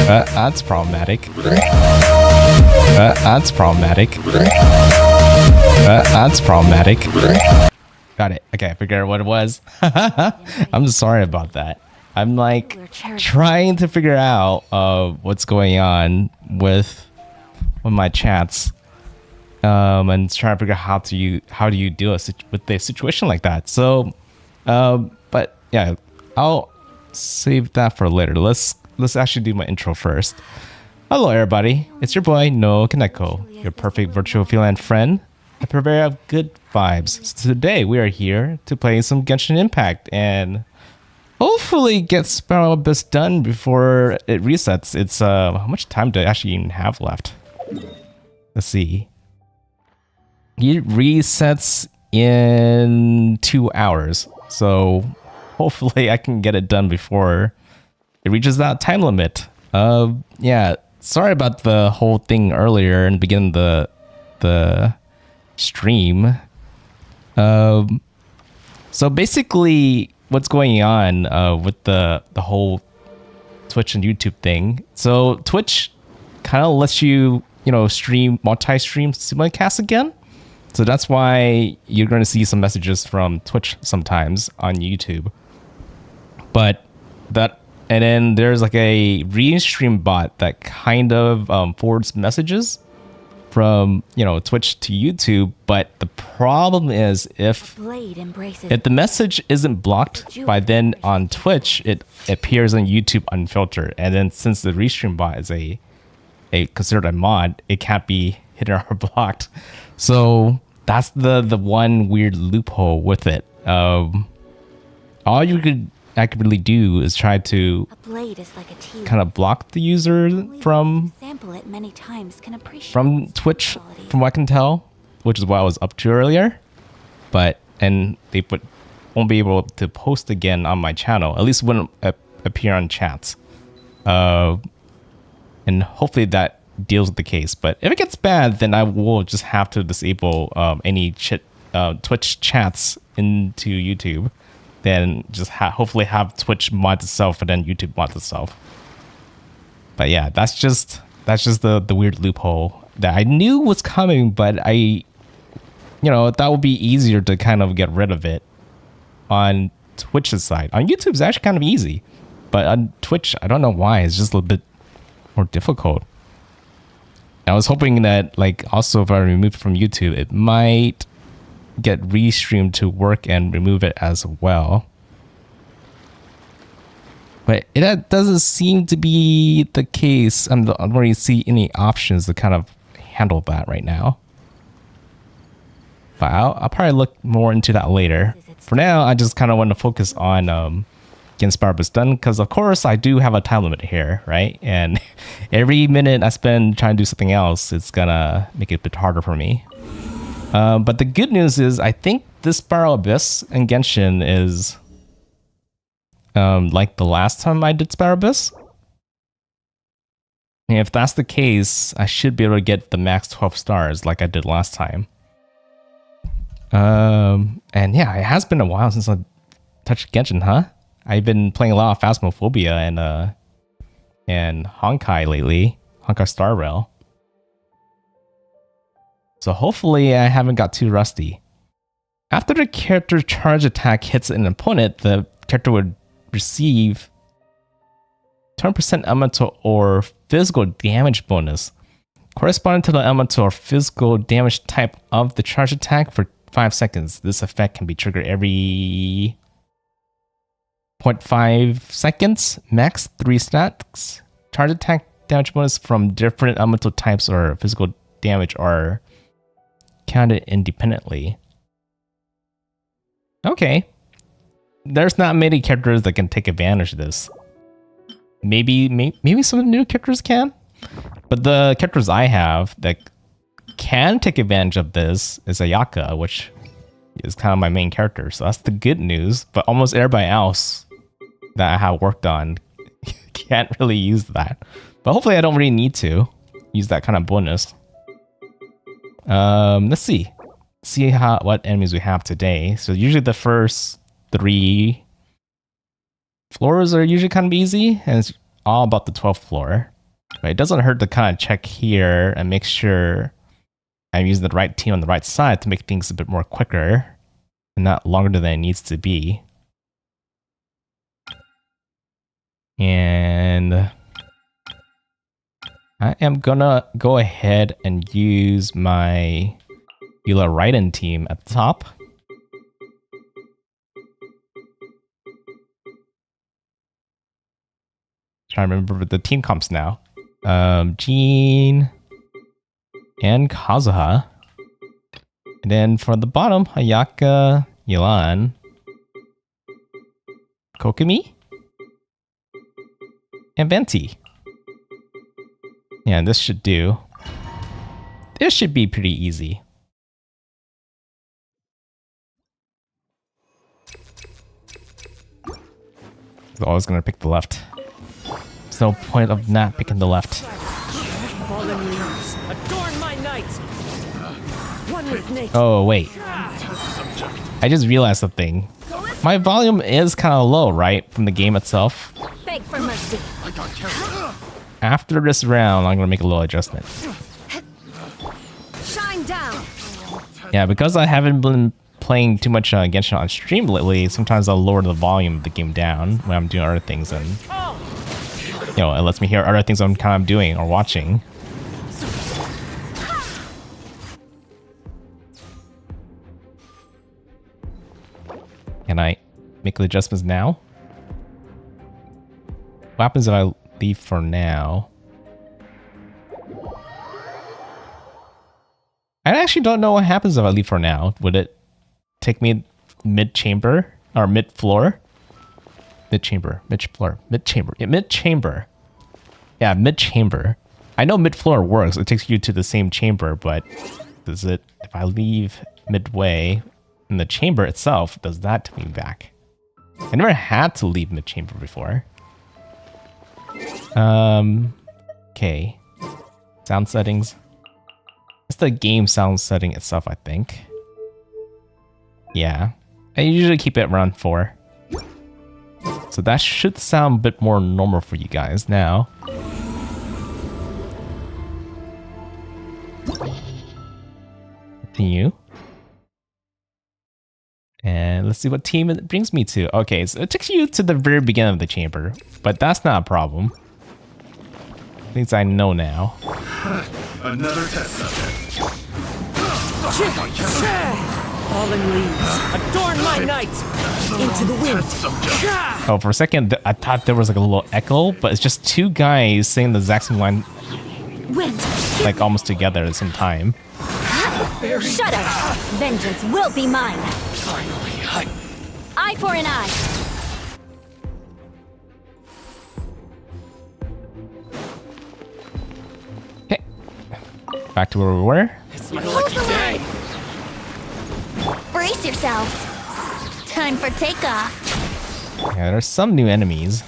That's problematic. That's problematic. That's problematic. Got it. Okay, I figured out what it was. I'm sorry about that. I'm like trying to figure out what's going on with my chats, and trying to figure out how do you deal with a situation like that. So, but yeah, I'll save that for later. Let's actually do my intro first. Hello, everybody. It's your boy NoukonNeko, your perfect virtual freelance friend, a purveyor of good vibes. So today we are here to play some Genshin Impact and hopefully get Sparrow Abyss done before it resets. It's how much time do I actually even have left? Let's see. It resets in 2 hours, so hopefully I can get it done before it reaches that time limit. Yeah, sorry about the whole thing earlier in the beginning of the stream. So basically what's going on with the whole Twitch and YouTube thing. So Twitch kind of lets you stream multi-stream simulcast again. So that's why you're going to see some messages from Twitch sometimes on YouTube. But that, and then there's like a restream bot that kind of forwards messages from Twitch to YouTube. But the problem is if the message isn't blocked by then on Twitch, it appears on YouTube unfiltered. And then since the restream bot is a considered a mod, it can't be hidden or blocked. So that's the one weird loophole with it. All I could really do is try to kind of block the user from Twitch, from what I can tell, which is what I was up to earlier. And they won't be able to post again on my channel, at least wouldn't appear on chats. And hopefully that deals with the case. But if it gets bad, then I will just have to disable any Twitch chats into YouTube. Then just hopefully have Twitch mod itself and then YouTube mod itself. But yeah, that's just the weird loophole that I knew was coming, but that would be easier to kind of get rid of it on Twitch's side. On YouTube, it's actually kind of easy, but on Twitch, I don't know why. It's just a little bit more difficult. I was hoping that also if I remove it from YouTube, it might get restreamed to work and remove it as well. But that doesn't seem to be the case. I don't really see any options to kind of handle that right now. But I'll probably look more into that later. For now, I just kind of want to focus on getting Sparrow Abyss done, because of course I do have a time limit here, right? And every minute I spend trying to do something else, it's gonna make it a bit harder for me. But the good news is I think this Sparrow Abyss in Genshin is like the last time I did Sparrow Abyss. And if that's the case, I should be able to get the max 12 stars like I did last time. And yeah, it has been a while since I touched Genshin, huh? I've been playing a lot of Phasmophobia and Honkai lately, Honkai Star Rail. So hopefully I haven't got too rusty. After the character charge attack hits an opponent, the character would receive 10% elemental or physical damage bonus, corresponding to the elemental or physical damage type of the charge attack for 5 seconds. This effect can be triggered every 0.5 seconds, max 3 stacks. Charge attack damage bonus from different elemental types or physical damage are counted independently. Okay. There's not many characters that can take advantage of this. Maybe some of the new characters can. But the characters I have that can take advantage of this is Ayaka, which is kind of my main character. So that's the good news. But almost everybody else that I have worked on can't really use that. But hopefully I don't really need to use that kind of bonus. Let's see what enemies we have today. So usually the first 3 Floors are usually kind of easy, and it's all about the 12th floor. But it doesn't hurt to kind of check here and make sure I'm using the right team on the right side to make things a bit more quicker and not longer than it needs to be. And I am gonna go ahead and use my Eula Raiden team at the top. Trying to remember the team comps now. Jean and Kazuha. And then for the bottom, Hayaka, Yelan, Kokumi, and Venti. Yeah, this should do. This should be pretty easy. I'm always gonna pick the left. There's no point of not picking the left. Fallen leaves, adorn my night. One with nature. Oh, wait. I just realized something. My volume is kind of low, right? From the game itself. Beg for mercy. After this round, I'm gonna make a little adjustment. Shine down. Yeah, because I haven't been playing too much Genshin on stream lately, sometimes I'll lower the volume of the game down when I'm doing other things, and you know, it lets me hear other things I'm kind of doing or watching. Can I make the adjustments now? What happens if I leave for now? I actually don't know what happens if I leave for now. Would it take me mid-chamber? Or mid-floor? Mid-chamber. Mid-floor. Mid-chamber. Yeah, mid-chamber. Yeah, mid-chamber. I know mid-floor works. It takes you to the same chamber, but does it... If I leave midway in the chamber itself, does that take me back? I never had to leave mid-chamber before. Okay. Sound settings. It's the game sound setting itself, I think. Yeah. I usually keep it around 4. So that should sound a bit more normal for you guys now. Continue. And let's see what team it brings me to. Okay, so it takes you to the very beginning of the chamber, but that's not a problem. Things I know now. Another test subject. Fallen leaves, adorn my night. Into the wind. Oh, for a second, I thought there was like a little echo, but it's just two guys saying the exact same line, Wind. like almost together at the same time. Shut up. Vengeance will be mine. Finally, Eye for an eye. Okay. Back to where we were. it's my lucky day. Brace yourselves. Time for takeoff. Yeah, there's some new enemies.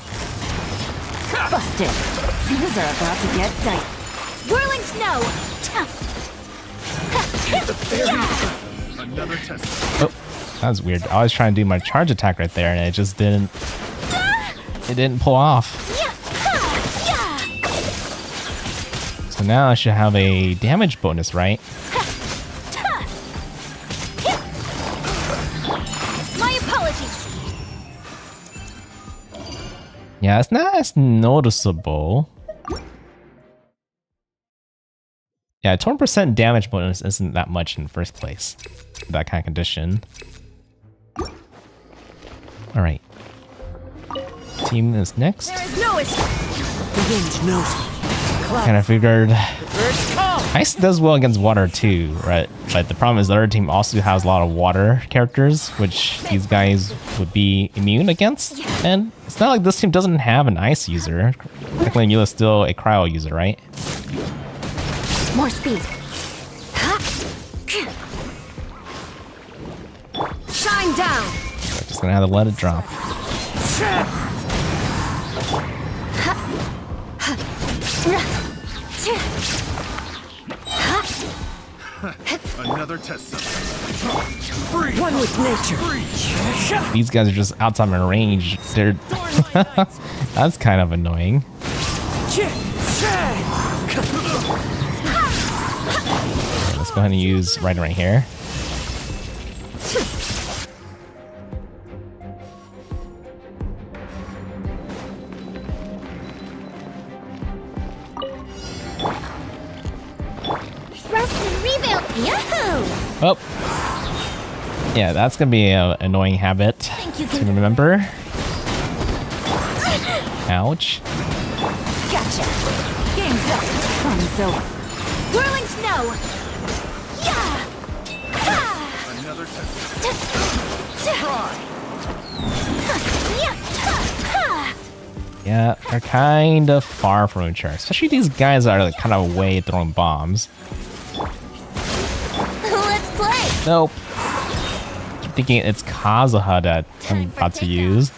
Busted. Things are about to get tight. Whirling snow. Another test. Oh, that was weird. I was trying to do my charge attack right there, and it just didn't. It didn't pull off. So now I should have a damage bonus, right? My apologies. Yeah, it's not as noticeable. Yeah, 20% damage bonus isn't that much in the first place. That kind of condition. Alright. Team is next. There is no escape. The wind knows me. Kind of figured Birds come. Ice does well against water too, right? But the problem is the other team also has a lot of water characters, which these guys would be immune against. And it's not like this team doesn't have an ice user. Technically, Mula's still a cryo user, right? More speed. Shine down. So just gonna have to let it drop. Another test subject. One with nature. These guys are just outside my range. They're that's kind of annoying. Let's go ahead and use right here. Rest and rebuild. Yahoo! Oh, yeah, that's gonna be an annoying habit Think you to can remember. Ouch. Gotcha. Game's up. Fun's over. Whirling snow. Yeah. Ha. Another test subject. Yeah. Ha. Yeah, they're kind of far from each other. Especially these guys are like kind of away throwing bombs. Let's play. Nope. I'm thinking it's Kazuha that I'm about to use.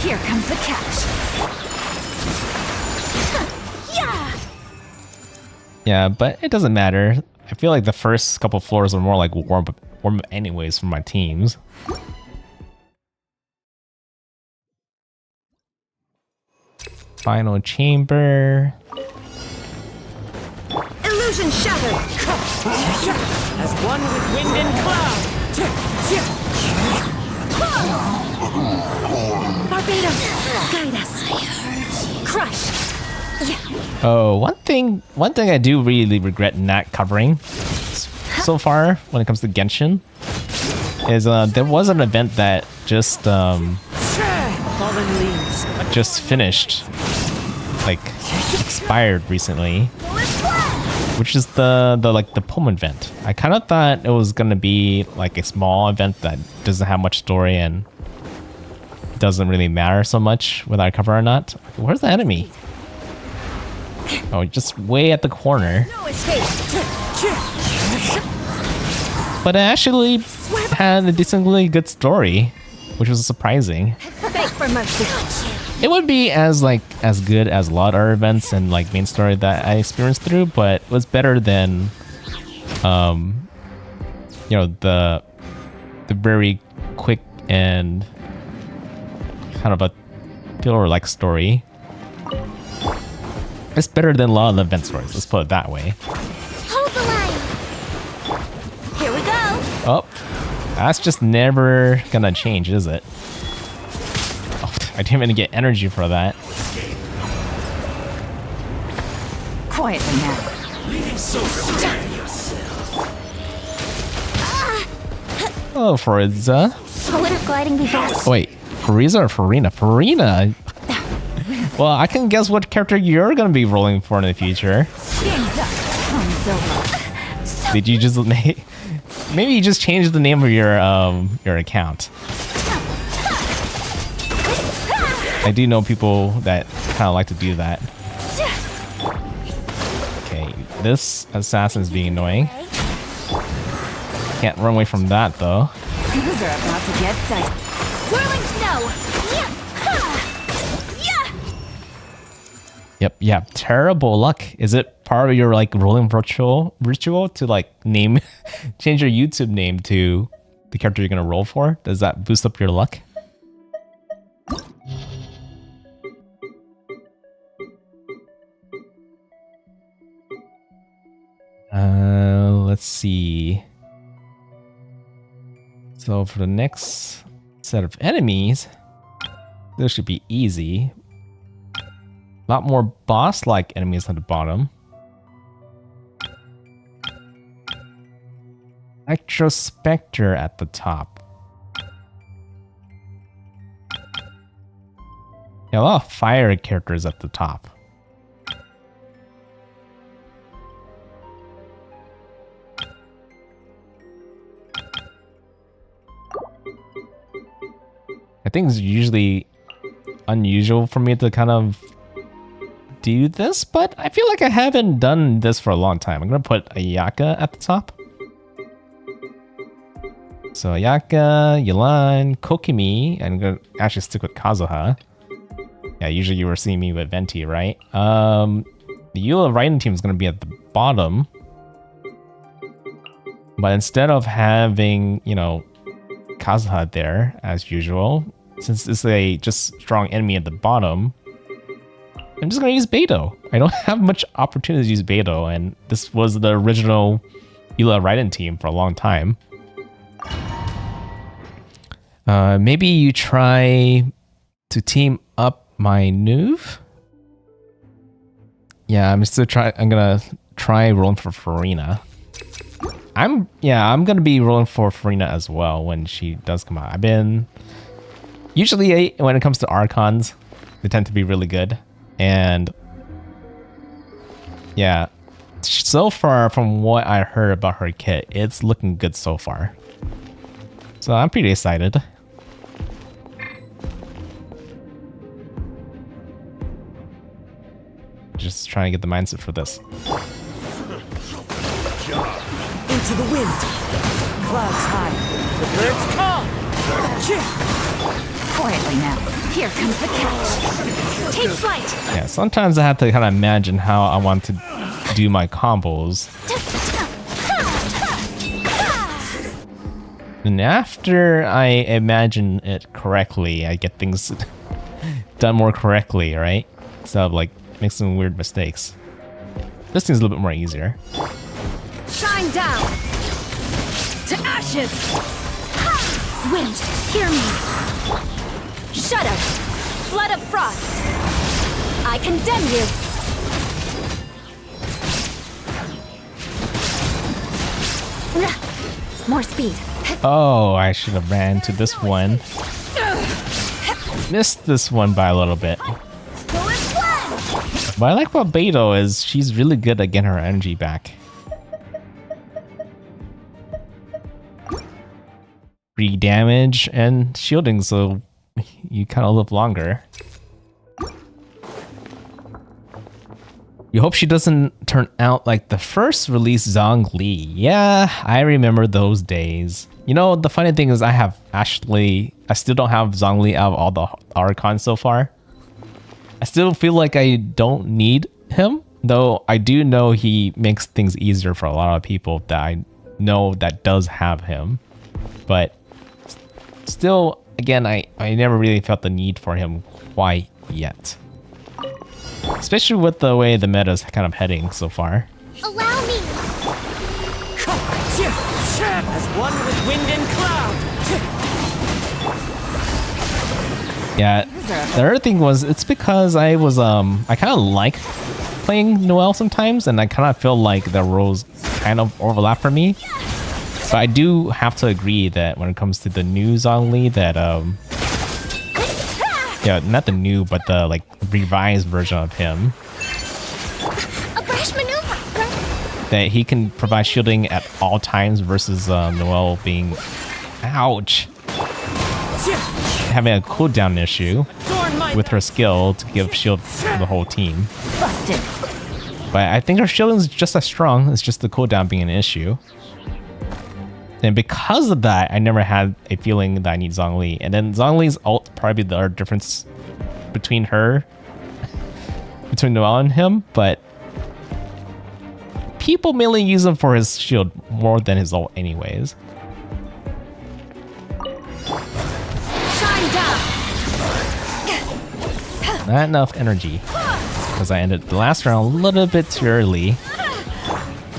Here comes the catch. Yeah. Yeah, but it doesn't matter. I feel like the first couple floors are more like warm anyways for my teams. Final chamber. Illusion shattered. As one with wind and cloud. Barbados, guide us. Crush. Oh, one thing I do really regret not covering so far when it comes to Genshin is there was an event that just Fallen leaves. finished, like expired recently, which is the Pullman event. I kind of thought it was gonna be like a small event that doesn't have much story and doesn't really matter so much whether I cover or not. Where's the enemy? Oh, just way at the corner. No escape. But it actually had a decently good story, which was surprising. Beg for mercy. It would be as good as a lot of our events and like main story that I experienced through, but it was better than you know, the very quick and kind of a filler like story. It's better than a lot of the event stories, let's put it that way. Hold the line. Here we go. Oh, that's just never gonna change, is it? Oh, I didn't even get energy for that. Quietly now. Oh, Frieza. Would have gliding be fast? Wait, Frieza or Farina? Farina? Well, I can guess what character you're gonna be rolling for in the future. Game's up. Fun's over. Did you just maybe you just changed the name of your account? I do know people that kind of like to do that. Okay, this assassin is being annoying. Can't run away from that though. Things are about to get dicey. Whirling snow. Yeah. Ha. Yeah. Yep, terrible luck. Is it part of your like rolling ritual to like name change your YouTube name to the character you're gonna roll for? Does that boost up your luck? Let's see. So for the next set of enemies, this should be easy. A lot more boss-like enemies at the bottom. Electrospectre at the top. Yeah, a lot of fire characters at the top. I think it's usually unusual for me to kind of do this, but I feel like I haven't done this for a long time. I'm gonna put Ayaka at the top. So Ayaka, Yelan, Kokimi, and I'm gonna actually stick with Kazuha. Yeah, usually you were seeing me with Venti, right? The Eula Raiden team is gonna be at the bottom. But instead of having, you know, Kazuha there, as usual, since it's a just strong enemy at the bottom, I'm just gonna use Beidou. I don't have much opportunity to use Beidou, and this was the original Ela Raiden team for a long time. Maybe you try to team up my Nuve? Yeah, I'm gonna try rolling for Farina. I'm gonna be rolling for Farina as well when she does come out. Usually when it comes to Archons, they tend to be really good. And yeah, so far from what I heard about her kit, it's looking good so far. So I'm pretty excited. Just trying to get the mindset for this. Into the wind. Clouds high. The birds call. Quietly now. Here comes the catch. Take flight. Yeah, sometimes I have to kind of imagine how I want to do my combos. And after I imagine it correctly, I get things done more correctly, right? Instead of like make some weird mistakes. This thing's a little bit more easier. Shine down to ashes. Wind, hear me. Shadow, flood of frost. I condemn you. More speed. Oh, I should have ran to this one. Missed this one by a little bit. What I like about Beidou is she's really good at getting her energy back. Free damage and shielding, so you kind of live longer. You hope she doesn't turn out like the first release Zhongli. Yeah, I remember those days. You know, the funny thing is I still don't have Zhongli out of all the Archons so far. I still feel like I don't need him, though I do know he makes things easier for a lot of people that I know that does have him. But still, again, I never really felt the need for him quite yet. Especially with the way the meta is kind of heading so far. Allow me. As one with wind and cloud. Yeah, the other thing was, it's because I kind of like playing Noelle sometimes, and I kind of feel like the roles kind of overlap for me. But I do have to agree that when it comes to the new Zhongli, that yeah, not the new, but the like revised version of him, A brash maneuver. that he can provide shielding at all times versus Noelle being, ouch, having a cooldown issue with her skill to give shield to the whole team. Busted. But I think her shielding is just as strong. It's just the cooldown being an issue. And because of that, I never had a feeling that I need Zhongli. And then Zhongli's ult probably the difference between her, between Noelle and him. But people mainly use him for his shield more than his ult anyways. Shine down. Not enough energy. Because I ended the last round a little bit too early.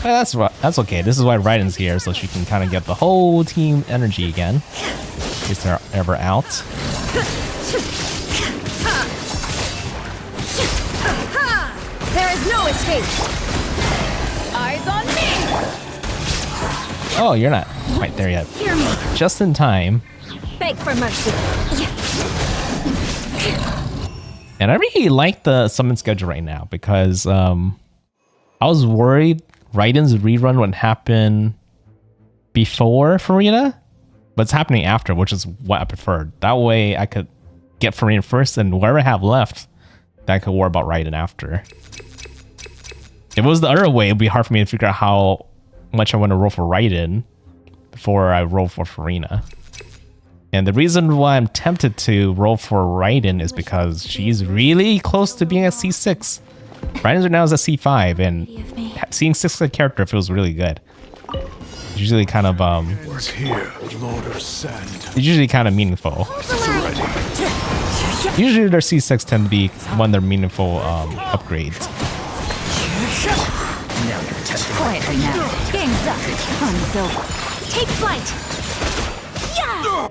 But that's okay. This is why Raiden's here, so she can kind of get the whole team energy again. In case they're ever out. There is no escape. Eyes on me. Oh, you're not quite there yet. Hear me. Just in time. Beg for mercy. And I really like the summon schedule right now because I was worried Raiden's rerun would happen before Farina, but it's happening after, which is what I preferred. That way I could get Farina first, and whatever I have left, then I could worry about Raiden after. If it was the other way, it'd be hard for me to figure out how much I want to roll for Raiden before I roll for Farina. And the reason why I'm tempted to roll for Raiden is because she's really close to being a C6. Ryan's right now is a C5, and Of me. seeing 6th character feels really good. It's usually kind of Ends here, Lord of Sand. it's usually kind of meaningful. Ready. Usually their C6 tend to be one of their meaningful upgrades. Quietly now. Game's up. Fun is over. Take flight. Yeah!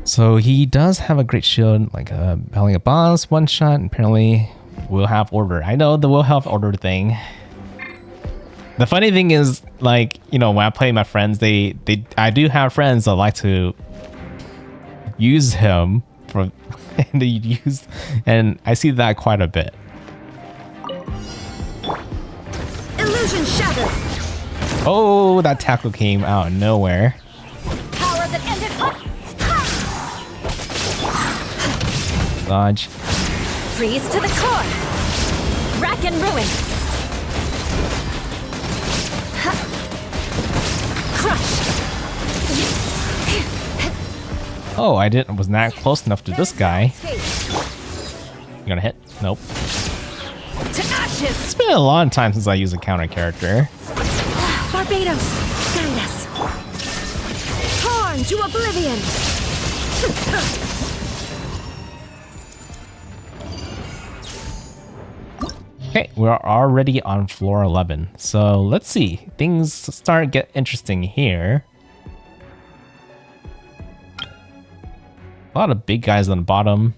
So he does have a great shield, like battling a boss, one shot, and apparently will have order. I know the will have order thing. The funny thing is, like, you know, when I play with my friends, I do have friends that like to use him for and I see that quite a bit. Illusion shattered. Oh, that tackle came out of nowhere. Power that ended. Dodge. Freeze to the core. Rack and ruin. Crush. Oh, was not close enough to this guy. You gonna hit? Nope. To ashes. It's been a long time since I used a counter character. Barbados, guide us. Torn to oblivion. Okay, we're already on floor 11. So let's see. Things start to get interesting here. A lot of big guys on the bottom.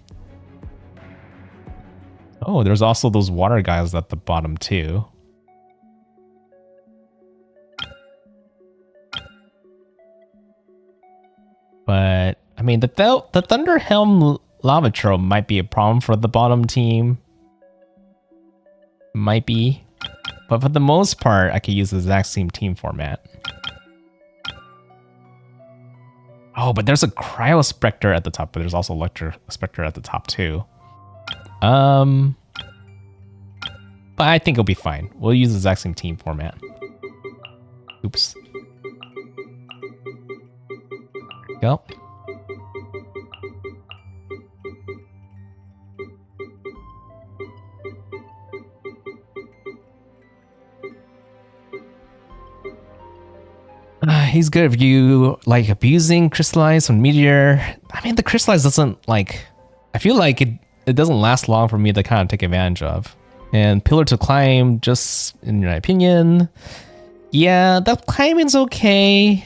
Oh, there's also those water guys at the bottom too. But, I mean, the Thunder Helm Lava Troll might be a problem for the bottom team. Might be. But for the most part, I could use the exact same team format. Oh, but there's a Cryo Spectre at the top, but there's also Electro Spectre at the top too. But I think it'll be fine. We'll use the exact same team format. Oops. Go. He's good if you like abusing Crystallize on Meteor. I mean, the Crystallize doesn't like... I feel like it doesn't last long for me to kind of take advantage of. And Pillar to Climb, just in my opinion, yeah, the climbing's okay.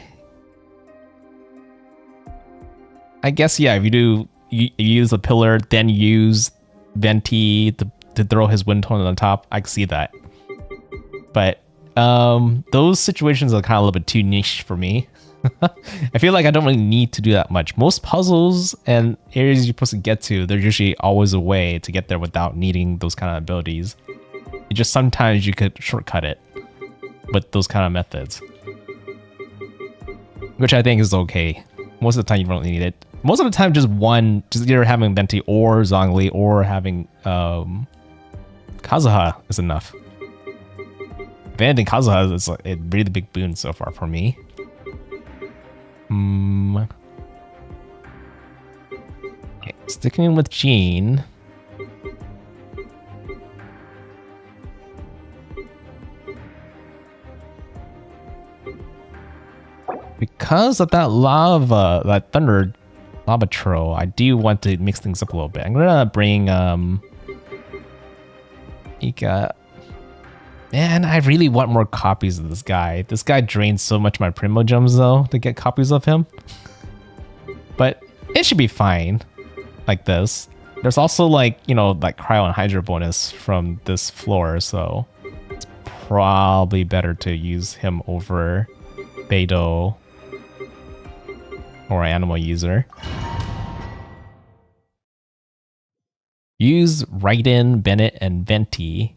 I guess, yeah, if you use a Pillar, then use Venti to throw his Wind Tone on the top, I can see that. But those situations are kind of a little bit too niche for me. I feel like I don't really need to do that much. Most puzzles and areas you're supposed to get to, there's usually always a way to get there without needing those kind of abilities. It just sometimes you could shortcut it with those kind of methods, which I think is okay. Most of the time you don't need it. Most of the time just either having Venti or Zhongli or having Kazuha is enough. If anything, Kazuha is a really big boon so far for me. Okay, sticking with Jean. Because of that lava, that thunder lava troll, I do want to mix things up a little bit. I'm gonna bring Ika. Man, I really want more copies of this guy. This guy drains so much of my Primo gems though to get copies of him. But it should be fine like this. There's also like, you know, like Cryo and Hydro bonus from this floor, so it's probably better to use him over Beidou or Animal User. Use Raiden, Bennett, and Venti.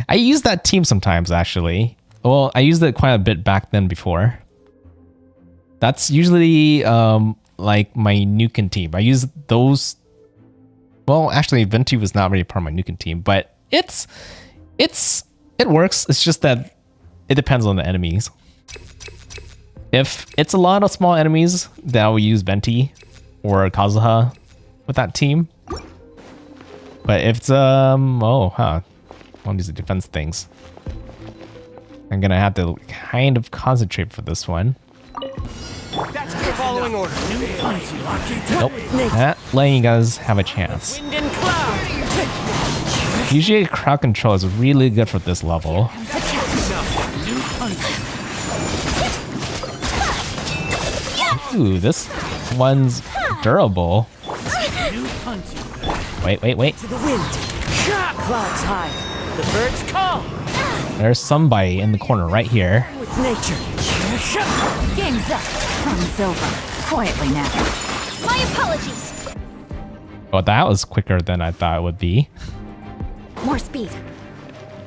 I use that team sometimes, actually. Well, I used it quite a bit back then before. That's usually like my Nuken team. I use those. Well, actually, Venti was not really part of my Nuken team, but it works. It's just that it depends on the enemies. If it's a lot of small enemies, then I will use Venti or Kazuha with that team. But if it's one of these defense things, I'm gonna have to kind of concentrate for this one. That's the following order. Nope, not letting you guys have a chance. Wind and cloud. Usually crowd control is really good for this level. Ooh, this one's durable. Wait. To the wind. Clouds high. The birds call. There's somebody in the corner right here. With nature. Game's up. Fun's over. Quietly now. My apologies. Well, that was quicker than I thought it would be. More speed.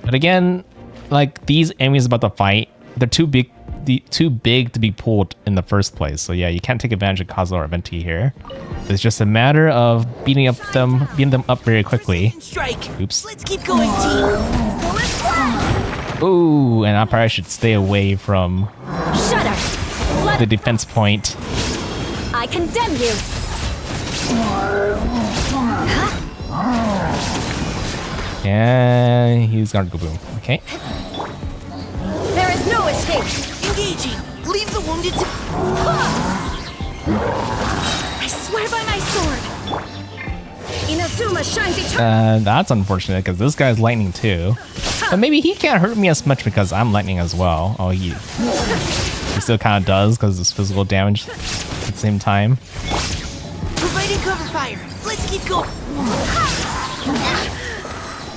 But again, like these enemies about to fight, they're too big to be pulled in the first place. So yeah, you can't take advantage of Kazuo or Venti here. It's just a matter of beating them up very quickly. Strike. Oops. Let's keep going, team. Ooh, and I probably should stay away from Shudder. the defense point. I condemn you. And he's gonna go boom. Okay. There is no escape. Engaging. Leave the wounded to... I swear by my sword. Inazuma shines eternal. That's unfortunate because this guy's lightning too. But maybe he can't hurt me as much because I'm lightning as well. Oh, he still kind of does because it's physical damage at the same time. Providing cover fire. Let's keep going.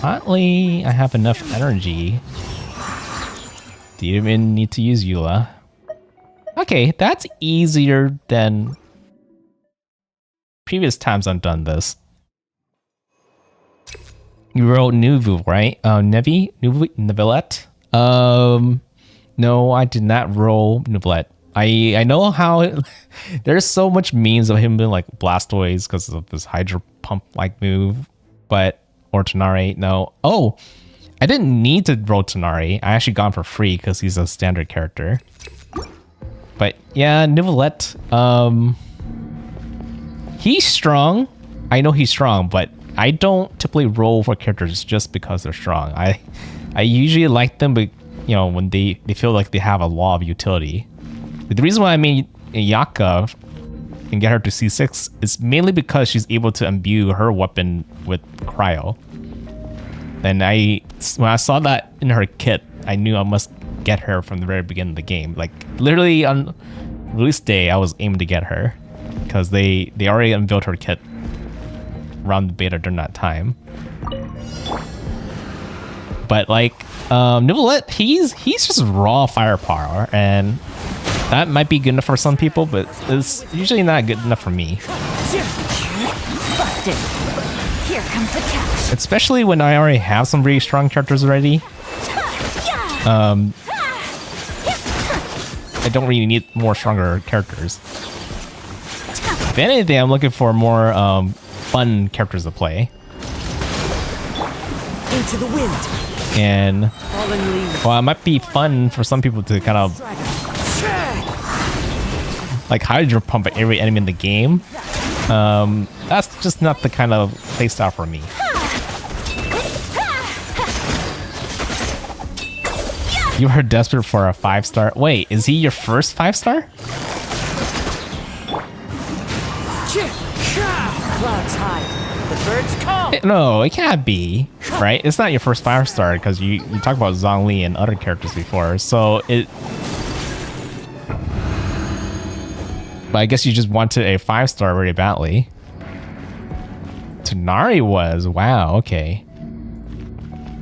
Oddly, I have enough energy. Do you even need to use Eula? Okay, that's easier than previous times I've done this. You wrote Nuvu, right? Neuvillette? No, I did not roll Neuvillette. I know how there's so much memes of him being like Blastoise because of this Hydro Pump like move, or Tonari. No. Oh, I didn't need to roll Tonari. I actually got him for free because he's a standard character. But yeah, Neuvillette, he's strong. I know he's strong, but I don't typically roll for characters just because they're strong. I usually like them, but you know, when they feel like they have a law of utility. The reason why I made Yaka and get her to C6 is mainly because she's able to imbue her weapon with cryo. And when I saw that in her kit, I knew I must get her from the very beginning of the game. Like literally on release day, I was aiming to get her because they already unveiled her kit around the beta during that time. But like Neuvillette, he's just raw firepower, and that might be good enough for some people, but it's usually not good enough for me. Busted. Here comes the catch. Especially when I already have some really strong characters already. I don't really need more stronger characters. If anything, I'm looking for more fun characters to play. Into the wind. And Fallen leaves. well, it might be fun for some people to kind of like Hydro Pump at every enemy in the game. That's just not the kind of playstyle for me. You are desperate for a 5-star. Wait, is he your first 5-star? Clouds high. The birds call. No, it can't be, right? It's not your first 5-star because you talked about Zhongli and other characters before, so it. But I guess you just wanted a 5-star very badly. Tonari was, wow, okay.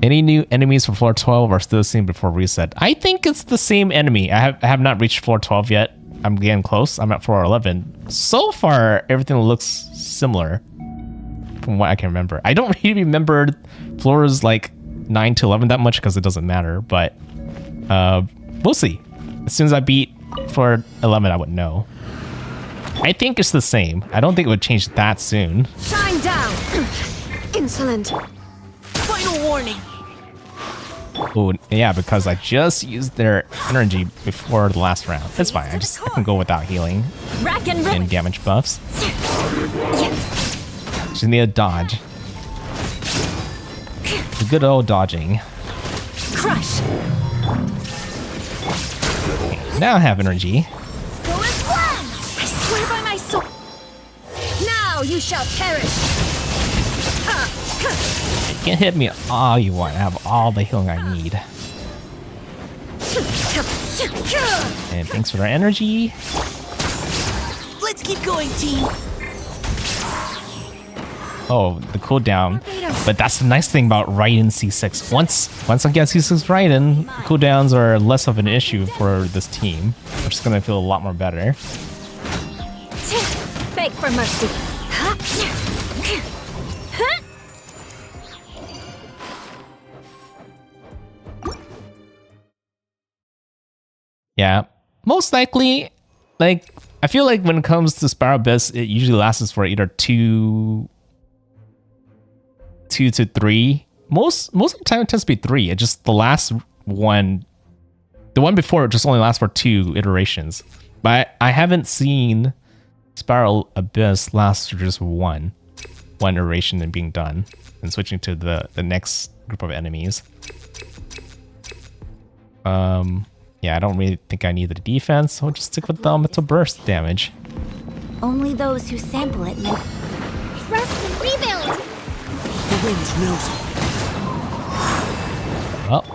Any new enemies for floor 12 are still the same before reset? I think it's the same enemy. I have not reached floor 12 yet. I'm getting close. I'm at floor 11. So far, everything looks similar from what I can remember. I don't really remember floors like 9 to 11 that much because it doesn't matter, but we'll see. As soon as I beat floor 11, I would know. I think it's the same. I don't think it would change that soon. Shine down. Insolent. Final warning. Oh, yeah, because I just used their energy before the last round. It's fine. I can go without healing Rack and and damage buffs. Just need a dodge. good old dodging. Crush. Now I have energy. Go as one. I swear by my sword. Now you shall perish. You can hit me all you want. I have all the healing I need. And thanks for our energy. Let's keep going, team. Oh, the cooldown. But that's the nice thing about Raiden C6. Once I get C6 Raiden, cooldowns are less of an issue for this team. We're just gonna feel a lot more better. Beg for mercy. Yeah, most likely, like, I feel like when it comes to Spiral Abyss, it usually lasts for either two to three. Most of the time it tends to be 3. It just the last one, the one before it just only lasts for 2 iterations. But I haven't seen Spiral Abyss last for just one iteration and being done and switching to the next group of enemies. Yeah, I don't really think I need the defense, so I'll just stick with the elemental burst damage. Only those who sample it may rest and rebuild. The wind knows it. Well,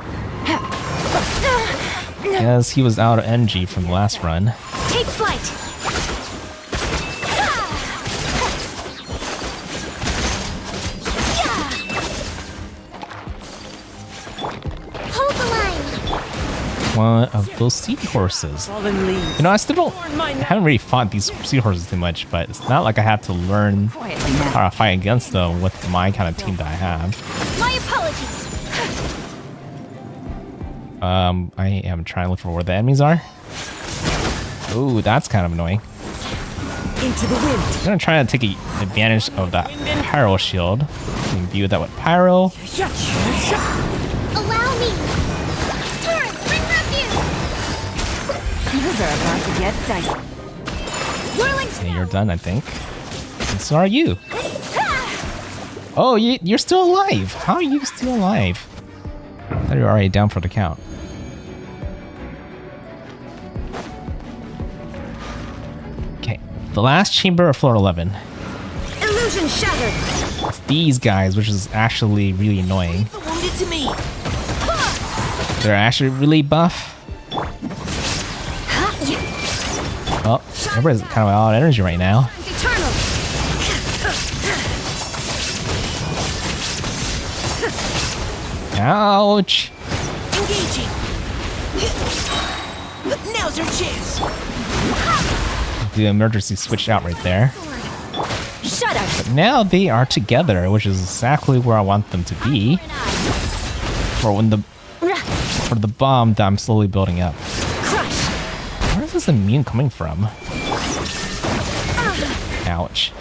yes, he was out of energy from the last run. Take flight. Hold the line. One of those seahorses. Fallen leaves. You know, I still haven't really fought these seahorses too much, but it's not like I have to learn Quietly now. how to fight against them with my kind of team that I have. My apologies. I am trying to look for where the enemies are. Ooh, that's kind of annoying. Into the wind. I'm gonna try to take advantage of that pyro shield. You can view that with pyro. Allow me. Turret, bring refuge. These are about to get dicey. Whirling Okay, you're done, I think. And so are you. Oh, you're still alive. How are you still alive? I thought you were already down for the count. Okay, the last chamber of floor 11. illusion shattered. It's these guys, which is actually really annoying. Wounded to me. They're actually really buff. Oh, everybody's kind of out of energy right now. Eternal. Ouch! Engaging. Now's our chance. The emergency switched out right there. Shut up. But now they are together, which is exactly where I want them to be. For the bomb that I'm slowly building up. Crush. Where is this immune coming from? Ouch.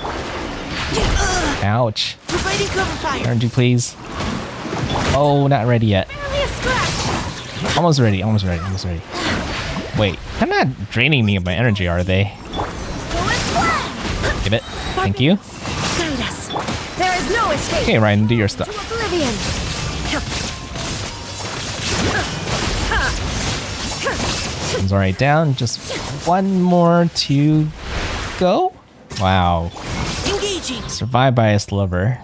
Ouch. Providing cover fire. Energy, please. Oh, not ready yet. Barely a scratch. Almost ready, almost ready, almost ready. Wait, they're not draining me of my energy, are they? Go as one. Give it. Thank you. Guide us. There is no escape. Okay, Ryan, do your stuff. Oblivion. One's already down. Just one more to go. Wow. Engaging. Survived by a sliver.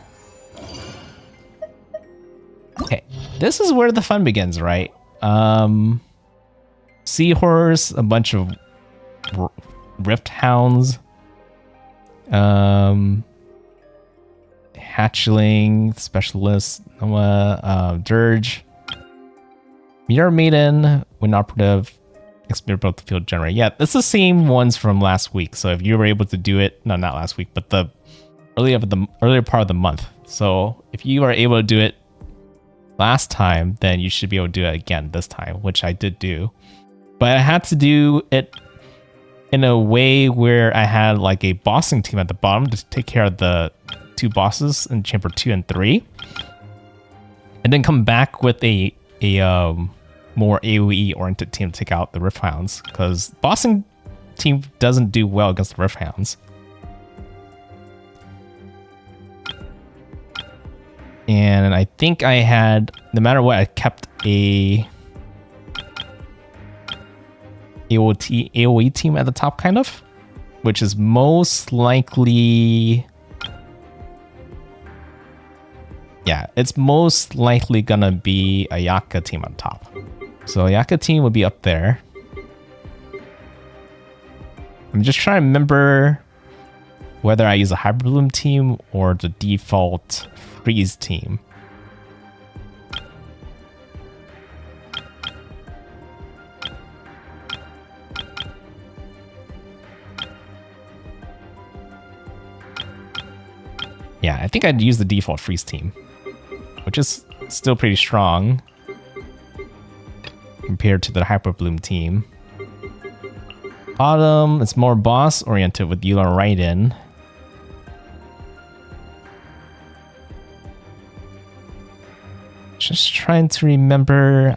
Okay, this is where the fun begins, right? Seahorse, a bunch of rift hounds, hatchling, specialist, dirge, Mirror Maiden, when operative, experimental field generator. Yeah, it's the same ones from last week. So if you were able to do it, no, not last week, but the earlier part of the month. So if you are able to do it last time, then you should be able to do it again this time, which I did do. But I had to do it in a way where I had like a bossing team at the bottom to take care of the 2 bosses in chamber 2 and 3. And then come back with a more AoE oriented team to take out the Rift Hounds, because bossing team doesn't do well against the Rift Hounds. And And I think I had, no matter what, I kept a AoE team at the top, kind of, which is most likely, yeah, it's most likely gonna be a Yaka team on top. So Yaka team would be up there. I'm just trying to remember whether I use a Hyper Bloom team or the default Freeze team. Yeah, I think I'd use the default Freeze team, which is still pretty strong compared to the Hyper Bloom team. Bottom, it's more boss oriented with Eula Raiden. Just trying to remember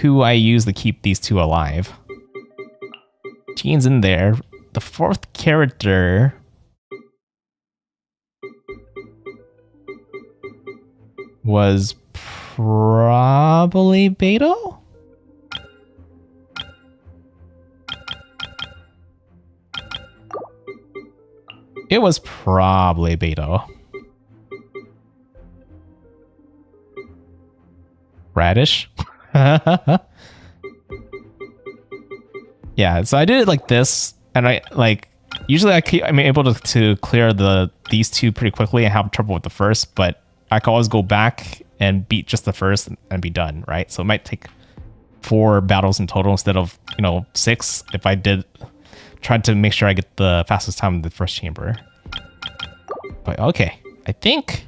who I use to keep these two alive. Jean's in there. The fourth character was probably Beto? It was probably Beto. Radish? Yeah, so I did it like this, and I like usually I'm able to clear these two pretty quickly and have trouble with the first, but I can always go back and beat just the first and be done, right? So it might take 4 battles in total instead of 6 if I tried to make sure I get the fastest time in the first chamber. But okay, I think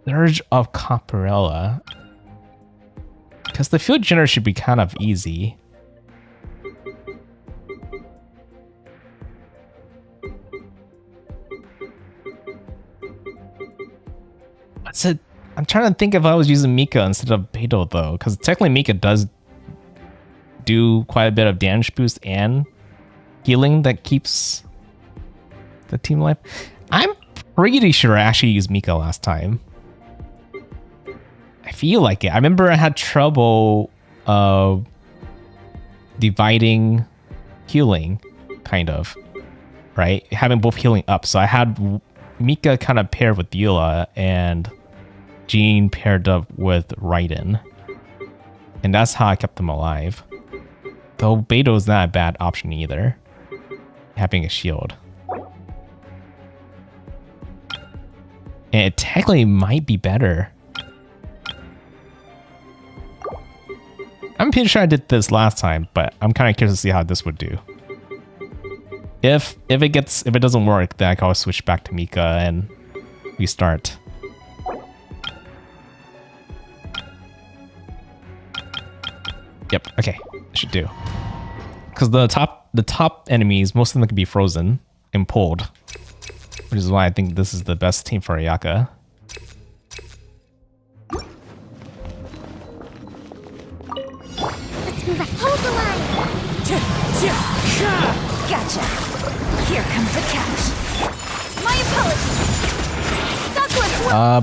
Surge of Caparella, because the field general should be kind of easy. What's it? I'm trying to think if I was using Mika instead of Beto though, because technically Mika does do quite a bit of damage boost and healing that keeps the team alive. I'm pretty sure I actually used Mika last time. I feel like it. I remember I had trouble dividing healing, kind of, right? Having both healing up. So I had Mika kind of paired with Eula and Jean paired up with Raiden. And that's how I kept them alive. Though Beto is not a bad option either, having a shield. And it technically might be better. I'm pretty sure I did this last time, but I'm kind of curious to see how this would do. If it doesn't work, then I can always switch back to Mika and restart. Yep, okay, should do. Because the top enemies, most of them can be frozen and pulled, which is why I think this is the best team for Ayaka. Hold the line! Gotcha! Here comes the catch! My apologies!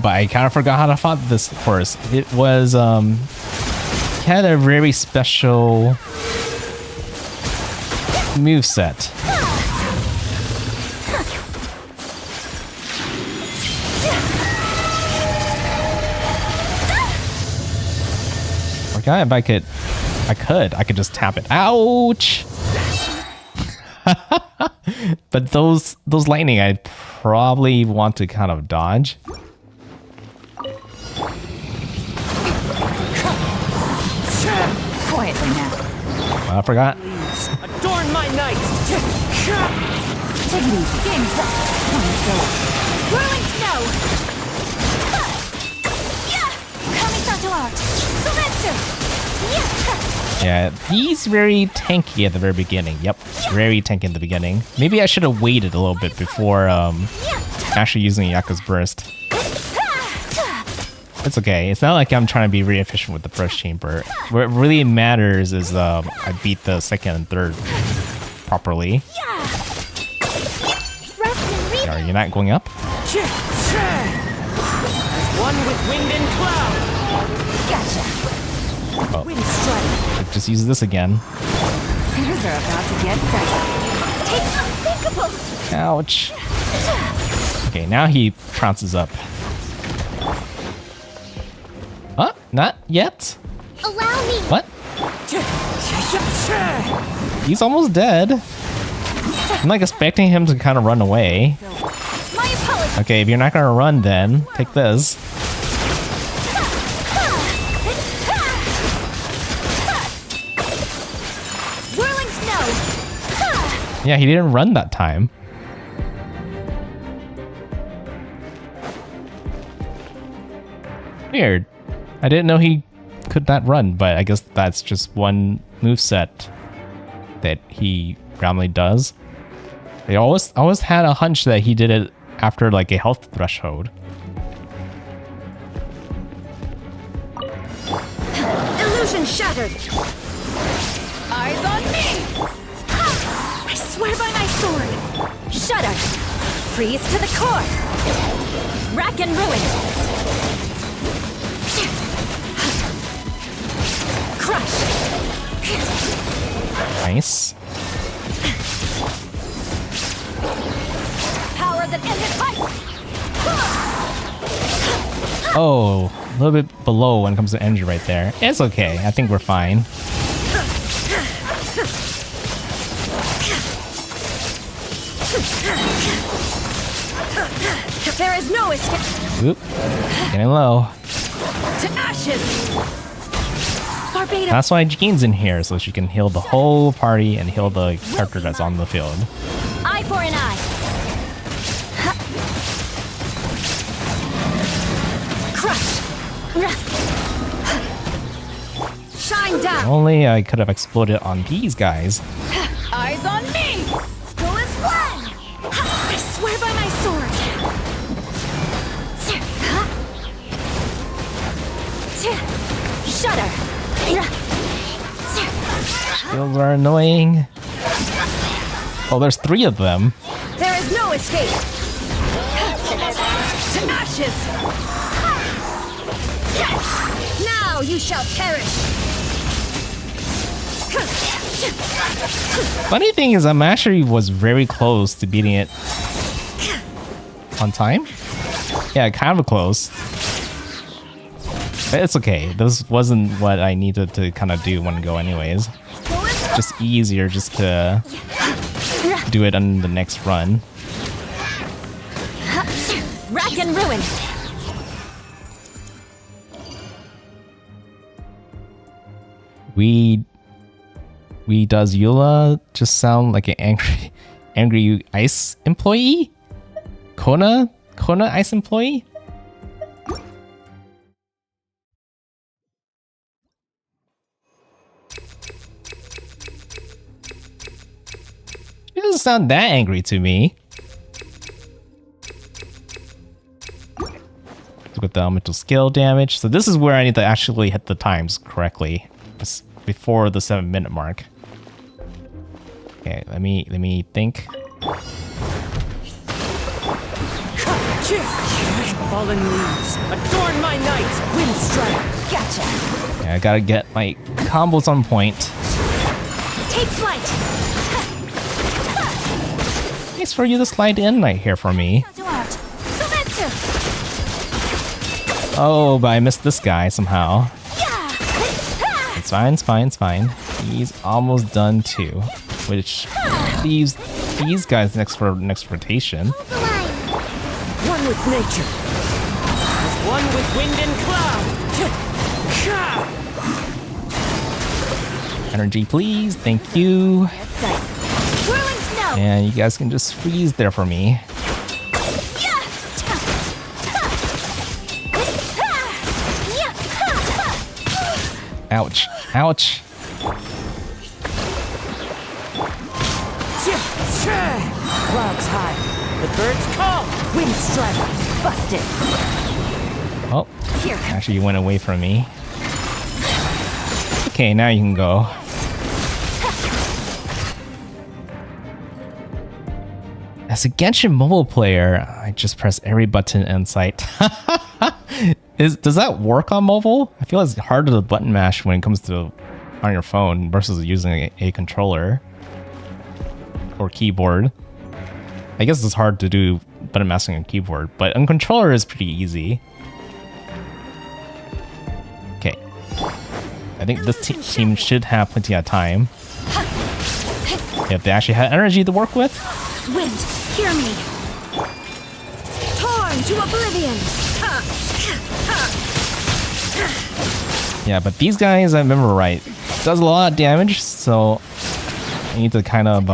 But I kind of forgot how to fight this first. It was, had a very special moveset. Okay, if I could just tap it. Ouch! But those lightning, I'd probably want to kind of dodge. Quietly now. I forgot. Adorn my night. Take it easy. Game's up. Whirling snow! Kamisato art! Sumetsu! Yeah, he's very tanky at the very beginning. Yep, very tanky in the beginning. Maybe I should have waited a little bit before actually using Yaku's burst. It's okay. It's not like I'm trying to be really efficient with the first chamber. What really matters is I beat the second and third. properly. Rest and reap. Are you not going up? As one with wind and cloud. Gotcha. Wind strike. Just use this again. Things are about to get dicey. Take unthinkable. Ouch. Okay, now he trounces up. Huh? Not yet? Allow me. What? He's almost dead. I'm like expecting him to kind of run away. My apologies. Okay, if you're not gonna run then, take this. Whirling snow. Yeah, he didn't run that time. Weird. I didn't know he could not run, but I guess that's just one moveset that he randomly does. I always had a hunch that he did it after like a health threshold. Illusion shattered. Eyes on me. I swear by my sword. Shudder. Freeze to the core. Rack and ruin. Crush. Nice. Power that ended fight. Oh, a little bit below when it comes to energy right there. It's okay. I think we're fine. There is no escape. Oop. Getting low. To ashes. Barbados. That's why Jean's in here, so she can heal the whole party and heal the character that's on the field. Eye for an eye. Crush. Shine down. Only I could have exploded on these guys. Eyes on me. Go as one. I swear by my sword. Shudder. Shields are annoying. Oh, there's 3 of them. There is no escape. To ashes. Now you shall perish. Funny thing is, I'm actually was very close to beating it on time. Yeah, kind of close. But it's okay. This wasn't what I needed to kind of do one go anyways. Just easier just to do it on the next run. Rack and ruin. We does Eula just sound like an angry ice employee? Kona ice employee? It doesn't sound that angry to me. Look at the elemental skill damage. So this is where I need to actually hit the times correctly. Before the 7-minute mark. Okay, let me think. Fallen leaves, adorn my night. Wind strike. Gotcha. Yeah, I gotta get my combos on point. Take flight. Nice for you to slide in right here for me. Oh, but I missed this guy somehow. It's fine, it's fine, it's fine. He's almost done too, which leaves these guys next rotation. One with nature. As one with wind and cloud. Energy, please. Thank you. Whirling snow. And you guys can just freeze there for me. Ouch. Ouch. Clouds high. The birds call. Wind strike. Busted. Oh, Here. actually you went away from me. Okay, now you can go. As a Genshin mobile player, I just press every button in sight. Does that work on mobile? I feel it's harder to button mash when it comes to on your phone versus using a controller or keyboard. I guess it's hard to do button mashing on keyboard, but on controller is pretty easy. Okay. I think this team should have plenty of time. If they actually had energy to work with. Wind, hear me. Torn to oblivion. Yeah, but these guys, I remember right, does a lot of damage, so I need to kind of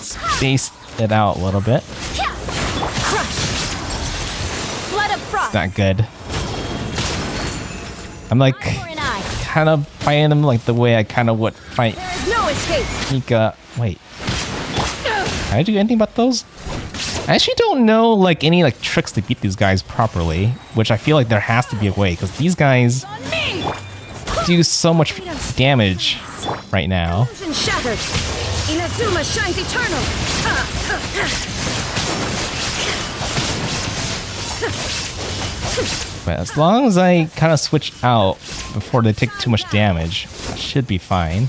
space it out a little bit. Blood of frost. It's not good. I'm like kind of fighting them like the way I kind of would fight There is no escape. Mika. Wait, can I do anything about those? I actually don't know like any like tricks to beat these guys properly, which I feel like there has to be a way because these guys do so much damage right now. Illusion shattered. Inazuma shines eternal. But as long as I kind of switch out before they take too much damage, I should be fine.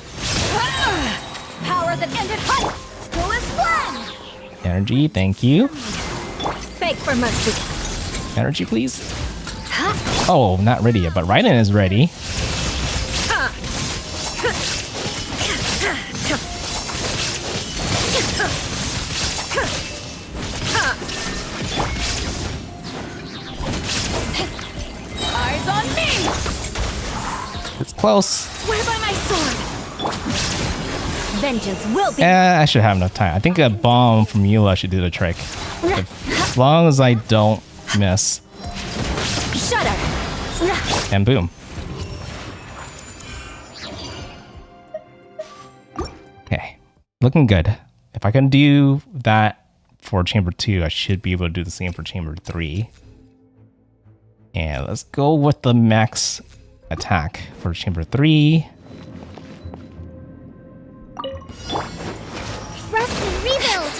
Power that ended hunt. Fullest plan. Energy, thank you. Beg for mercy. Energy, please. Oh, not ready yet, but Raiden is ready. Eyes on me. It's close. Swear by my sword. Vengeance will be. I should have enough time. I think a bomb from Eula should do the trick. As long as I don't miss. Shudder. And boom. Okay. Looking good. If I can do that for Chamber 2, I should be able to do the same for Chamber 3. And let's go with the max attack for Chamber 3. Rest and rebuild.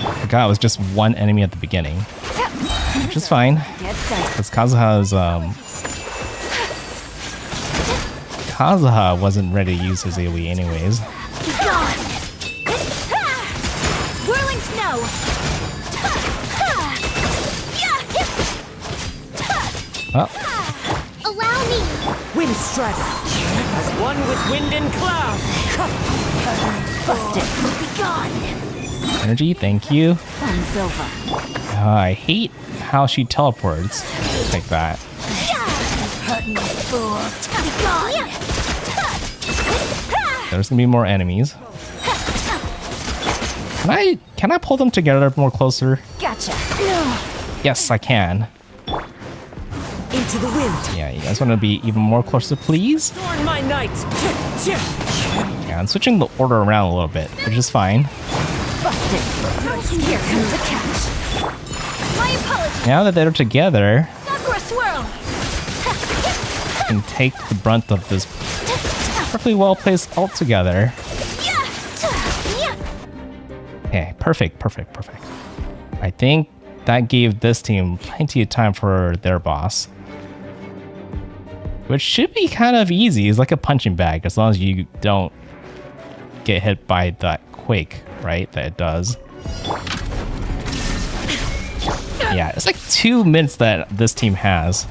I forgot it was just one enemy at the beginning. Which is fine. Because Kazuha wasn't ready to use his AoE anyways. Gone. Whirling snow. Oh, Allow me. Wind strike. As one with wind and cloud. Busted. Be gone. energy, thank you. Fun's over. I hate how she teleports like that. Hurt me, fool. Be gone. There's gonna be more enemies. Can I pull them together more closer? Gotcha. Yes, I can. Into the wind. Yeah, you guys want to be even more closer, please? Storm my knight. Yeah, I'm switching the order around a little bit, which is fine. Busted. Here comes the catch. My apologies. Now that they're together, Sakura swirl. I can take the brunt of this perfectly well placed ult together. Okay, perfect. I think that gave this team plenty of time for their boss. Which should be kind of easy. It's like a punching bag as long as you don't get hit by that quake, right? That it does. Yeah, it's like 2 minutes that this team has.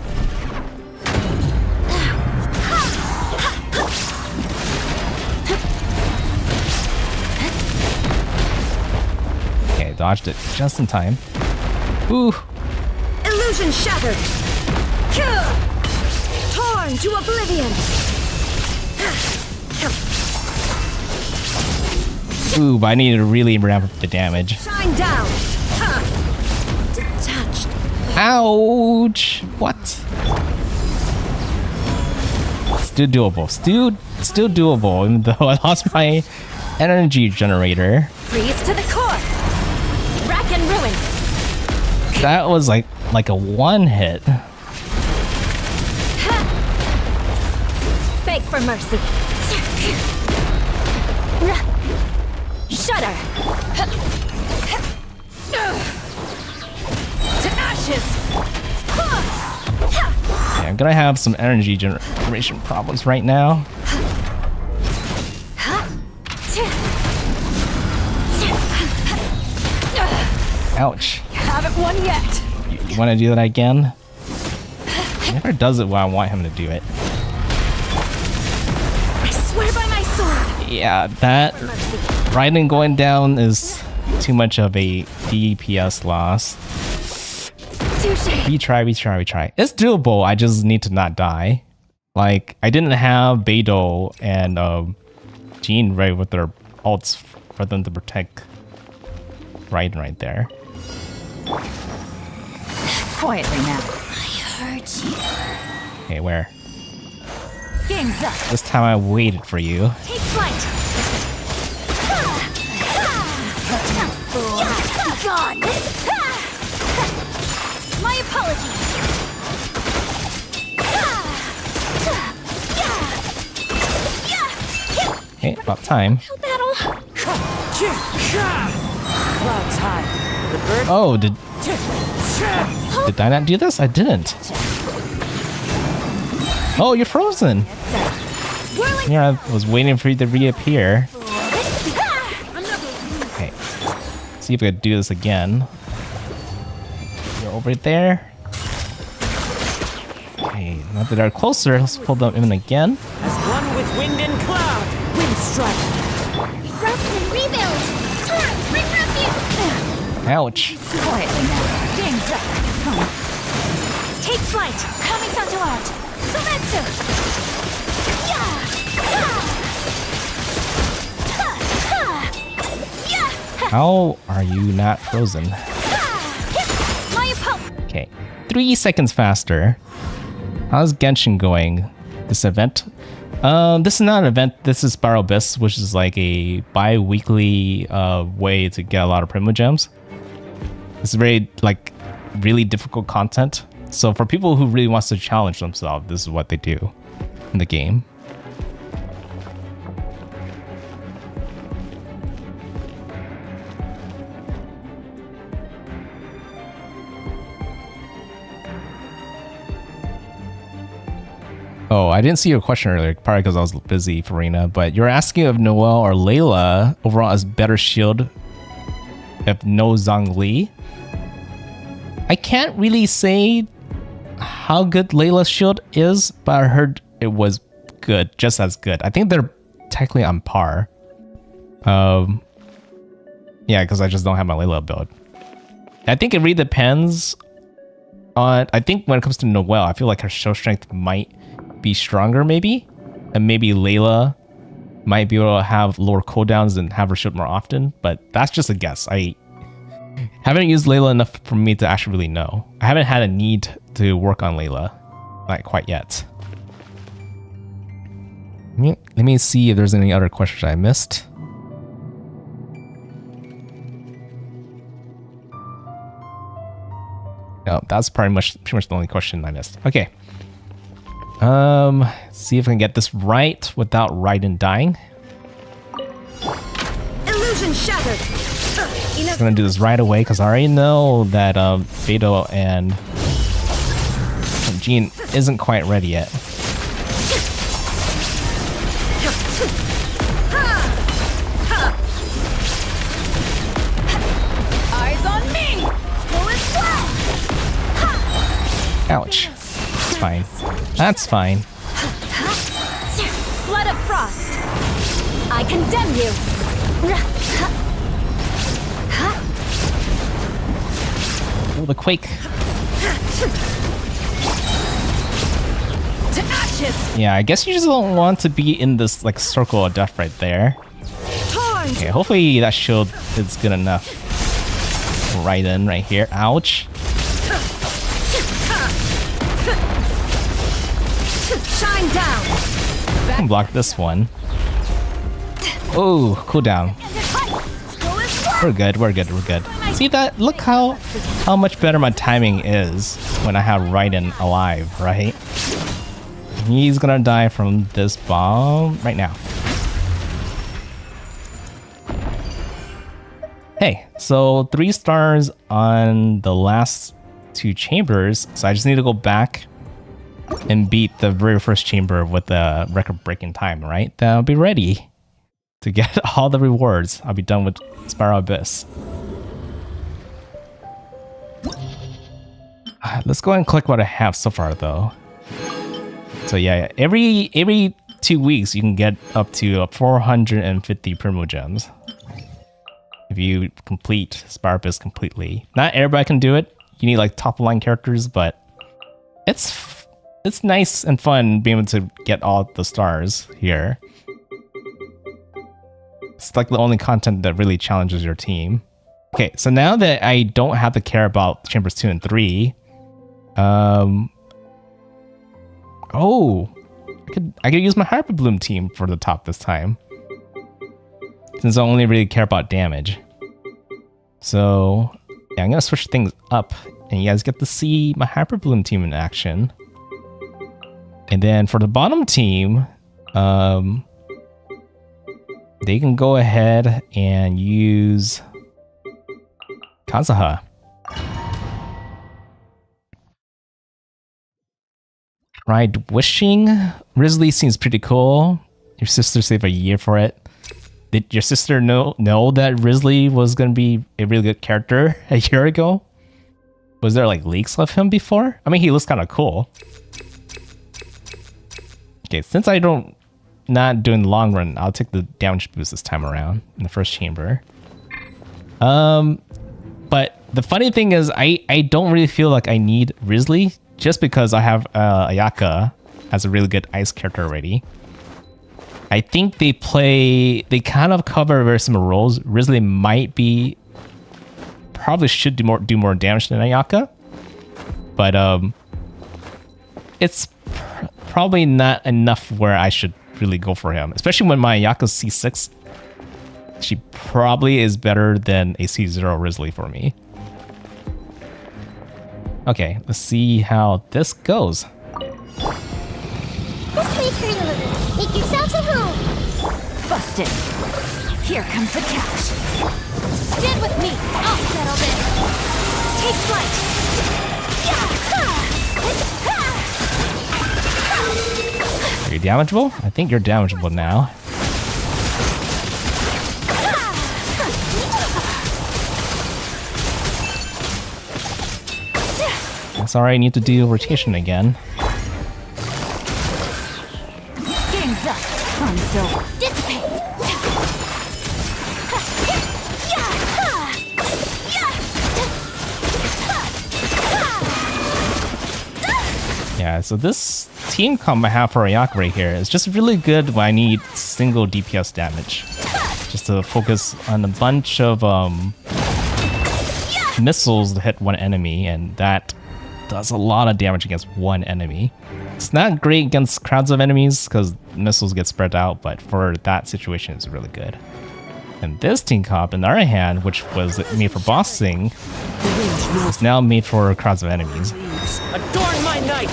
Okay, dodged it just in time. Ooh. Illusion shattered. Torn to oblivion. Ooh, but I need to really ramp up the damage. Shine down. Detached. Ouch! What? Still doable. Still doable, even though I lost my energy generator. Freeze to the core. Rack and ruin. That was like a one hit. Beg for mercy. Shudder. To ashes. Yeah, I'm gonna have some energy generation problems right now. Ouch. Haven't won yet. You want to do that again? He never does it when I want him to do it. I swear by my sword. Yeah, that Raiden going down is too much of a DPS loss. Touché. Retry. It's doable, I just need to not die. Like, I didn't have Beidou and Jean right with their ults for them to protect Raiden right there. Quietly now. I heard you. Okay, where? Game's up. This time I waited for you. Take flight. Gone. My apologies. Okay, about time. Battle. Clouds high. The bird. Oh, did I not do this? I didn't. Oh, you're frozen. Yeah, I was waiting for you to reappear. Okay, see if I could do this again. You're over there. Okay, now that they're closer, let's pull them in again. As one with wind and cloud. Wind strike. Rest and rebuild. Torrent, bring refuge. Ouch. Quietly now. Game's up. Take flight. Kamisato out. Sometsu. How are you not frozen? My opponent. Okay, 3 seconds faster. How's Genshin going? This event? This is not an event. This is Spiral Abyss, which is like a bi-weekly way to get a lot of Primo Gems. It's very like really difficult content. So for people who really wants to challenge themselves, this is what they do in the game. Oh, I didn't see your question earlier, probably because I was busy, Farina, but you're asking if Noelle or Layla overall has better shield if no Zhongli. I can't really say how good Layla's shield is, but I heard it was good, just as good. I think they're technically on par. Yeah, because I just don't have my Layla build. I think it really depends on, I think when it comes to Noelle, I feel like her show strength might be stronger maybe, and maybe Layla might be able to have lower cooldowns and have her shield more often, but that's just a guess. I haven't used Layla enough for me to actually really know. I haven't had a need to work on Layla, not quite yet. Let me see if there's any other questions I missed. No, that's pretty much the only question I missed. Okay. See if I can get this right without Raiden dying. Illusion shattered. I'm gonna do this right away because I already know that Beidou and Jean isn't quite ready yet. Eyes on me. Go as well. Ouch. It's fine. That's fine. Flood of frost. I condemn you. Oh, the quake. To ashes. Yeah, I guess you just don't want to be in this like circle of death right there. Torn. Okay, hopefully that shield is good enough. Raiden right here. Ouch. Shine down. I can block this one. Oh, cooldown. Go as well. We're good, we're good, we're good. See that? Look how much better my timing is when I have Raiden alive, right? He's gonna die from this bomb right now. So 3 stars on the last 2 chambers. So I just need to go back and beat the very first chamber with the record-breaking time, right? Then I'll be ready to get all the rewards. I'll be done with Spiral Abyss. Let's go and click what I have so far, though. So yeah, every 2 weeks you can get up to 450 Primogems if you complete Spiral Abyss completely. Not everybody can do it. You need like top line characters, but it's nice and fun being able to get all the stars here. It's like the only content that really challenges your team. Okay, so now that I don't have to care about chambers 2 and 3, I could use my Hyper Bloom team for the top this time, since I only really care about damage. So yeah, I'm gonna switch things up, and you guys get to see my Hyper Bloom team in action. And then for the bottom team, they can go ahead and use Kazuha. Tried Wishing. Risley seems pretty cool. Your sister saved a year for it. Did your sister know that Risley was going to be a really good character a year ago? Was there like leaks of him before? I mean, he looks kind of cool. Okay, since I don't not doing the long run, I'll take the damage boost this time around in the first chamber. But the funny thing is, I don't really feel like I need Risley, just because I have Ayaka as a really good ice character already. I think they kind of cover very similar roles. Risley probably should do more damage than Ayaka, but it's probably not enough where I should really go for him, especially when my Ayaka's C6. She probably is better than a C0 Risley for me. Okay, let's see how this goes. This place for you. Make yourselves at home. Busted. Here comes the catch. Stand with me. I'll settle this. Take flight. Are you damageable? I think you're damageable now. Sorry, I need to do rotation again. Game's up. Fun's over. Dissipate. Yeah, so this team comp I have for Ayaka right here is just really good when I need single DPS damage. Just to focus on a bunch of missiles to hit one enemy, and that does a lot of damage against one enemy. It's not great against crowds of enemies because missiles get spread out, but for that situation it's really good. And this team comp, on the other hand, which was made for bossing, is now made for crowds of enemies. Adorn my night!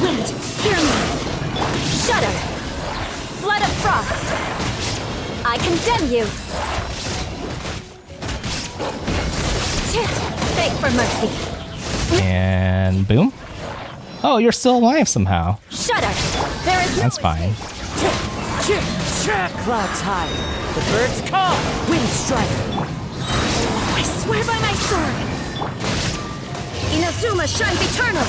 Wind, hear me. Shudder. Flood of frost. I condemn you. Beg for mercy. And boom. Oh, you're still alive somehow. Shudder. There is no That's fine. Clouds high. The birds call. Wind strike. I swear by my sword. Inazuma shines eternal.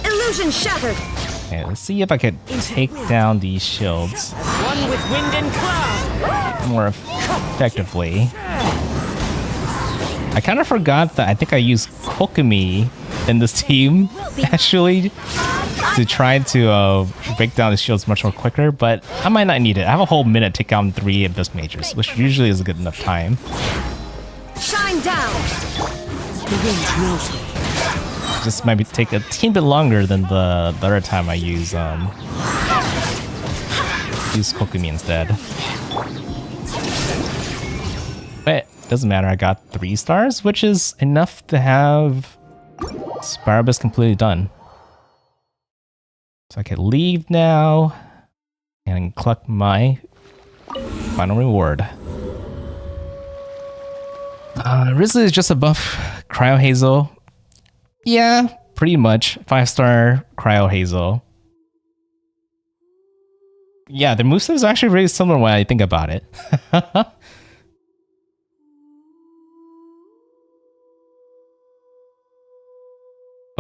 Illusion shattered. Okay, let's see if I could take down these shields One with wind and cloud. more effectively. I kind of forgot that I think I used Kokomi in this team, actually, to try to break down the shields much more quicker, but I might not need it. I have a whole minute to take down 3 Abyss Mages, which usually is a good enough time. Shine down. The wind knows me. Just might take a teeny bit longer than the other time I use Kokomi instead. But doesn't matter, I got 3 stars, which is enough to have Spiral Abyss completely done. So I can leave now and collect my final reward. Rizla is just above Cryo Hazel. Yeah, pretty much. 5-star Cryo Hazel. Yeah, the moveset is actually really similar when I think about it. But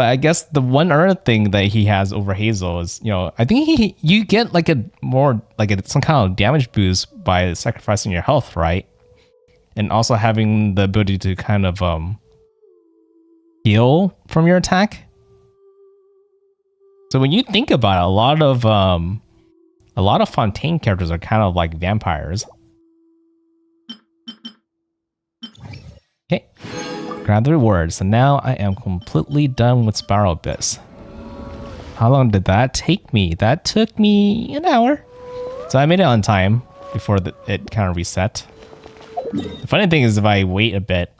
I guess the one other thing that he has over Hazel is, you know, I think you get like a more like some kind of damage boost by sacrificing your health, right? And also having the ability to kind of heal from your attack. So when you think about it, a lot of Fontaine characters are kind of like vampires. Okay. Grab the reward. So now I am completely done with Spiral Abyss. How long did that take me? That took me an hour. So I made it on time before it kind of reset. The funny thing is if I wait a bit,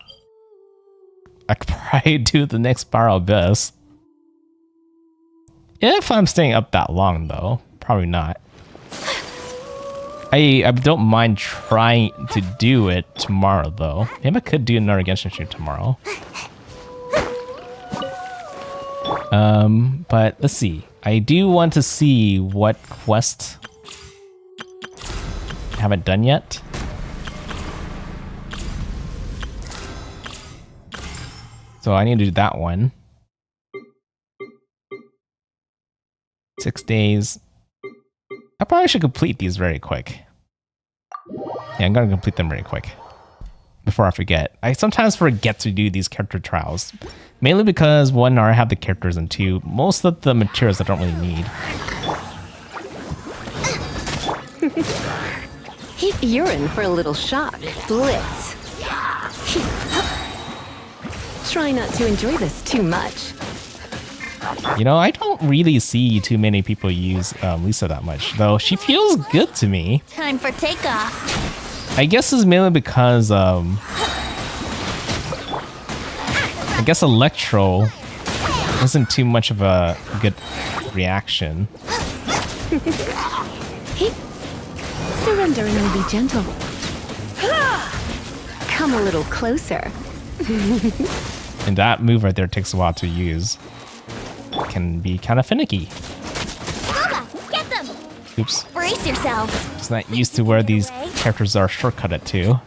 I could probably do the next Spiral Abyss. If I'm staying up that long though, probably not. I don't mind trying to do it tomorrow though. Maybe I could do another Genshin stream tomorrow. But let's see. I do want to see what quest I haven't done yet. So I need to do that one. 6 days. I probably should complete these very quick. Yeah, I'm gonna complete them very quick before I forget. I sometimes forget to do these character trials, mainly because one, I have the characters, and two, most of the materials I don't really need. You're in for a little shock. Blitz. Try not to enjoy this too much. You know, I don't really see too many people use Lisa that much, though she feels good to me. Time for takeoff. I guess it's mainly because I guess Electro isn't too much of a good reaction. Surrender and be gentle. Come a little closer. And that move right there takes a while to use. Can be kind of finicky. Mama, get them! Oops. Brace yourselves. Just not used to where these characters are shortcutted to.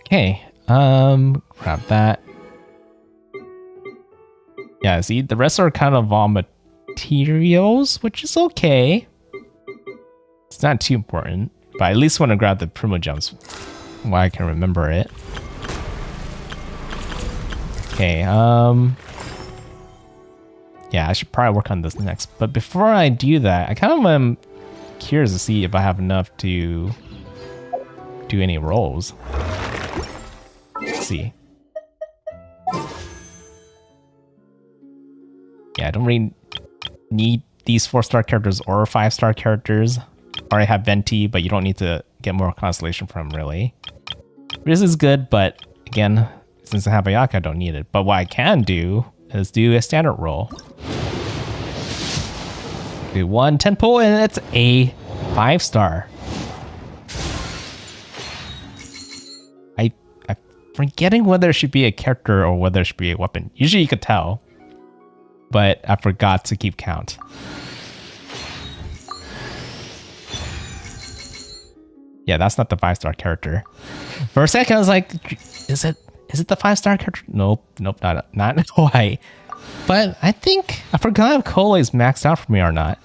Okay, grab that. Yeah, see, the rest are kind of all materials, which is okay. It's not too important, but I at least want to grab the Primo Gems while I can remember it. Okay, yeah, I should probably work on this next. But before I do that, I kind of am curious to see if I have enough to do any rolls. Let's see. Yeah, I don't really need these 4-star characters or 5-star characters. I already have Venti, but you don't need to get more constellation from really. Riz is good, but again, since I have Ayaka, I don't need it. But what I can do is do a standard roll. Do 1 10-pull, and it's a 5-star. I'm forgetting whether it should be a character or whether it should be a weapon. Usually you could tell, but I forgot to keep count. Yeah, that's not the 5-star character. For a second, I was like, is it the 5-star character? Nope, not quite. But I think I forgot if Cola is maxed out for me or not.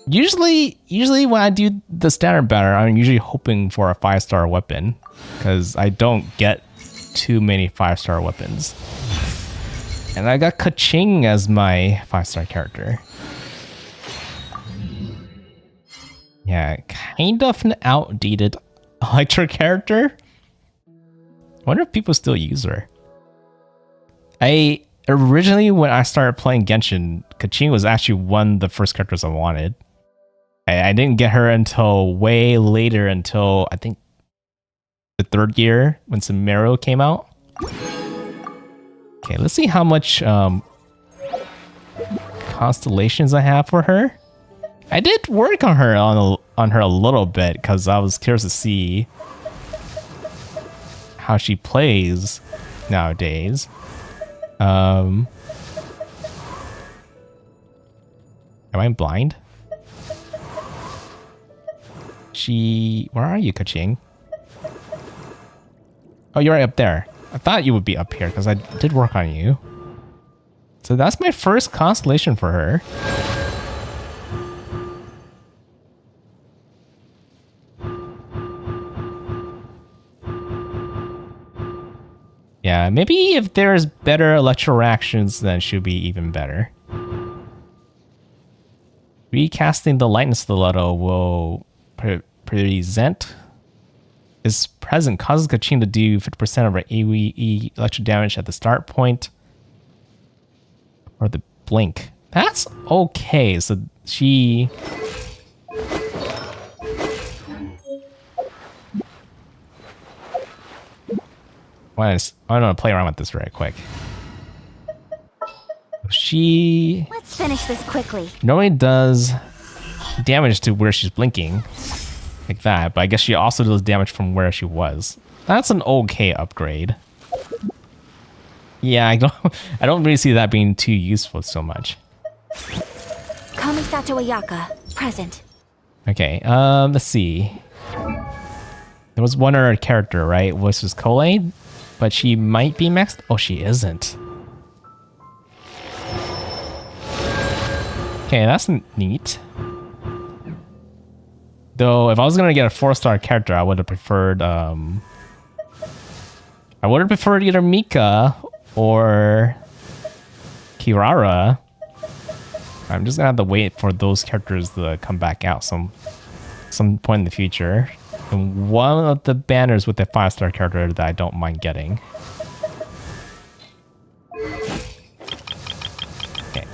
Usually when I do the standard banner, I'm usually hoping for a 5-star weapon because I don't get too many 5-star weapons. And I got Kaching as my 5-star character. Yeah, kind of an outdated Electra character. I wonder if people still use her. I originally when I started playing Genshin, Kaching was actually one of the first characters I wanted. I didn't get her until way later, until I think the 3rd year when Sumeru came out. Okay, let's see how much constellations I have for her. I did work on her on her a little bit because I was curious to see how she plays nowadays. Am I blind? Where are you, Kaching? Oh, you're right up there. I thought you would be up here because I did work on you. So that's my first constellation for her. Yeah, maybe if there's better electro reactions, then she'll be even better. Recasting the lightning stiletto will present is present, causes Kaching to do 50% of her AoE electric damage at the start point or the blink. That's okay. So she I'm gonna play around with this very quick. Let's finish this quickly. Normally does damage to where she's blinking, like that, but I guess she also does damage from where she was. That's an okay upgrade. Yeah, I don't really see that being too useful so much. Kamisato Ayaka, present. Okay, let's see. There was one other character, right? Which was Kole, but she might be maxed. Oh, she isn't. Okay, that's neat. Though, if I was gonna get a 4-star character, I would have preferred either Mika or Kirara. I'm just gonna have to wait for those characters to come back out some point in the future. And one of the banners with a 5-star character that I don't mind getting. Okay.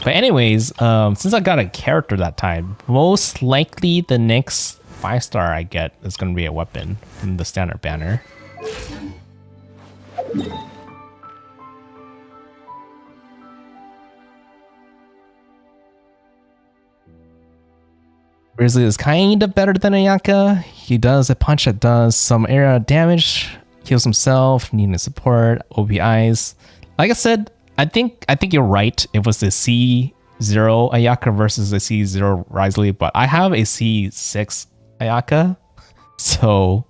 But anyways, since I got a character that time, most likely the next 5-star I get is gonna be a weapon from the standard banner. Grizzly is kind of better than Ayaka. He does a punch that does some area damage, heals himself, needing support, OBIs. Like I said, I think you're right. It was the C0 Ayaka versus the C0 Risley, but I have a C6 Ayaka, so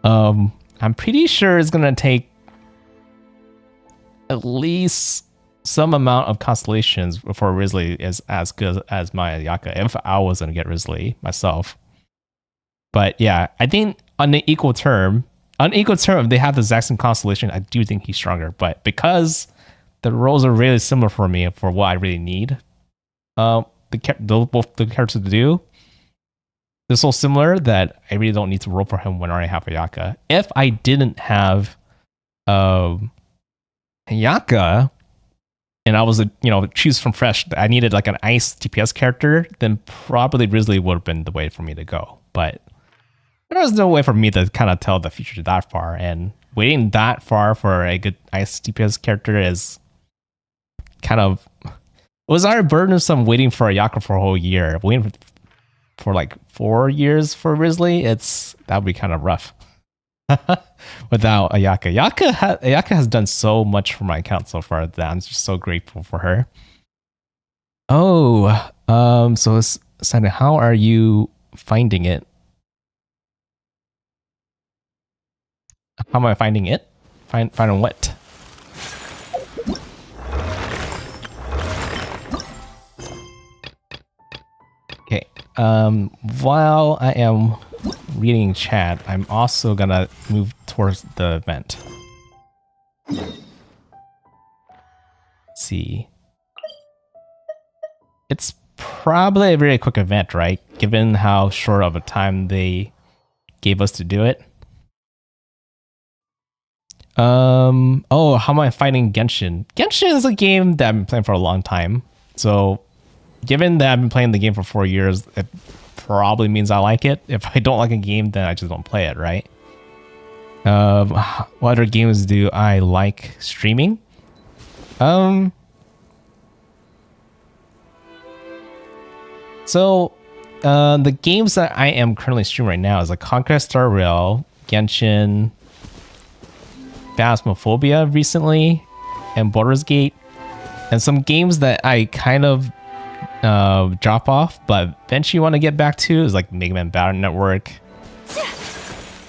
I'm pretty sure it's gonna take at least some amount of constellations before Risley is as good as my Ayaka, if I was gonna get Risley myself. But yeah, I think on the equal term, if they have the exact same constellation, I do think he's stronger. But because the roles are really similar for me for what I really need, both the characters to do, they're so similar that I really don't need to roll for him when I already have Ayaka. If I didn't have Ayaka, and I was choose from fresh, I needed like an ice DPS character, then probably Risley would have been the way for me to go. But there was no way for me to kind of tell the future that far, and waiting that far for a good ice DPS character is kind of, it was already burdensome waiting for Ayaka for a whole year. Waiting for like 4 years for Risley, that would be kind of rough. Without Ayaka. Ayaka has done so much for my account so far that I'm just so grateful for her. Oh, so Sandra, how are you finding it? How am I finding it? Finding what? Okay. While I am reading chat, I'm also gonna move towards the event. Let's see. It's probably a very quick event, right? Given how short of a time they gave us to do it. Oh, how am I fighting Genshin? Genshin is a game that I've been playing for a long time. So, given that I've been playing the game for 4 years, it probably means I like it. If I don't like a game, then I just don't play it, right? What other games do I like streaming? So, the games that I am currently streaming right now is like Conquest Star Rail, Genshin, Phasmophobia recently, and Baldur's Gate, and some games that I kind of drop off, but eventually want to get back to is like Mega Man Battle Network.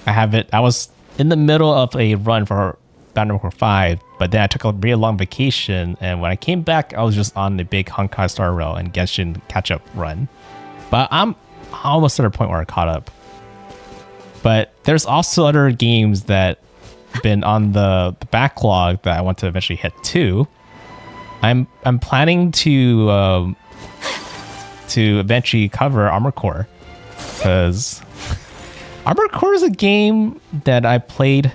I was in the middle of a run for Battle Network 5, but then I took a really long vacation, and when I came back, I was just on the big Honkai Star Rail and Genshin catch-up run. But I'm almost at a point where I caught up. But there's also other games that have been on the backlog that I want to eventually hit too. I'm planning to eventually cover Armored Core, because Armored Core is a game that I played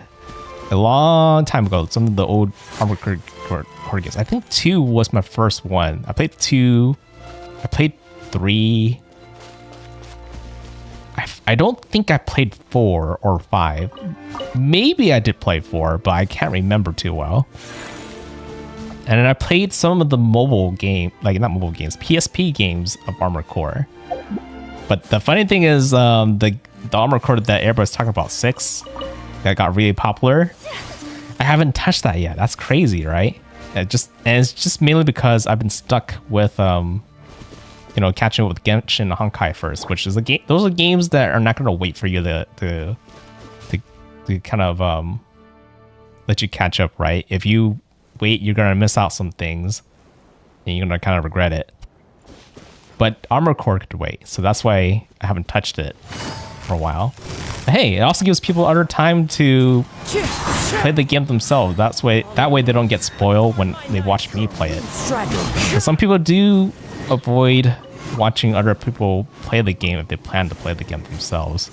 a long time ago. Some of the old Armored Core games. I think 2 was my first one. I played 2. I played 3. I don't think I played 4 or 5. Maybe I did play 4, but I can't remember too well. And then I played some of the mobile game, like not mobile games, PSP games of Armored Core. But the funny thing is, the Armored Core that everybody's talking about, 6, that got really popular, I haven't touched that yet. That's crazy, right? And it's just mainly because I've been stuck with catching up with Genshin and Honkai first, which is a game. Those are games that are not going to wait for you to kind of let you catch up, right? If you wait, you're going to miss out some things, and you're going to kind of regret it. But Armored Core could wait, so that's why I haven't touched it for a while. But hey, it also gives people other time to play the game themselves. That way they don't get spoiled when they watch me play it. And some people do avoid watching other people play the game if they plan to play the game themselves,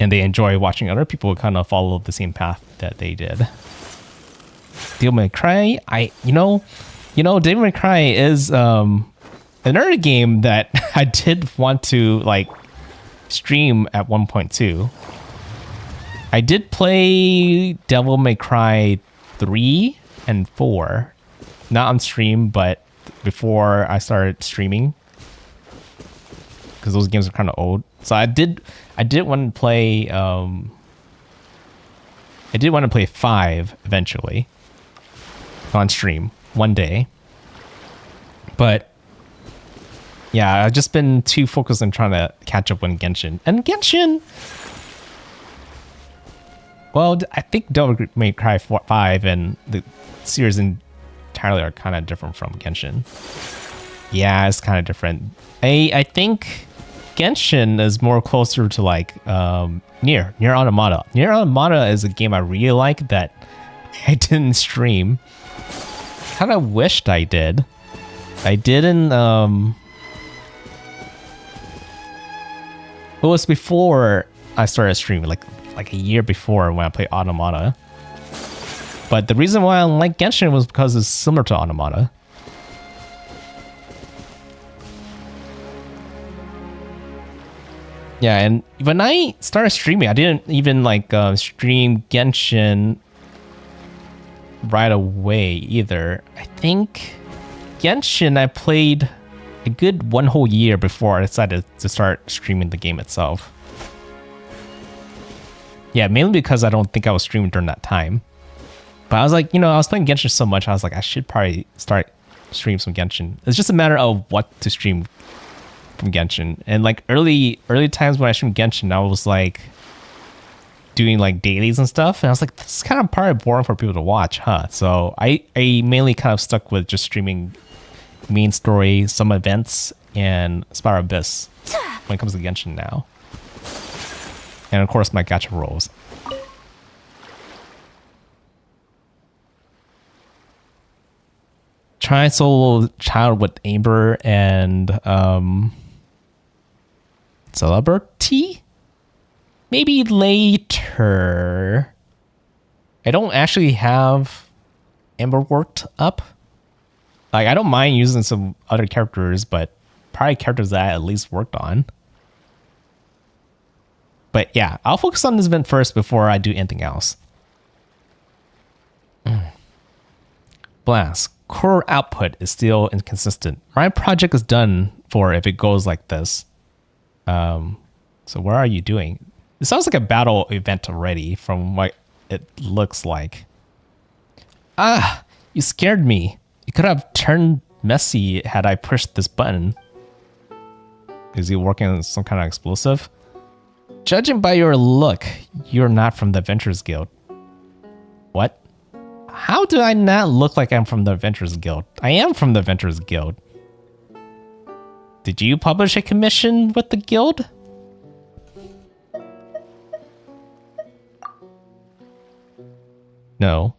and they enjoy watching other people kind of follow the same path that they did. Devil May Cry, Devil May Cry is another game that I did want to like stream at 1.2. I did play Devil May Cry 3 and 4, not on stream, but before I started streaming, because those games are kind of old. So I did want to play I did want to play 5 eventually on stream one day, but yeah, I've just been too focused on trying to catch up on Genshin. And Genshin, well, I think Devil May Cry 5 and the series entirely are kind of different from Genshin. Yeah, it's kind of different. I think Genshin is more closer to like Nier Automata. Nier Automata is a game I really like that I didn't stream. Kind of wished I did. I didn't. It was before I started streaming, like a year before when I played Automata. But the reason why I like Genshin was because it's similar to Automata. Yeah, and when I started streaming, I didn't even like stream Genshin right away either. I think Genshin I played a good 1 whole year before I decided to start streaming the game itself. Yeah, mainly because I don't think I was streaming during that time. But I was like, I was playing Genshin so much, I was like, I should probably start stream some Genshin. It's just a matter of what to stream from Genshin. And like early times when I streamed Genshin, I was like doing like dailies and stuff, and I was like, this is kind of probably boring for people to watch, huh? So I mainly kind of stuck with just streaming main story, some events, and Spiral Abyss when it comes to Genshin now. And of course my gacha rolls. Try solo child with Amber and Celebrity? Maybe later. I don't actually have Amber worked up. Like, I don't mind using some other characters, but probably characters that I at least worked on. But yeah, I'll focus on this event first before I do anything else. Blast. Core output is still inconsistent. My project is done for if it goes like this. So what are you doing? It sounds like a battle event already from what it looks like. Ah, you scared me. It could have turned messy had I pushed this button. Is he working on some kind of explosive? Judging by your look, you're not from the Adventurers Guild. What? How do I not look like I'm from the Adventurers Guild? I am from the Adventurers Guild. Did you publish a commission with the guild? No,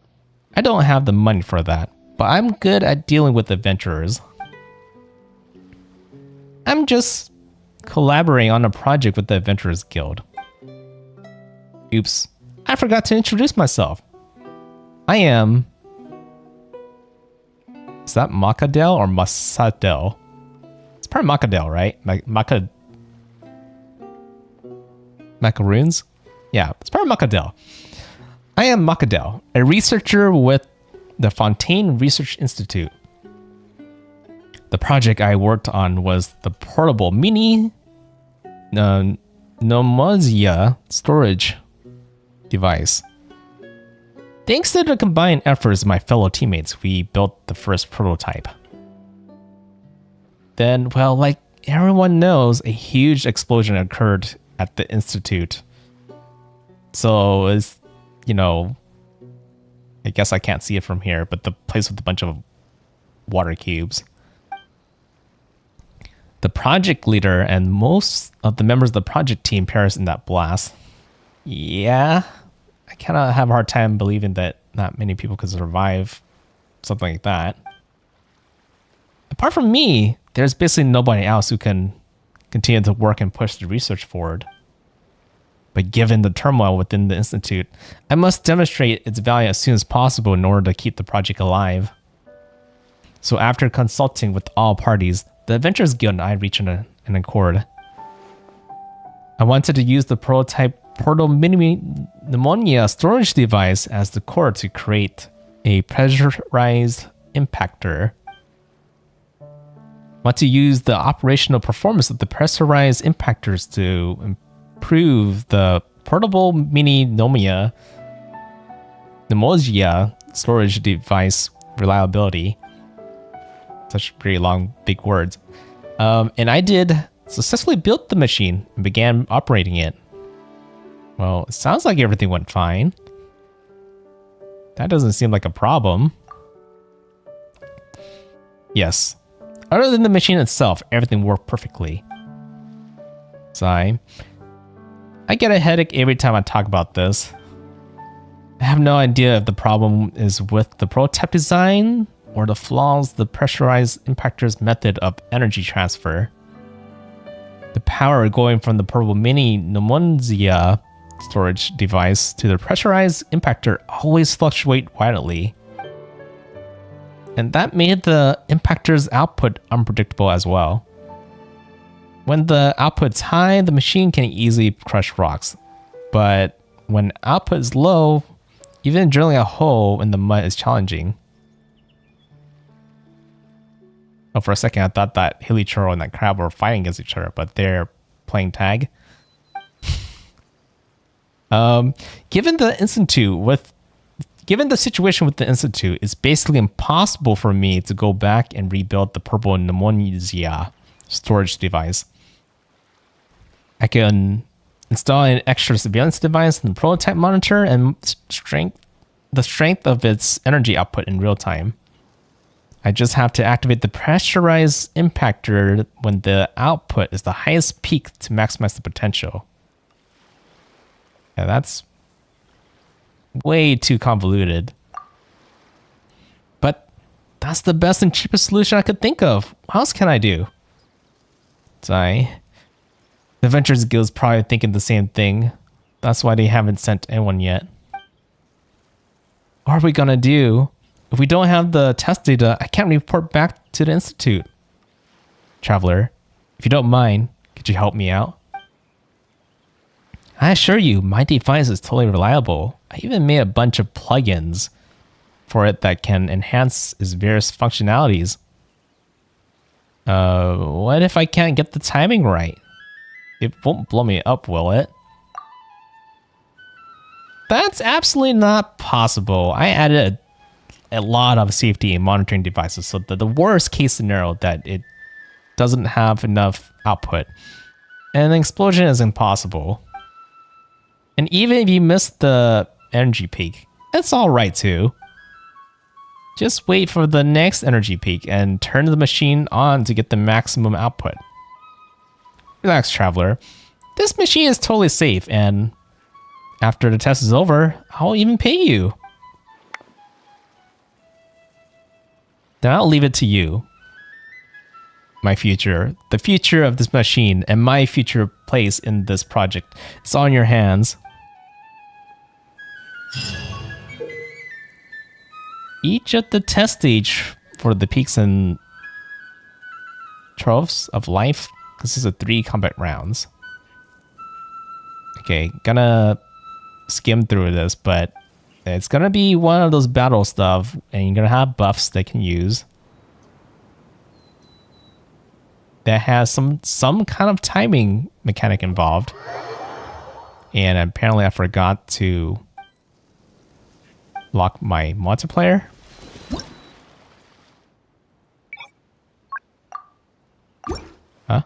I don't have the money for that, but I'm good at dealing with adventurers. I'm just collaborating on a project with the Adventurers Guild. Oops, I forgot to introduce myself. I am... Is that Makadel or Masadel? It's probably Makadel, right? Macaroons? Yeah, it's probably Makadel. I am Makadel, a researcher with the Fontaine Research Institute. The project I worked on was the portable mini Nomozia storage device. Thanks to the combined efforts of my fellow teammates, we built the first prototype. Then, well, like everyone knows, a huge explosion occurred at the Institute. So it's, you know, I guess I can't see it from here, but the place with a bunch of water cubes. The project leader and most of the members of the project team perished in that blast. Yeah, I kind of have a hard time believing that not many people could survive something like that. Apart from me, there's basically nobody else who can continue to work and push the research forward. But given the turmoil within the Institute, I must demonstrate its value as soon as possible in order to keep the project alive. So after consulting with all parties, the Adventurers Guild and I reached an accord. I wanted to use the prototype portable mini pneumonia storage device as the core to create a pressurized impactor. Want to use the operational performance of the pressurized impactors to improve the portable mini pneumonia storage device reliability. Such pretty long, big words. And I did successfully build the machine and began operating it. Well, it sounds like everything went fine. That doesn't seem like a problem. Yes. Other than the machine itself, everything worked perfectly. Sigh. I get a headache every time I talk about this. I have no idea if the problem is with the prototype design or the flaws the pressurized impactor's method of energy transfer. The power going from the portable mini pneumonia storage device to the pressurized impactor always fluctuate wildly. And that made the impactor's output unpredictable as well. When the output's high, the machine can easily crush rocks. But when output is low, even drilling a hole in the mud is challenging. Oh, for a second, I thought that Hilichurl and that crab were fighting against each other, but they're playing tag. Given the situation with the Institute, it's basically impossible for me to go back and rebuild the purple pneumonia storage device. I can install an extra surveillance device in the prototype monitor and the strength of its energy output in real time. I just have to activate the pressurized impactor when the output is the highest peak to maximize the potential. Yeah, that's way too convoluted. But that's the best and cheapest solution I could think of. What else can I do? Sigh. The Adventurers Guild's probably thinking the same thing. That's why they haven't sent anyone yet. What are we gonna do? If we don't have the test data, I can't report back to the institute. Traveler, if you don't mind, could you help me out? I assure you, my device is totally reliable. I even made a bunch of plugins for it that can enhance its various functionalities. What if I can't get the timing right? It won't blow me up, will it? That's absolutely not possible. I added a lot of safety and monitoring devices, so the worst case scenario that it doesn't have enough output. And an explosion is impossible. And even if you miss the energy peak, it's alright too. Just wait for the next energy peak and turn the machine on to get the maximum output. Relax, Traveler. This machine is totally safe, and after the test is over, I'll even pay you. Then I'll leave it to you. My future, the future of this machine, and my future place in this project. It's all in your hands. Each of the test stage for the peaks and troughs of life consists of 3 combat rounds. Okay, gonna skim through this, but it's gonna be one of those battle stuff, and you're gonna have buffs they can use that has some kind of timing mechanic involved. And apparently I forgot to lock my multiplayer. Huh?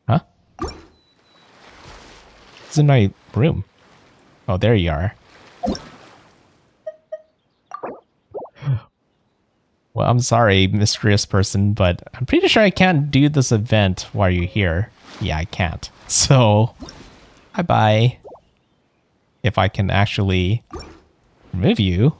Huh? It's in my room. Oh, there you are. Well, I'm sorry, mysterious person, but I'm pretty sure I can't do this event while you're here. Yeah, I can't. So, bye-bye. If I can actually remove you.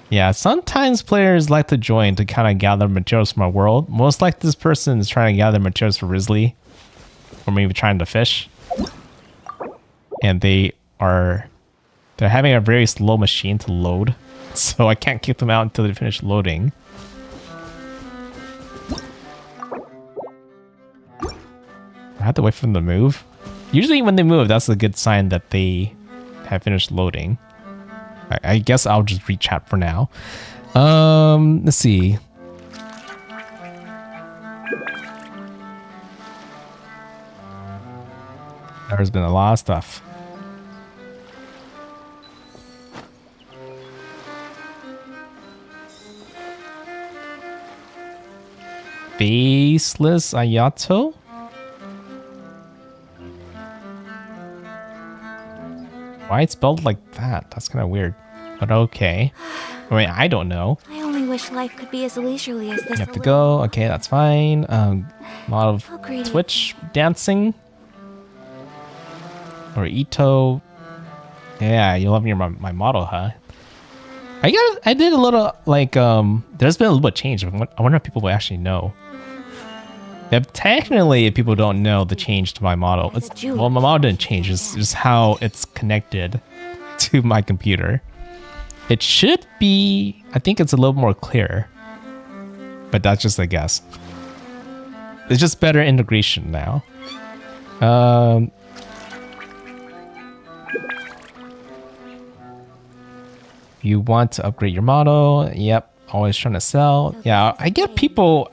Yeah, sometimes players like to join to kind of gather materials from our world. Most like this person is trying to gather materials for Risley. Or maybe trying to fish. And they're having a very slow machine to load. So I can't kick them out until they finish loading. I have to wait for them to move. Usually when they move, that's a good sign that they have finished loading. I guess I'll just read chat for now. Let's see. There's been a lot of stuff. Faceless Ayato? Why it's spelled like that? That's kind of weird. But okay. I mean, I don't know. I only wish life could be as leisurely as this. You have to go. Okay, that's fine. A lot of Twitch dancing. Or Ito. Yeah, you love my model, huh? I did a little, like, there's been a little bit of change. I wonder if people will actually know. If technically, if people don't know the change to my model, well, my model didn't change. It's just how it's connected to my computer. It should be, I think it's a little more clear, but that's just a guess. It's just better integration now. You want to upgrade your model? Yep. Always trying to sell. Yeah, I get a lot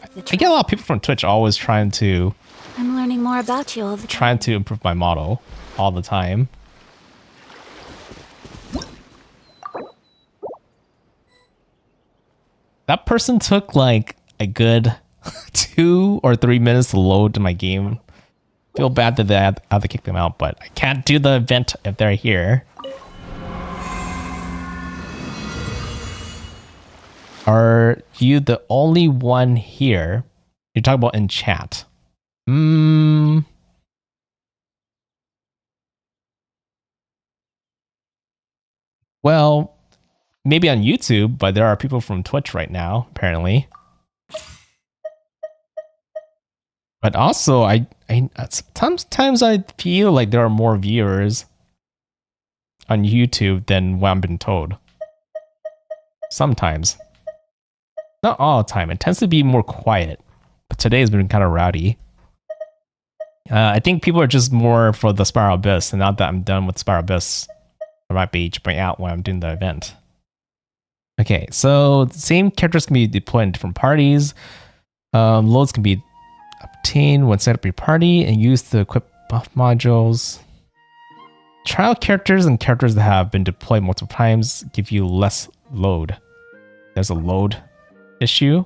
of people from Twitch always trying to. I'm learning more about you all the time. Trying to improve my model all the time. That person took like a good 2 or 3 minutes to load my game. Feel bad that I have to kick them out, but I can't do the event if they're here. Are you the only one here? You're talking about in chat. Well, maybe on YouTube, but there are people from Twitch right now, apparently. But also, I sometimes I feel like there are more viewers on YouTube than what I've been told. Sometimes. Not all the time. It tends to be more quiet. But today has been kind of rowdy. I think people are just more for the Spiral Abyss, and now that I'm done with Spiral Abyss, I might be jumping out when I'm doing the event. Okay, so the same characters can be deployed in different parties. Loads can be obtained when set up your party and used to equip buff modules. Trial characters and characters that have been deployed multiple times give you less load. There's a load issue.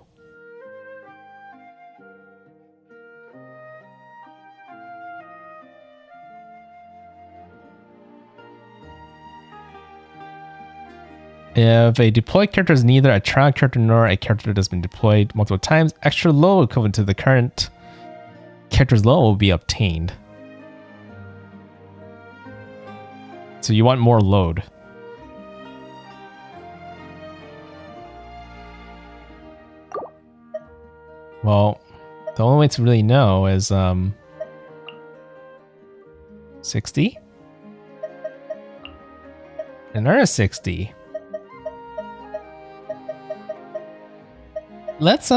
If a deployed character is neither a trial character nor a character that has been deployed multiple times, extra load equivalent to the current character's load will be obtained. So you want more load. Well, the only way to really know is 60? Another 60. Let's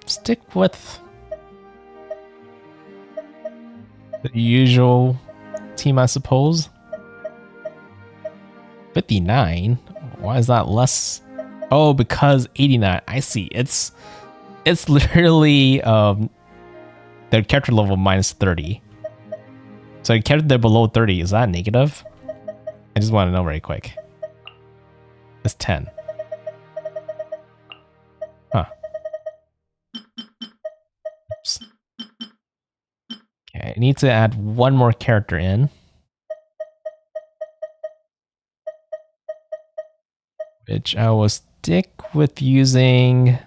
stick with the usual team, I suppose. 59. Why is that less? Oh, because 89. I see. It's literally their character level minus 30. So a character below 30, is that negative? I just want to know very quick. It's 10. Huh. Oops. Okay, I need to add one more character in. Which I will stick with using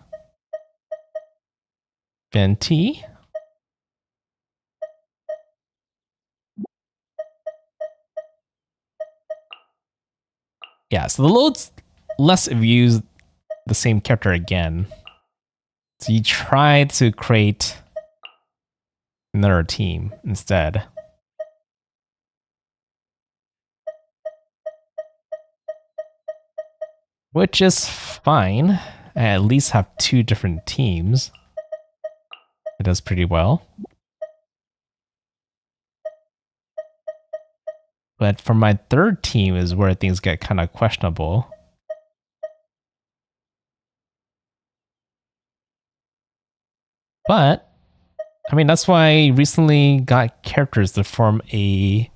Venti. Yeah, so the load's less if you use the same character again. So you try to create another team instead. Which is fine. I at least have 2 different teams. It does pretty well. But for my third team is where things get kind of questionable. But, I mean, that's why I recently got characters to form a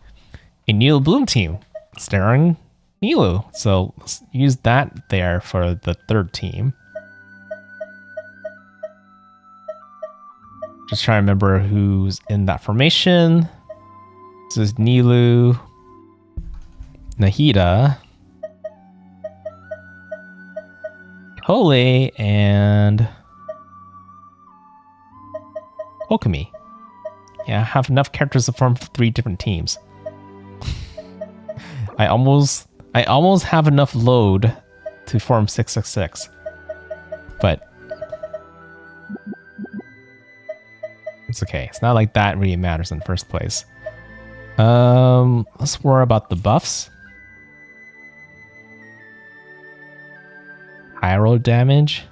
Nilu Bloom team, starring Nilu. So let's use that there for the third team. Just trying to remember who's in that formation. This is Nilu, Nahida, Hole, and Okami. Yeah, I have enough characters to form 3 different teams. I almost have enough load to form 666. But it's okay. It's not like that really matters in the first place. Let's worry about the buffs. High roll damage.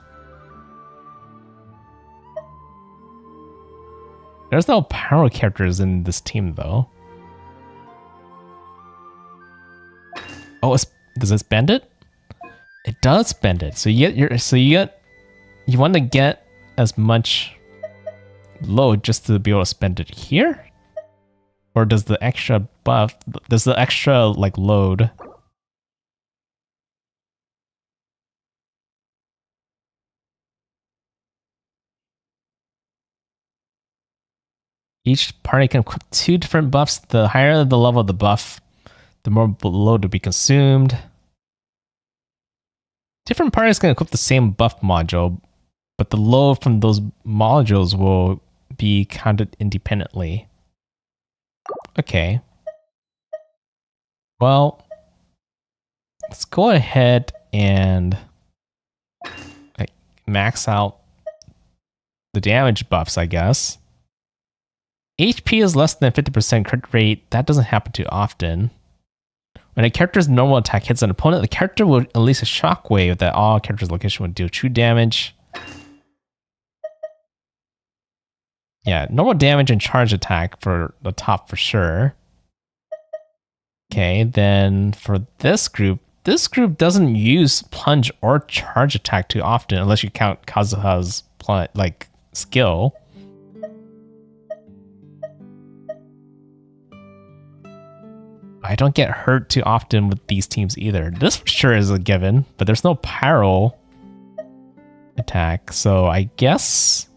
There's no power characters in this team though. Oh, does it spend it? It does spend it. So you want to get as much load just to be able to spend it here? Or does the extra buff, does the extra like load each party can equip 2 different buffs. The higher the level of the buff, the more load to be consumed. Different parties can equip the same buff module, but the load from those modules will be counted independently. Okay. Well, let's go ahead and max out the damage buffs, I guess. HP is less than 50% crit rate. That doesn't happen too often. When a character's normal attack hits an opponent, the character will release a shockwave that all characters' location would deal true damage. Yeah, normal damage and charge attack for the top for sure. Okay, then for this group doesn't use plunge or charge attack too often unless you count Kazuha's like skill. I don't get hurt too often with these teams either. This for sure is a given, but there's no pyro attack, so I guess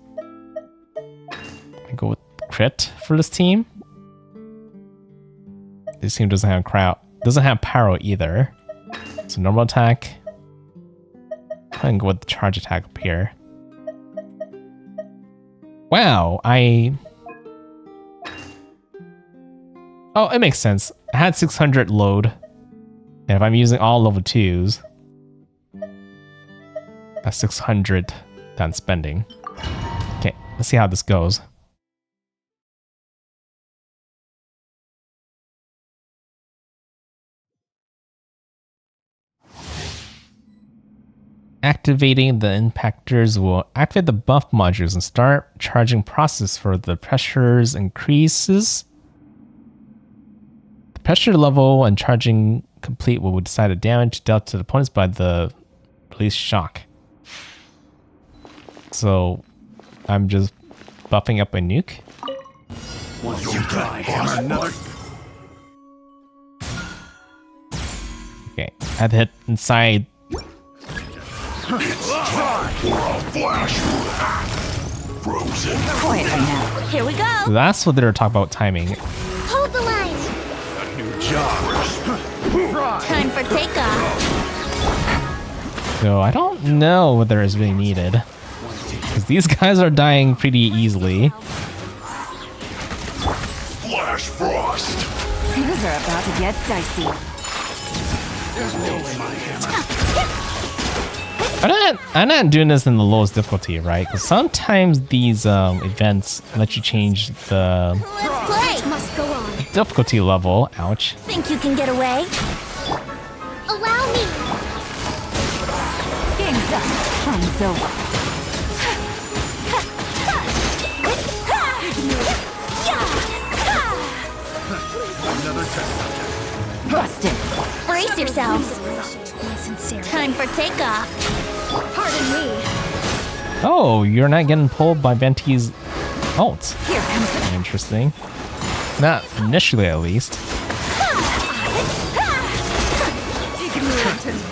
I go with crit for this team. This team doesn't have pyro either. So normal attack. I can go with the charge attack up here. Wow, oh, it makes sense. I had 600 load. And if I'm using all level 2s, that's 600 that I'm spending. Okay, let's see how this goes. Activating the impactors will activate the buff modules and start charging process for the pressures increases. The pressure level and charging complete will decide the damage dealt to the opponents by the release shock. So I'm just buffing up a nuke. Okay, I had to hit inside. Quietly now. Here we go. That's what they were talking about timing. Hold the line. Time for takeoff. So I don't know whether it's really needed. Because these guys are dying pretty easily. Flash frost. Things are about to get dicey. I'm not doing this in the lowest difficulty, right? Because sometimes these events let you change the Let's play. Must go on. difficulty level. Ouch. Think you can get away? Allow me. Game's up. Fun's over. Busted. Brace yourselves. Time for takeoff. Pardon me. Oh, you're not getting pulled by Venti's ult. Here comes the Interesting. Not initially, at least.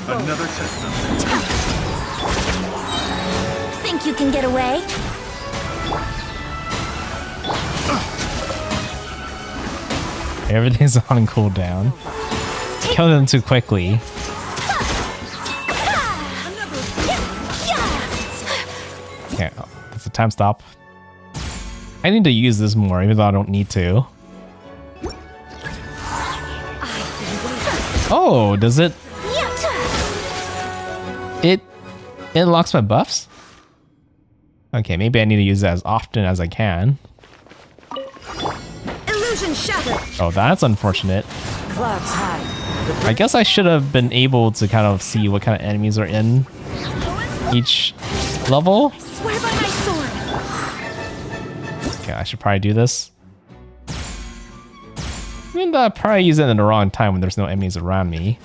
Another test. Think you can get away? Everything's on cooldown. Kill them too quickly. Okay, that's a time stop. I need to use this more, even though I don't need to. Oh, does it? It locks my buffs? Okay, maybe I need to use it as often as I can. Illusion shattered. Oh, that's unfortunate. Clouds high. I guess I should have been able to kind of see what kind of enemies are in each level. Swear by my sword. Okay, I should probably do this. Even though I probably use it in the wrong time when there's no enemies around me.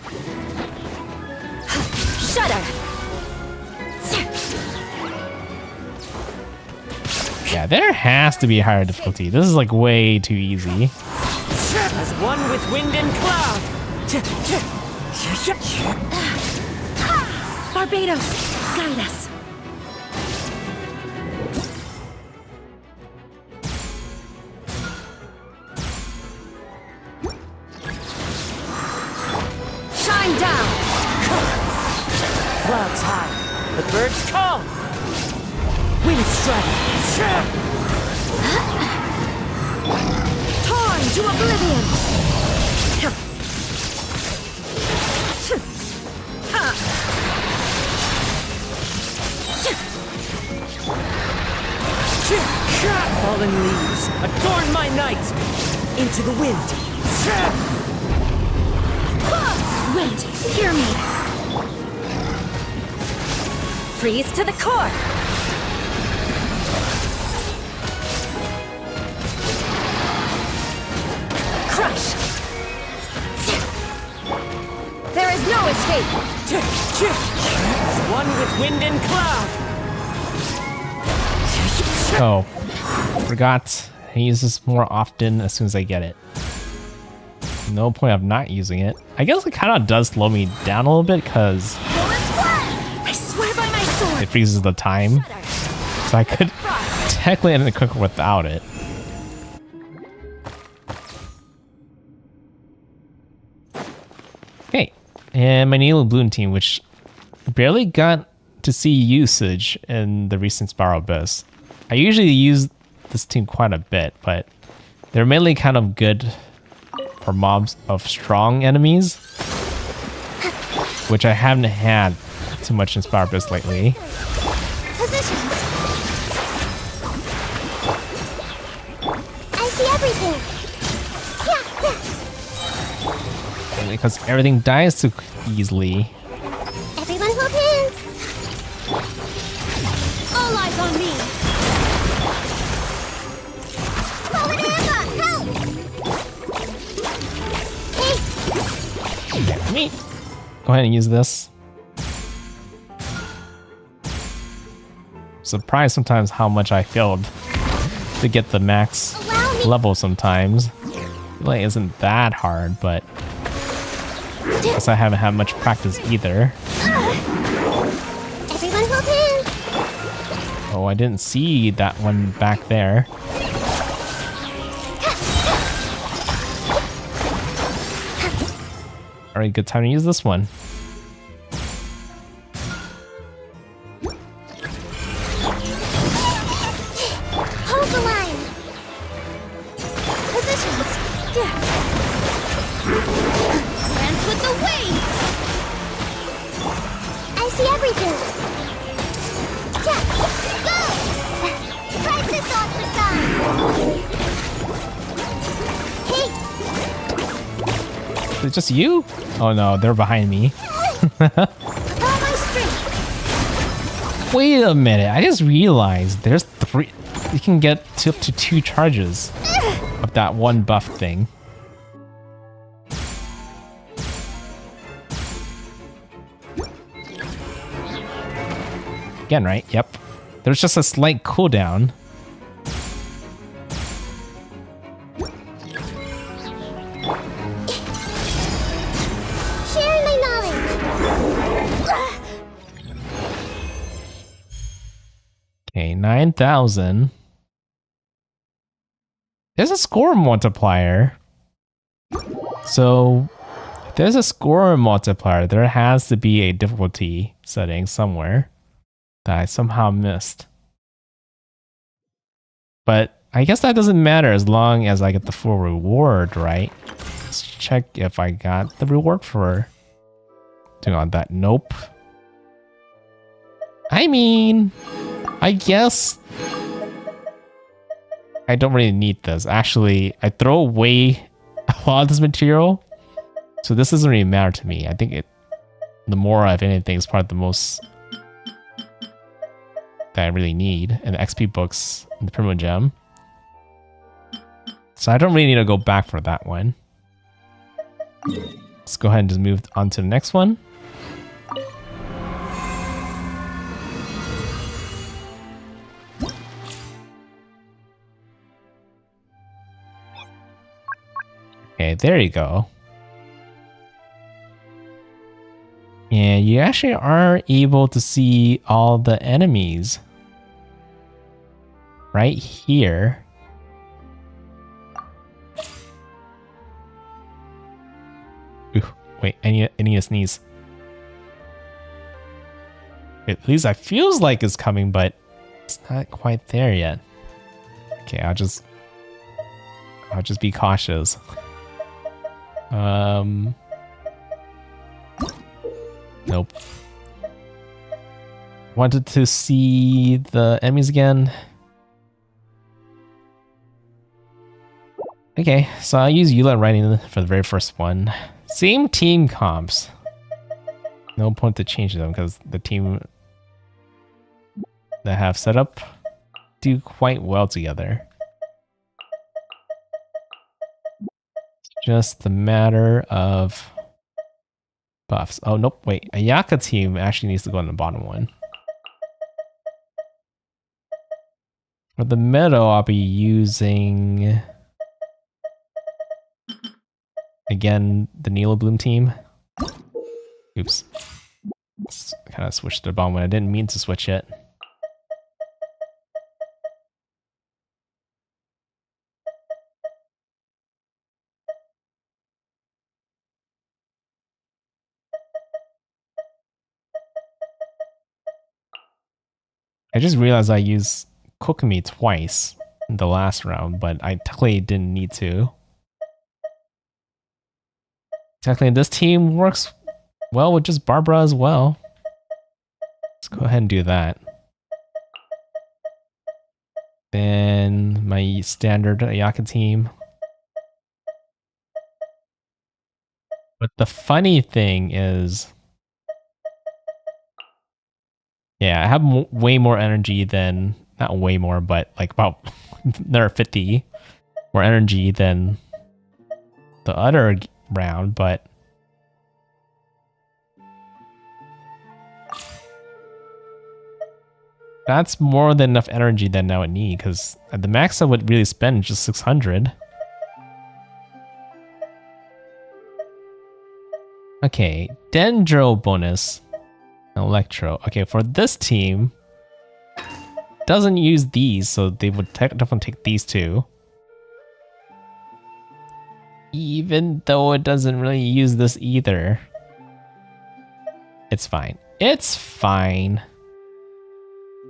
Shudder. Yeah, there has to be a higher difficulty. This is like way too easy. As one with wind and cloud. Barbados, guide us. Shine down. Clouds high. The birds call. Wind strike. Torn to oblivion. Fallen leaves adorn my night into the wind. Wind, hear me. Freeze to the core. Crush. There is no escape. As one with wind and cloud. Oh, forgot. I use this more often as soon as I get it. No point of not using it. I guess it kind of does slow me down a little bit because I swear by my sword. it freezes the time. So I could technically end the cooker without it. Okay, and my Nilo Bloom team, which barely got to see usage in the recent Spiral Abyss. I usually use this team quite a bit, but they're mainly kind of good for mobs of strong enemies, which I haven't had too much in Spiral Abyss lately. Positions. I see everything. Yeah. Because everything dies so easily. Everyone hold hands. All eyes on me. Help! Hey. Me. Go ahead and use this. Surprised sometimes how much I failed to get the max level sometimes. Like, isn't that hard, but I guess I haven't had much practice either. Everyone hold hands. Oh, I didn't see that one back there. Alright, good time to use this one. Hold the line. Positions. Dance with the waves. I see everything. Go! Fight this off the side. Hey! Is it just you? Oh no, they're behind me. All my strength. Wait a minute, I just realized there's 3. You can get up to 2 charges of that one buff thing. Again, right? Yep. There's just a slight cooldown. Sharing my knowledge. Okay, 9,000. There's a score multiplier. So, if there's a score multiplier, there has to be a difficulty setting somewhere that I somehow missed. But I guess that doesn't matter as long as I get the full reward, right? Let's check if I got the reward for doing all that. Nope. I mean, I guess I don't really need this. Actually, I throw away a lot of this material, so this doesn't really matter to me. I think the more of anything is probably the most that I really need, and the XP books and the Primo Gem. So I don't really need to go back for that one. Let's go ahead and just move on to the next one. Okay, there you go. And you actually are able to see all the enemies right here. Ooh, wait, I need to sneeze. At least I feels like it's coming, but it's not quite there yet. Okay, I'll just be cautious. Nope. Wanted to see the enemies again. Okay, so I'll use Eula writing for the very first one. Same team comps. No point to change them because the team that I have set up do quite well together. Just a matter of buffs. Oh, nope, wait. Ayaka team actually needs to go on the bottom one. For the middle, I'll be using, again, the Nilo Bloom team. Oops. Kind of switched the bottom when I didn't mean to switch it. I just realized I used Kokomi twice in the last round, but I technically didn't need to. Technically, this team works well with just Barbara as well. Let's go ahead and do that. Then my standard Ayaka team. But the funny thing is, yeah, I have way more energy than, not way more, but like about another 50 more energy than the other round, but that's more than enough energy that I would need, because at the max I would really spend just 600. Okay, Dendro bonus. Electro. Okay, for this team, doesn't use these, so they would definitely take these two. Even though it doesn't really use this either. It's fine. It's fine.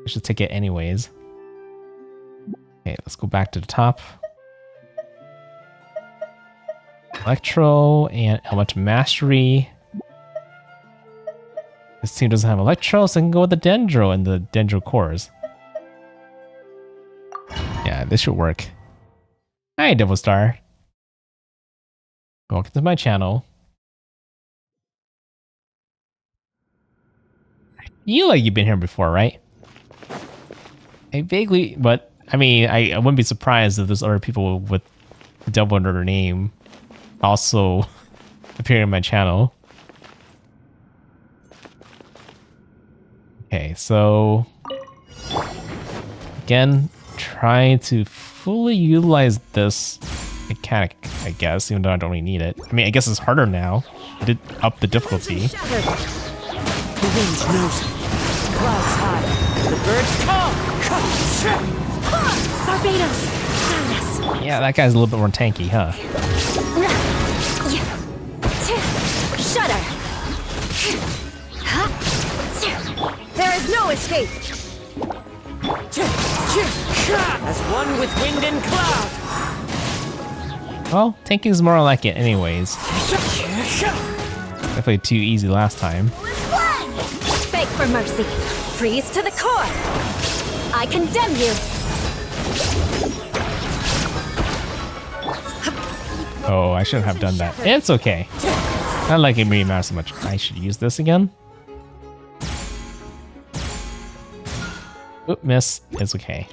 I should take it anyways. Okay, let's go back to the top. Electro and Elemental Mastery. This team doesn't have Electro, so I can go with the Dendro and the Dendro cores. Yeah, this should work. Hi, Devil Star. Welcome to my channel. I feel like you've been here before, right? I vaguely, but I mean, I wouldn't be surprised if there's other people with Devil under their name also appearing on my channel. Okay, so again, trying to fully utilize this mechanic, I guess, even though I don't really need it. I mean, I guess it's harder now. I did up the difficulty. The wind knows me. Clouds high. The birds call. Barbados! Silence! Yeah, that guy's a little bit more tanky, huh? Shudder! There is no escape! As one with wind and cloud. Well, tanking's more like it anyways. Definitely too easy last time. Beg for mercy. Freeze to the core. I condemn you. Oh, I shouldn't have done that. It's okay. Not like it really matters so much. I should use this again. Oop, miss. It's okay.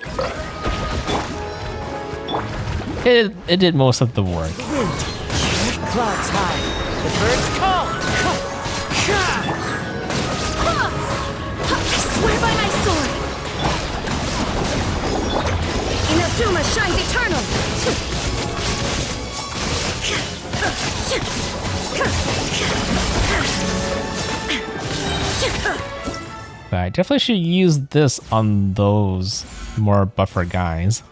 It did most of the work. Clouds high. The birds call. I swear by my sword. Inazuma shines eternal. But I definitely should use this on those more buffer guys.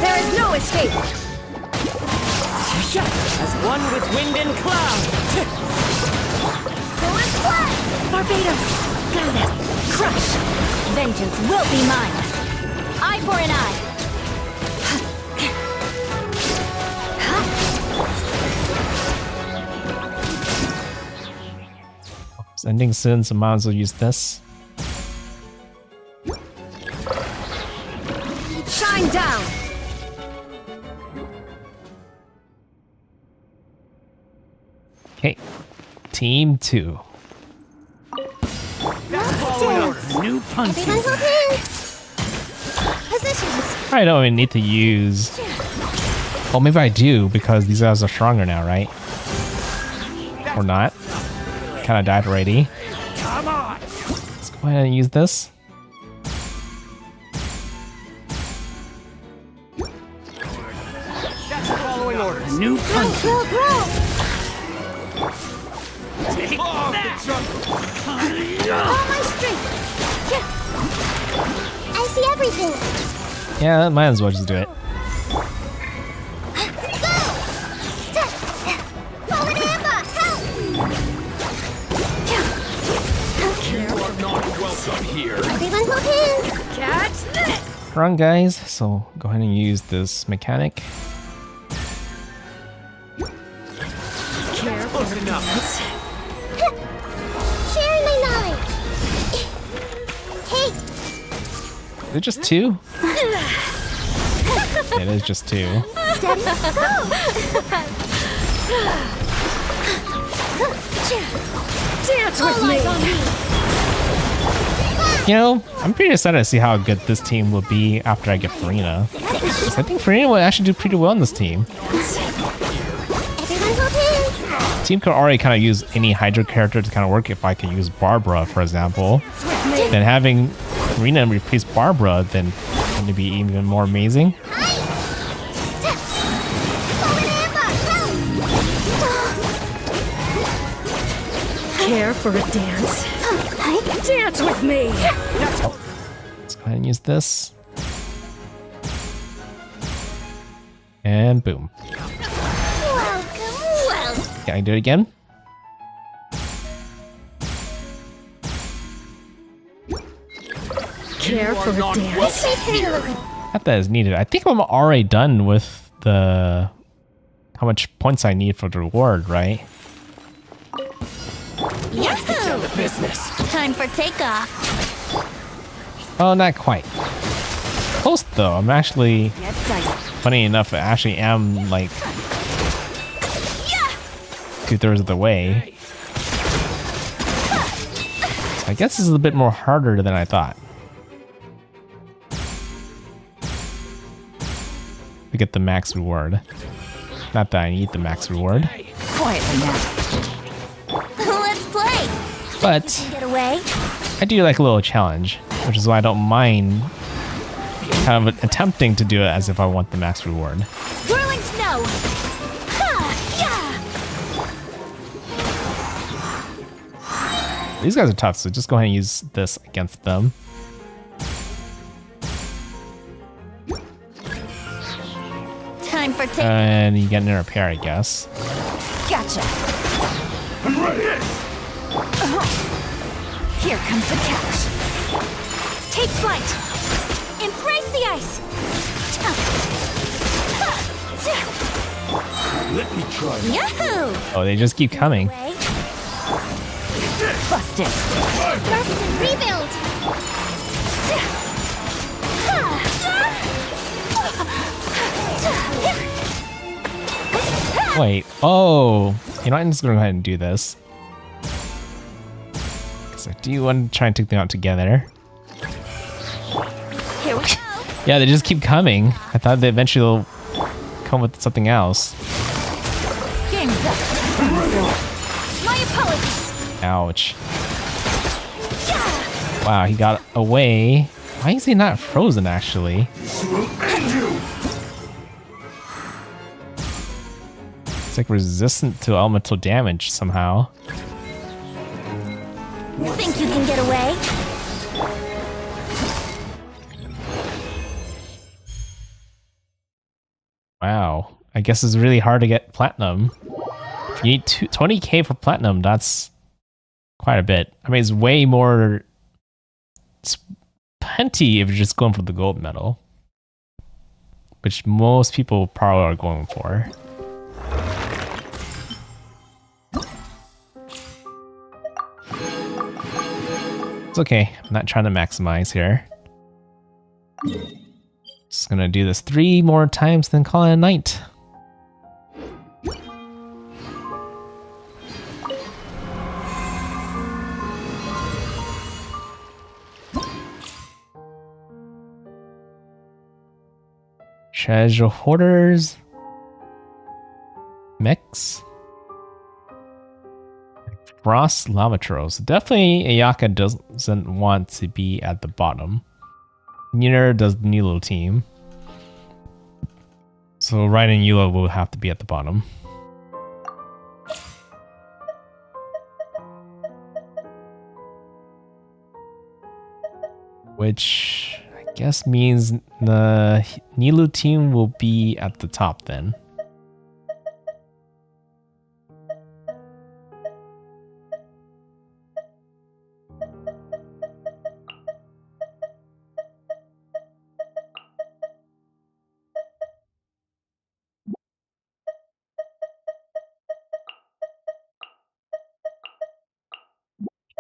There is no escape. As one with wind and cloud. Go and fly. Barbados. Goddess. Crush. Vengeance will be mine. Eye for an eye. It's ending soon, so might as well use this. Shine down. Okay, team 2. New punches. Everyone hold hands. Positions. I don't even need to use... Well, maybe I do, because these guys are stronger now, right? Or not. Kind of died already. Come on. Let's go ahead and use this. That's following orders. New punches. Grow, grow. Take that. All my strength. I see everything. Yeah, might as well just do it. Forward Amber, help! Welcome here. Everyone hold hands. Catch this. Wrong, guys. So go ahead and use this mechanic. Close enough. Sharing my knowledge. Hey, Is it just 2? It is just 2. steady, go! Dance with All me. eyes on me. You know, I'm pretty excited to see how good this team will be after I get Farina. 'Cause I think Farina will actually do pretty well on this team. Everyone hold hands. Team could already kind of use any Hydra character to kind of work if I can use Barbara, for example. Then having Farina replace Barbara, then going to be even more amazing. Forward Amber, help! Care for a dance. Dance with me. Let's go ahead and use this. And boom. Welcome. Can I do it again? Care for a dance. This may hurt a little. Not that is needed. I think I'm already done with the how much points I need for the reward, right? Yahoo! Business. Time for takeoff. Oh, not quite. Close though. I'm actually, Get dicey. funny enough, I actually am like 2/3 of the way. So I guess this is a bit more harder than I thought. To get the max reward. Not that I need the max reward, Quietly now. Let's play. but Get away. I do like a little challenge, which is why I don't mind kind of attempting to do it as if I want the max reward. Whirling snow. Ha! Yeah. These guys are tough, so just go ahead and use this against them. Time for takeoff. And you get an repair, I guess. Gotcha. I'm ready. Here comes the catch. Take flight. Embrace the ice. Let me try. Yahoo! Oh, they just keep coming. Way. Busted. Thrust and rebuild. Wait, oh. You know what, I'm just gonna go ahead and do this. Because I do want to try and take them out together. Here we go. Yeah, they just keep coming. I thought they eventually will come with something else. Game's up. My apologies. Ouch. Wow, he got away. Why is he not frozen, actually? This will end you. It's like resistant to elemental damage somehow. Think you can get away? Wow. I guess it's really hard to get platinum. If you need 20k for platinum, that's quite a bit. I mean, it's way more... It's plenty if you're just going for the gold medal. Which most people probably are going for. It's okay. I'm not trying to maximize here. Just gonna do this 3 more times, then call it a night. Treasure hoarders. Mix. Frost Lavatrose. Definitely Ayaka doesn't want to be at the bottom. Neither does the Nilo team. So Raiden and Eula will have to be at the bottom. Which I guess means the Nilo team will be at the top then.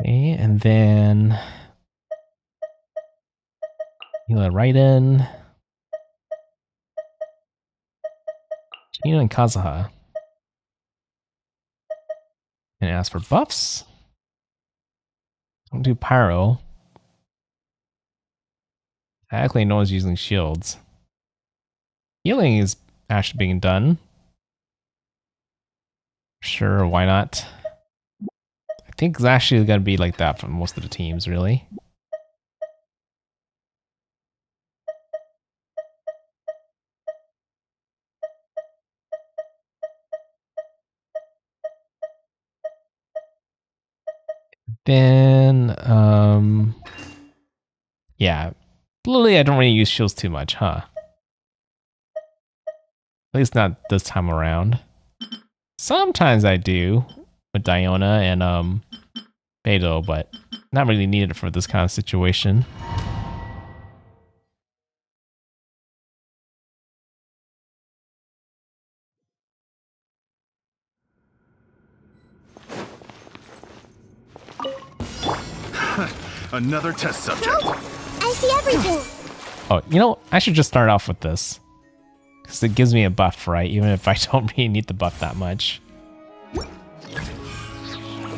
Okay, and then Eula Raiden. Chino and Kazuha. And ask for buffs. Don't do pyro. Actually, no one's using shields. Healing is actually being done. Sure, why not? I think it's actually gonna be like that for most of the teams, really. Then, yeah. Literally, I don't really use shields too much, huh? At least not this time around. Sometimes I do with Diona and Beto, but not really needed for this kind of situation. Another test subject. I see everything. Oh, you know, I should just start off with this. Because it gives me a buff, right? Even if I don't really need the buff that much.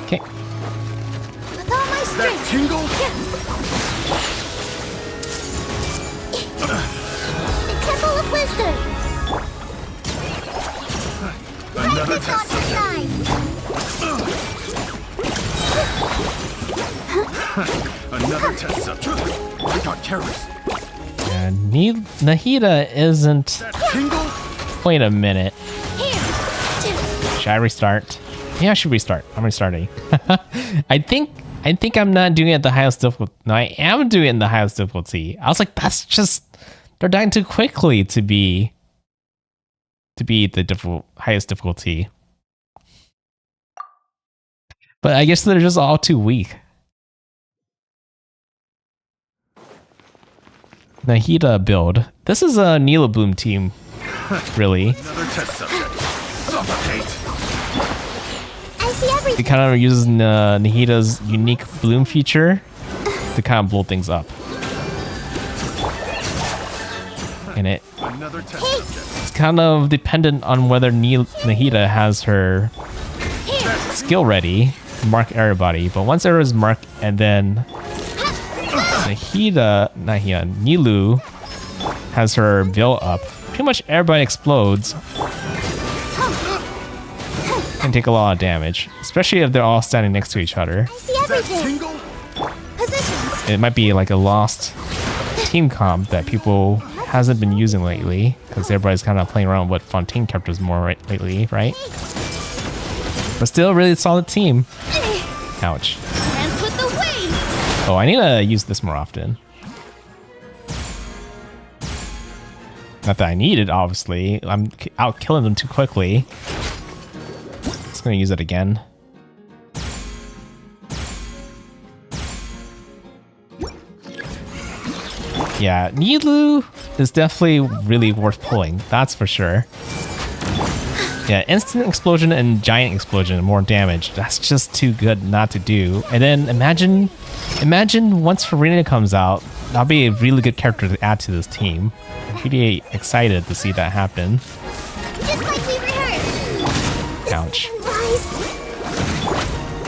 Okay. With all my That strength. tingle? The Temple of Wisdom. Another It's on test your subject. side. Another test subject. I got careless. And Nahida isn't... That tingle? Wait a minute. Here. Should I restart? Yeah, I should restart. I'm restarting. I think I'm not doing it at the highest difficulty. No, I am doing it in the highest difficulty. I was like, that's just... They're dying too quickly to be the highest difficulty. But I guess they're just all too weak. Nahida build. This is a Nilo Bloom team, really. Another test subject. Suffocate. I see everything. It kind of uses Nahida's unique bloom feature to kind of blow things up. And Another test subject. it's kind of dependent on whether Nahida has her skill ready to mark everybody. But once everyone's marked and then Nilu has her veil up, pretty much everybody explodes and take a lot of damage, especially if they're all standing next to each other. I see That everything. tingle? Positions. It might be like a lost team comp that people hasn't been using lately because everybody's kind of playing around with Fontaine characters more lately, right? But still, a really solid team. Ouch. Dance with the waves. Oh, I need to use this more often. Not that I need it, obviously. I'm out killing them too quickly. Just gonna use it again. Yeah, Nilu is definitely really worth pulling. That's for sure. Yeah, instant explosion and giant explosion, more damage. That's just too good not to do. And then imagine once Farina comes out, that'll be a really good character to add to this team. I'm pretty excited to see that happen. Just like we rehearsed. Ouch. Rise.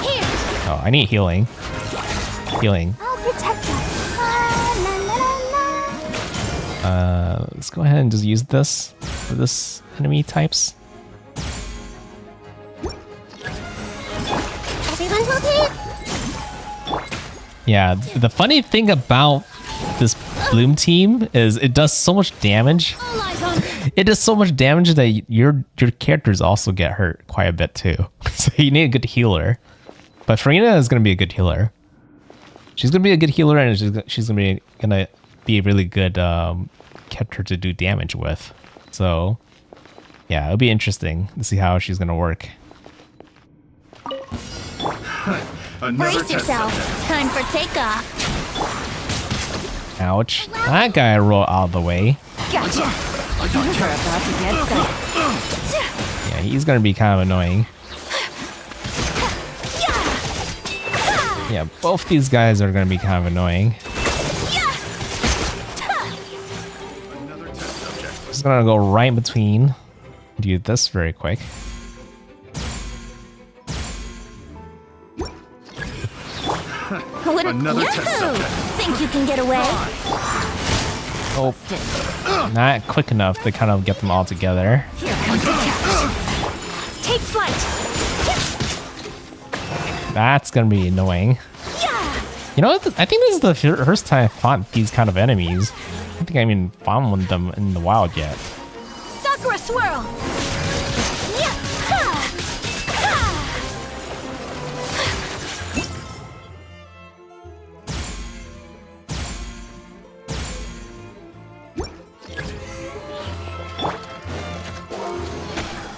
Here. Oh, I need healing. Healing. I'll protect us. La, la, la, Let's go ahead and just use this for this enemy types. Everyone's okay? Yeah, the funny thing about this Bloom team is it does so much damage. All eyes on me. It does so much damage that your characters also get hurt quite a bit too. So you need a good healer. But Farina is going to be a good healer. She's going to be a good healer, and she's going to be a really good character to do damage with. So yeah, it'll be interesting to see how she's going to work. Another Brace test yourself. subject. Time for takeoff. Ouch. That guy rolled out of the way. Gotcha. I got You're carried. about to get done. Yeah, he's going to be kind of annoying. Yeah, both these guys are going to be kind of annoying. Another test subject. Just going to go right in between. Do this very quick. Another test subject. Think you can get away? Oh, not quick enough to kind of get them all together. Here comes the catch. Take flight. That's going to be annoying. You know what? I think this is the first time I fought these kind of enemies. I don't think I even found one of them in the wild yet. Sakura swirl. Yeah. Ha.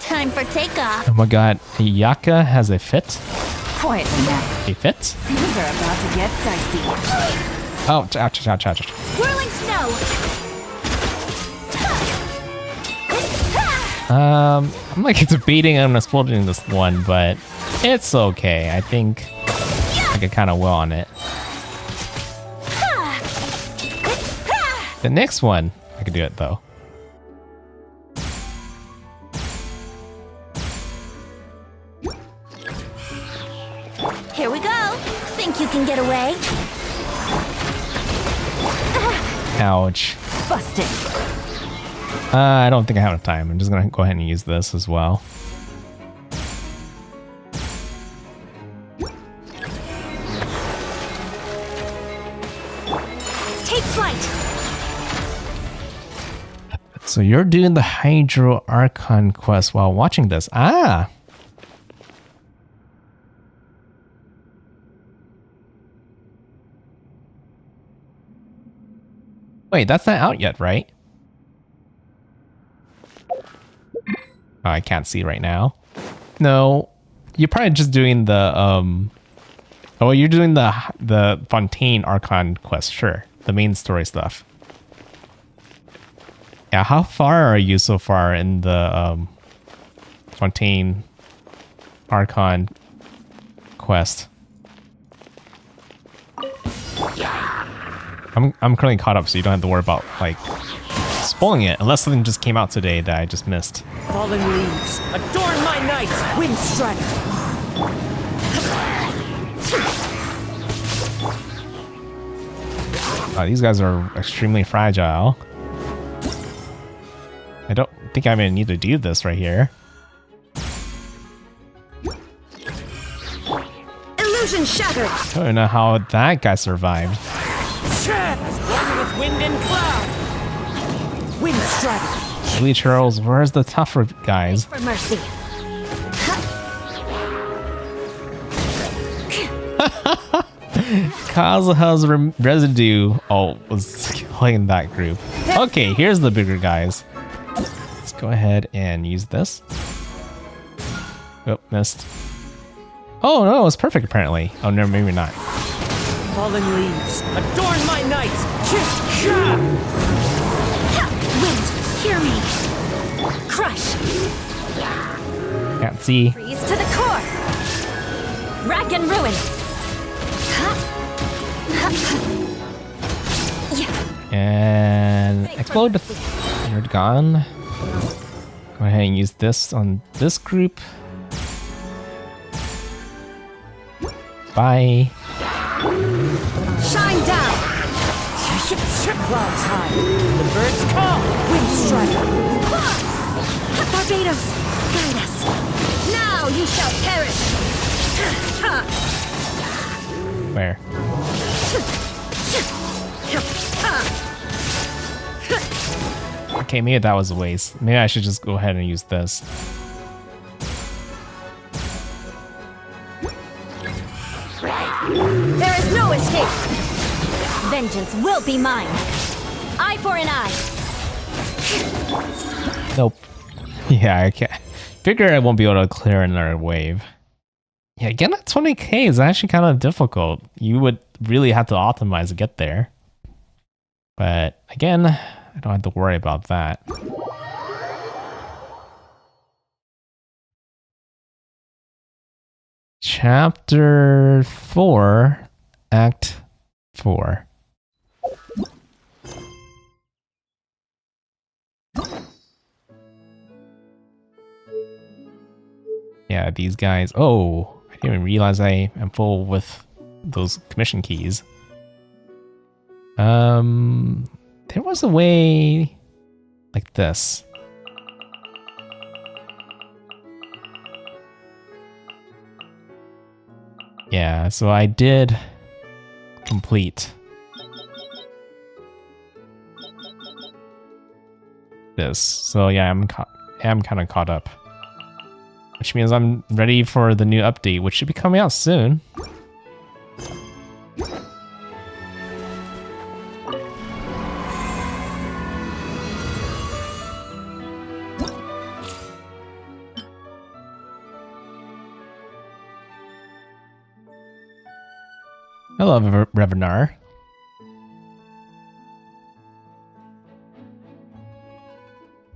Time for takeoff. Oh my god, Yaka has a fit? Quietly now. A fit? Things are about to get dicey. Oh, ouch, ouch, ouch. Whirling snow. I'm like debating on exploding this one, but it's okay. I think I could kind of well on it. The next one, I could do it though. Here we go. Think you can get away? Ouch. Busted. I don't think I have enough time. I'm just gonna go ahead and use this as well. Take flight. So you're doing the Hydro Archon quest while watching this. Ah! Wait, that's not out yet, right? Oh, I can't see right now. No, you're probably just doing the oh, you're doing the Fontaine Archon quest, sure. The main story stuff. Yeah, how far are you so far in the Fontaine Archon quest? I'm currently caught up, so you don't have to worry about like spoiling it, unless something just came out today that I just missed. Fallen leaves, adorn my night, wind strider. These guys are extremely fragile. I don't think I'm gonna need to do this right here. Illusion shattered. I don't know how that guy survived. As one with wind and cloud. Wind strider. Lee Charles, where's the tougher guys? For mercy. Kazuha's residue was killing that group. Okay, here's the bigger guys. Let's go ahead and use this. Oh, missed. Oh no, it was perfect apparently. Oh no, maybe not. Fallen leaves, adorn my night. Wind, hear me. Crush. Can't see. Freeze to the core. Rack and ruin. And explode. You're gone. Go ahead and use this on this group. Bye. Shine down. Clouds high. The birds call. Wind strike. Barbados, guide us. Now you shall perish. Where? Okay, maybe that was a waste. Maybe I should just go ahead and use this. There is no escape. Vengeance will be mine. Eye for an eye. Nope. Yeah, I can't. Figure I won't be able to clear another wave. Yeah, getting at 20k is actually kind of difficult. You would really have to optimize to get there. But again, I don't have to worry about that. Chapter 4, Act 4. Yeah, these guys. Oh, I didn't even realize I am full with those commission keys. There was a way like this. Yeah, so I did complete this. So yeah, I'm kind of caught up. Which means I'm ready for the new update, which should be coming out soon. Hello, Revenar.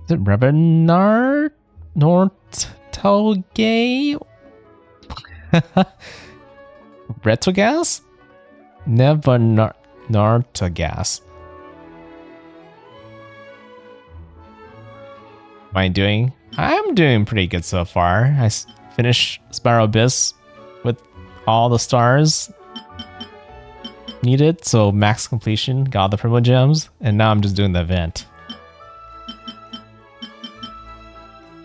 Is it Revenar? Nortelgay? Retogas? Never Nartagas. Am I doing? I'm doing pretty good so far. I finished Spiral Abyss with all the stars needed, so max completion, got the Primo Gems, and now I'm just doing the event.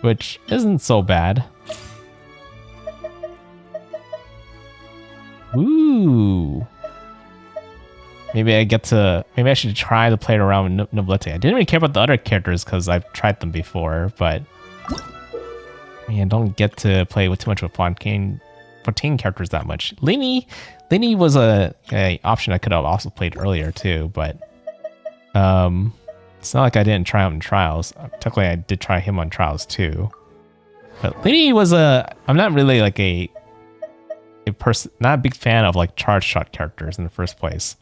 Which isn't so bad. Ooh. Maybe I should try to play around with Nobility. I didn't really care about the other characters because I've tried them before, but I don't get to play with too much with 14 characters that much. Lenny was a option I could have also played earlier too, but it's not like I didn't try him in Trials. Technically, I did try him on Trials too. But Lenny was I'm not really like a person, not a big fan of like charge shot characters in the first place.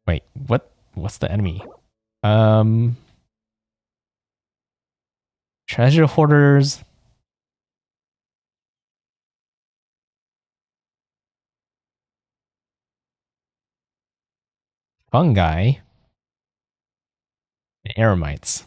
Wait, what's the enemy? Treasure hoarders. Fungi. And eremites.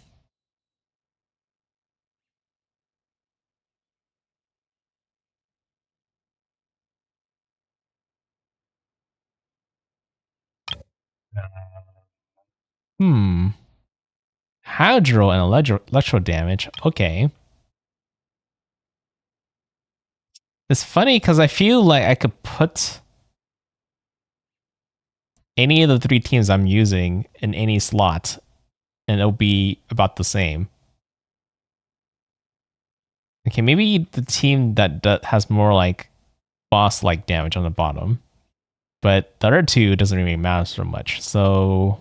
Hydro and electro damage. Okay. It's funny because I feel like I could put any of the 3 teams I'm using in any slot and it'll be about the same. Okay, maybe the team that has more like boss-like damage on the bottom. But the other 2 doesn't really matter so much. So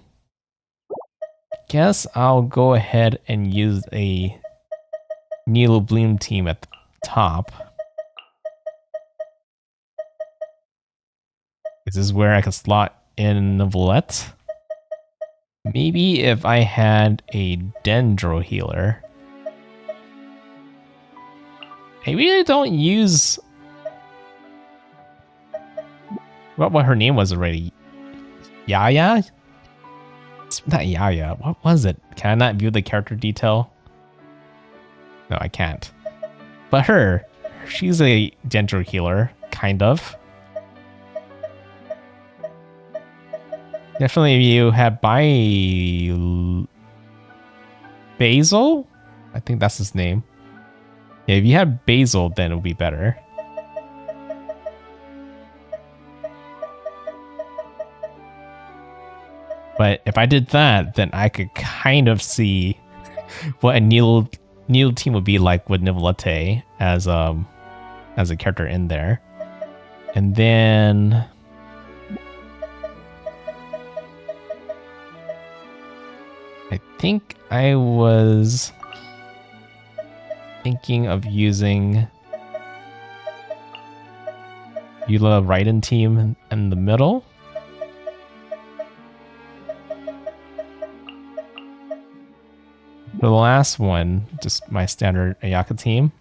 I guess I'll go ahead and use a Nilo Bloom team at the top. This is where I can slot in Novelette. Maybe if I had a Dendro healer. I really don't use what her name was already. Yaya? It's not Yaya. What was it? Can I not view the character detail? No, I can't. But she's a Dendro healer, kind of. Definitely if you had Basil? I think that's his name. Yeah, if you had Basil, then it would be better. But if I did that, then I could kind of see what a Neil team would be like with Nivolette as a character in there. And then I think I was thinking of using Eula Raiden team in the middle. For the last one, just my standard Ayaka team.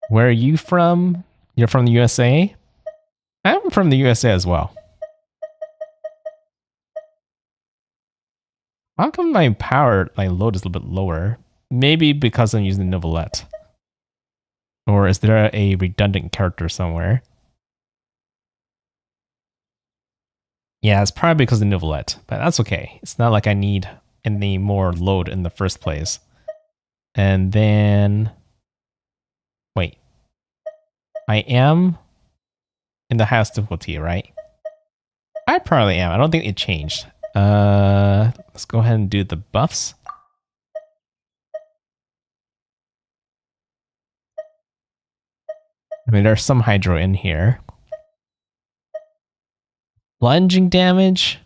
Where are you from? You're from the USA? I'm from the USA as well. How come my power, my load is a little bit lower? Maybe because I'm using Nivolette. Or is there a redundant character somewhere? Yeah, it's probably because of Nivolette, but that's okay. It's not like I need any more load in the first place. And then... Wait. I am in the highest difficulty, right? I probably am. I don't think it changed. Let's go ahead and do the buffs. I mean, there's some hydro in here. Plunging damage,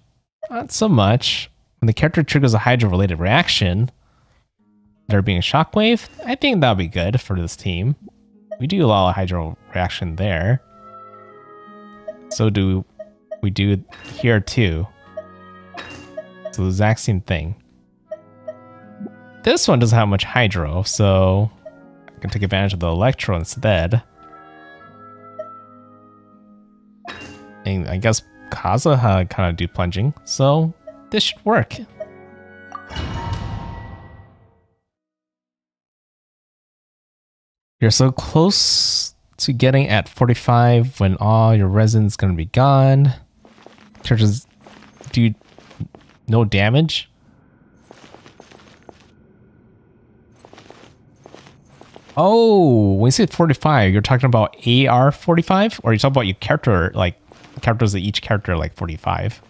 not so much. When the character triggers a hydro-related reaction, there being a shockwave, I think that'll be good for this team. We do a lot of hydro reaction there. So do we do here too. So the exact same thing. This one doesn't have much hydro, so I can take advantage of the electro instead. And I guess Kaza kind of do plunging, so this should work. You're so close to getting at 45 when all your resin's gonna be gone. Charges do no damage. Oh, when you say 45, you're talking about AR 45, or you talking about your character, like characters of each character like 45?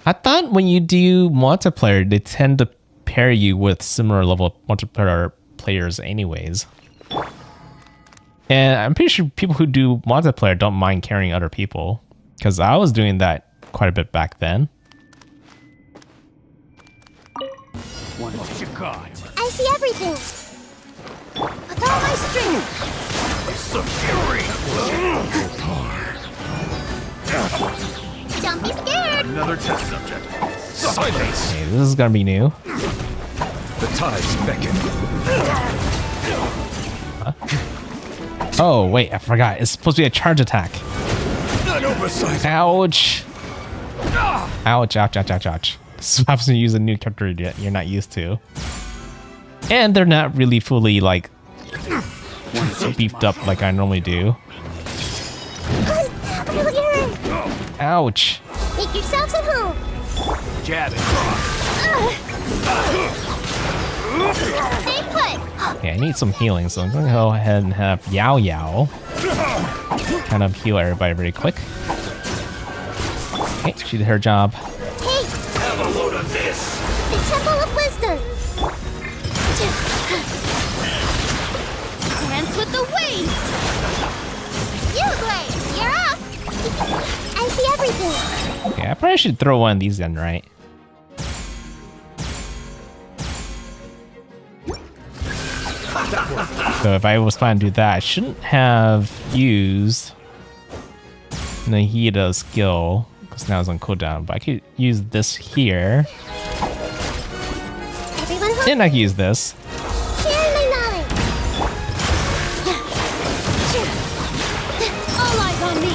I thought when you do multiplayer, they tend to pair you with similar level multiplayer players anyways. And I'm pretty sure people who do multiplayer don't mind carrying other people, because I was doing that quite a bit back then. What you got? I see everything. With all my strength. Don't be scared. Another test subject. Silence! Okay, this is gonna be new. The tides beckon. Huh? Oh, wait, I forgot. It's supposed to be a charge attack. An oversight. Ouch. Ouch, ouch, ouch, ouch, ouch. This happens to use a new character you're not used to. And they're not really fully, like, beefed up like I normally do. Ouch. Make yourselves at home. Jab it. Stay put. Okay, I need some healing, so I'm gonna go ahead and have Yao Yao kind of heal everybody very quick. Okay, she did her job. Hey, Have a load of this. the Temple of Wisdom. Dance with the waves. You, Blade, you're up. I see everything. Okay, I probably should throw one of these in, right? So if I was planning to do that, I shouldn't have used Nahida's skill, because now it's on cooldown, but I could use this here. Everyone home. And I can use this. Share my knowledge. All eyes on me.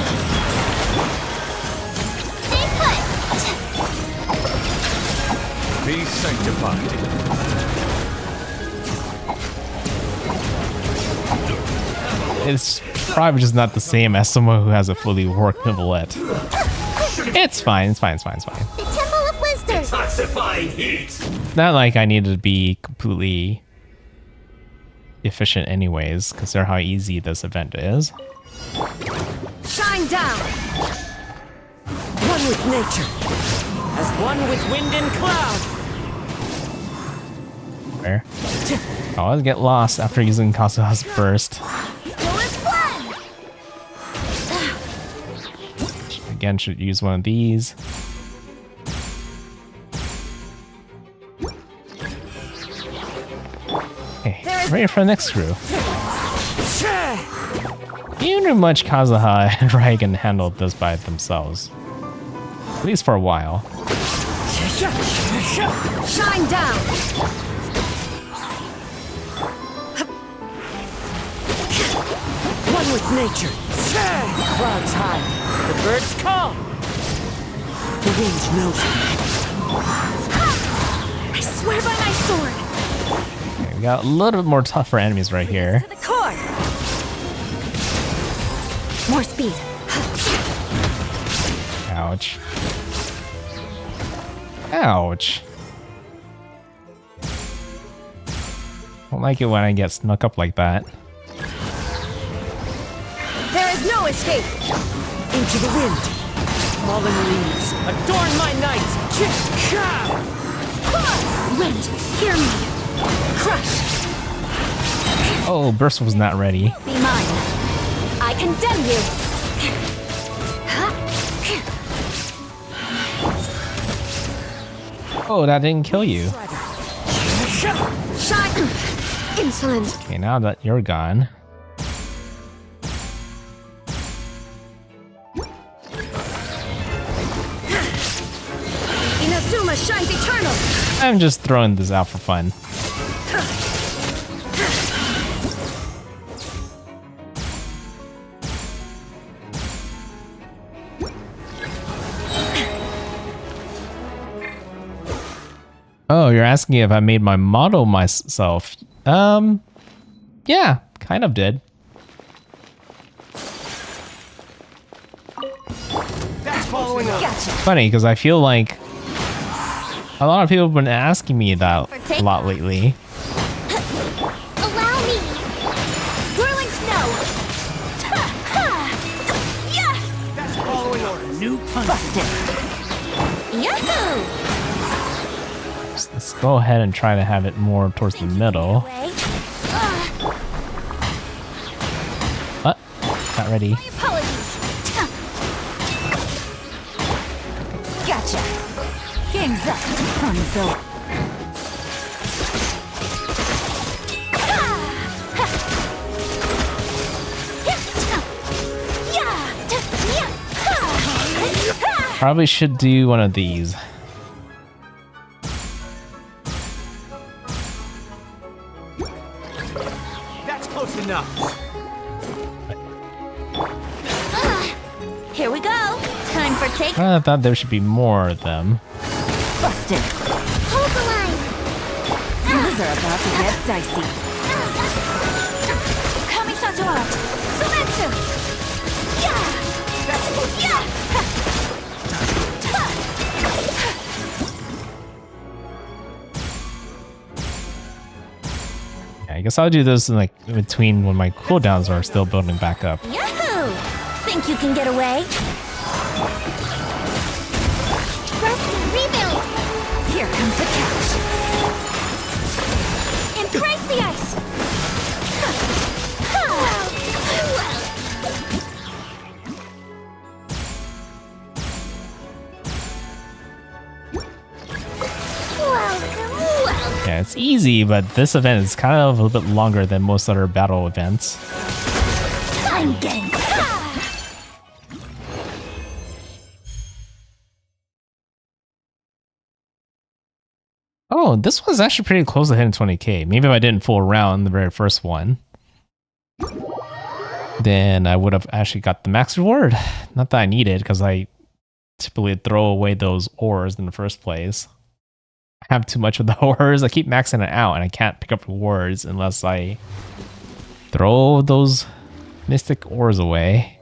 Stay put. Be sanctified. It's probably just not the same as someone who has a fully worked nivelette. It's fine, it's fine, it's fine, it's fine. The Temple of Wisdom. Toxifying heat. Not like I need to be completely efficient anyways, consider how easy this event is. Shine down. One with nature, as one with wind and cloud. Where? I always get lost after using Kazuha's burst. Again, should use one of these. Okay, ready for the next screw. You knew much Kazuha and Raigan handled this by themselves. At least for a while. Shine down. One with nature. Clouds high, the birds call. The wind knows me. I swear by my sword. Okay, we got a little bit more tougher enemies right here. To the core. More speed. Ouch. Ouch. Don't like it when I get snuck up like that. There is no escape. Into the wind. Fallen leaves, adorn my night. Wind, hear me. Crush. Oh, burst was not ready. Be mine. I condemn you. Oh, that didn't kill you. Shine. Insolent. Okay, now that you're gone. Inazuma shines eternal. I'm just throwing this out for fun. Oh, you're asking if I made my model myself. Yeah, kind of did. That's following up. Gotcha. Funny, because I feel like a lot of people have been asking me that a lot lately. Allow me. Whirling snow. Yeah. That's following order. New punch. Busted. Yahoo! Let's go ahead and try to have it more towards the middle. Way. What? Not ready. My apologies. Gotcha. Game's up. Fun's over. Probably should do one of these. That's close enough. Here we go. Time for take. I thought there should be more of them. Busted. Hold the line. Things are about to get dicey. Kamisato out. Sumetsu. Yeah. Yeah. Yeah, I guess I'll do this in like in between when my cooldowns are still building back up. Yahoo! Think you can get away? Rest and rebuild. Here comes the catch. Embrace the ice. Yeah, it's easy, but this event is kind of a little bit longer than most other battle events. I'm getting. Oh, this was actually pretty close to hitting 20k. Maybe if I didn't fool around the very first one, then I would have actually got the max reward. Not that I needed, because I typically throw away those ores in the first place. have too much of the ores. I keep maxing it out and I can't pick up rewards unless I throw those mystic ores away.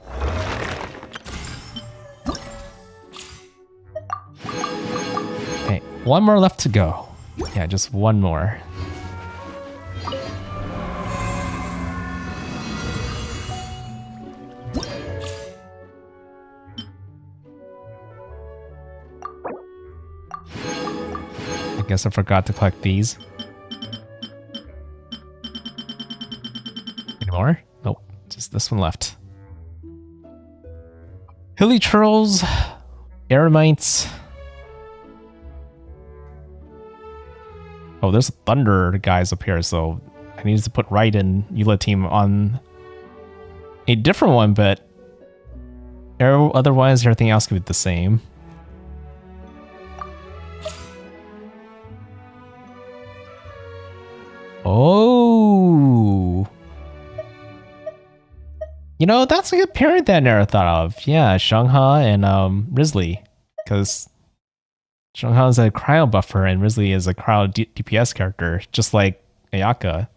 Okay, one more left to go. Yeah, just one more. I guess I forgot to collect these. Any more? Nope, just this one left. Hilly Trolls, Eremites. Oh, there's Thunder guys up here, so I need to put Raiden Eula team on a different one, but otherwise everything else could be the same. Oh, you know, that's a good pairing that I never thought of. Yeah, Shangha and Risley, because Shangha is a cryo buffer and Risley is a cryo DPS character, just like Ayaka.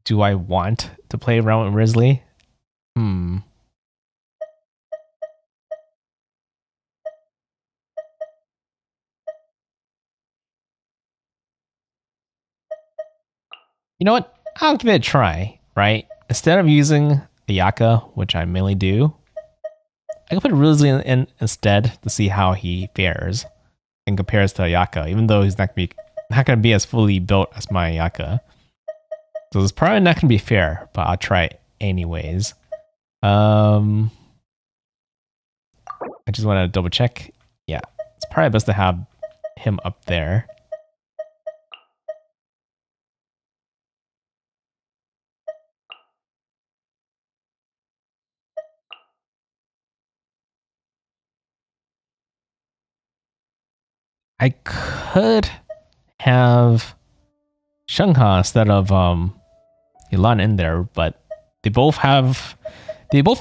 Do I want to play around with Risley? You know what? I'll give it a try, right? Instead of using Ayaka, which I mainly do, I can put Risley in instead to see how he fares and compares to Ayaka, even though he's not gonna be as fully built as my Ayaka. So it's probably not gonna be fair, but I'll try it anyways. I just want to double check. Yeah, it's probably best to have him up there. I could have Shangha instead of Ilan in there, but they both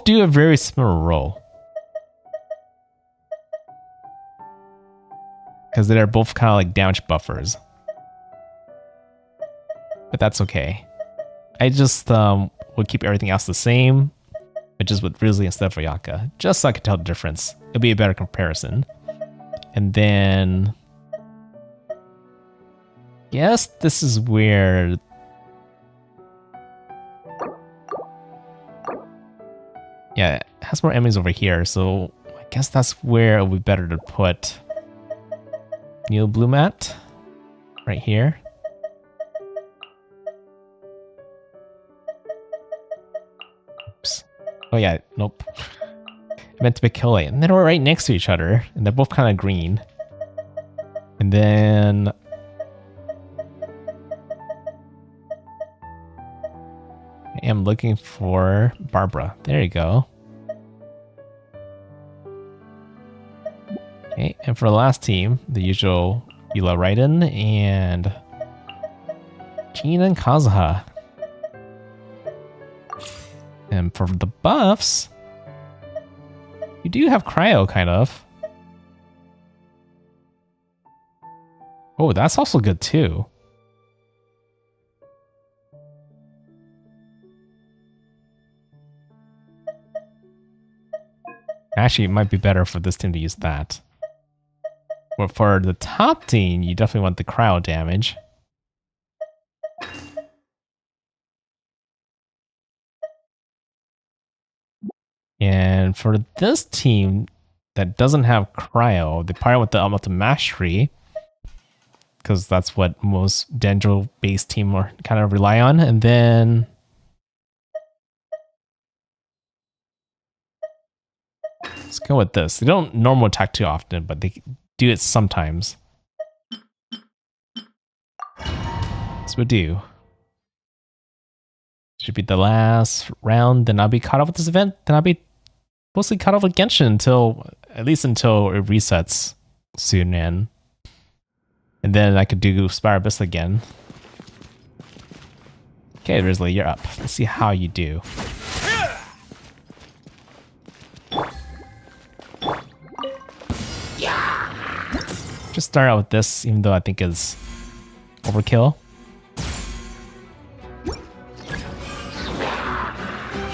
do a very similar role. Because they're both kind of like damage buffers. But that's okay. I just would keep everything else the same, but just with Risley instead of Ayaka, just so I could tell the difference. It'll be a better comparison. And then yes, this is where yeah, it has more enemies over here, so I guess that's where it would be better to put Neo Blue Mat right here. Oops. Oh yeah, nope. I meant to be Killate. And then we're right next to each other, and they're both kind of green. And then I am looking for Barbara. There you go. Okay, and for the last team, the usual Eula Raiden and Jean and Kazuha. And for the buffs, you do have Cryo, kind of. Oh, that's also good too. Actually, it might be better for this team to use that. But for the top team, you definitely want the cryo damage. And for this team that doesn't have cryo, they probably want the Ultimate Mastery, because that's what most Dendro-based team are kind of rely on. And then let's go with this. They don't normal attack too often, but they do it sometimes. This would do. Should be the last round. Then I'll be caught up with this event. Then I'll be mostly caught up with Genshin until at least until it resets soon, and then I could do Spire Abyss again. Okay, Risley, you're up. Let's see how you do. start out with this, even though I think it's overkill.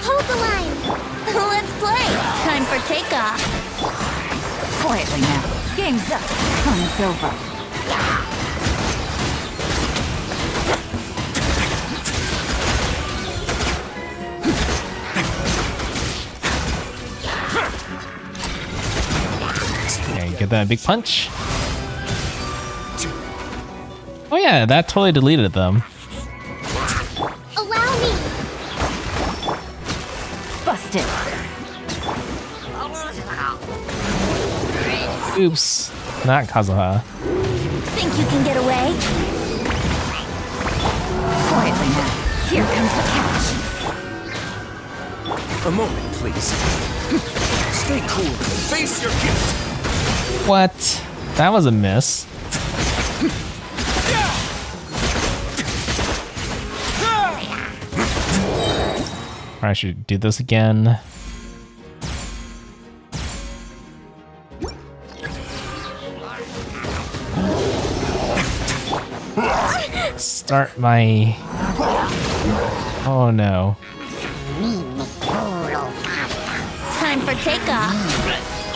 Hold the line. Let's play. Time for takeoff. Quietly now. Game's up. Fun's over. Okay, get that big punch. Oh yeah, that totally deleted them. Allow me. Busted. Oops, not Kazuha. Think you can get away? Quietly now. Here comes the catch. A moment, please. Stay cool. Face your gift. What? That was a miss. I should do this again. Start my... Oh no. Time for takeoff.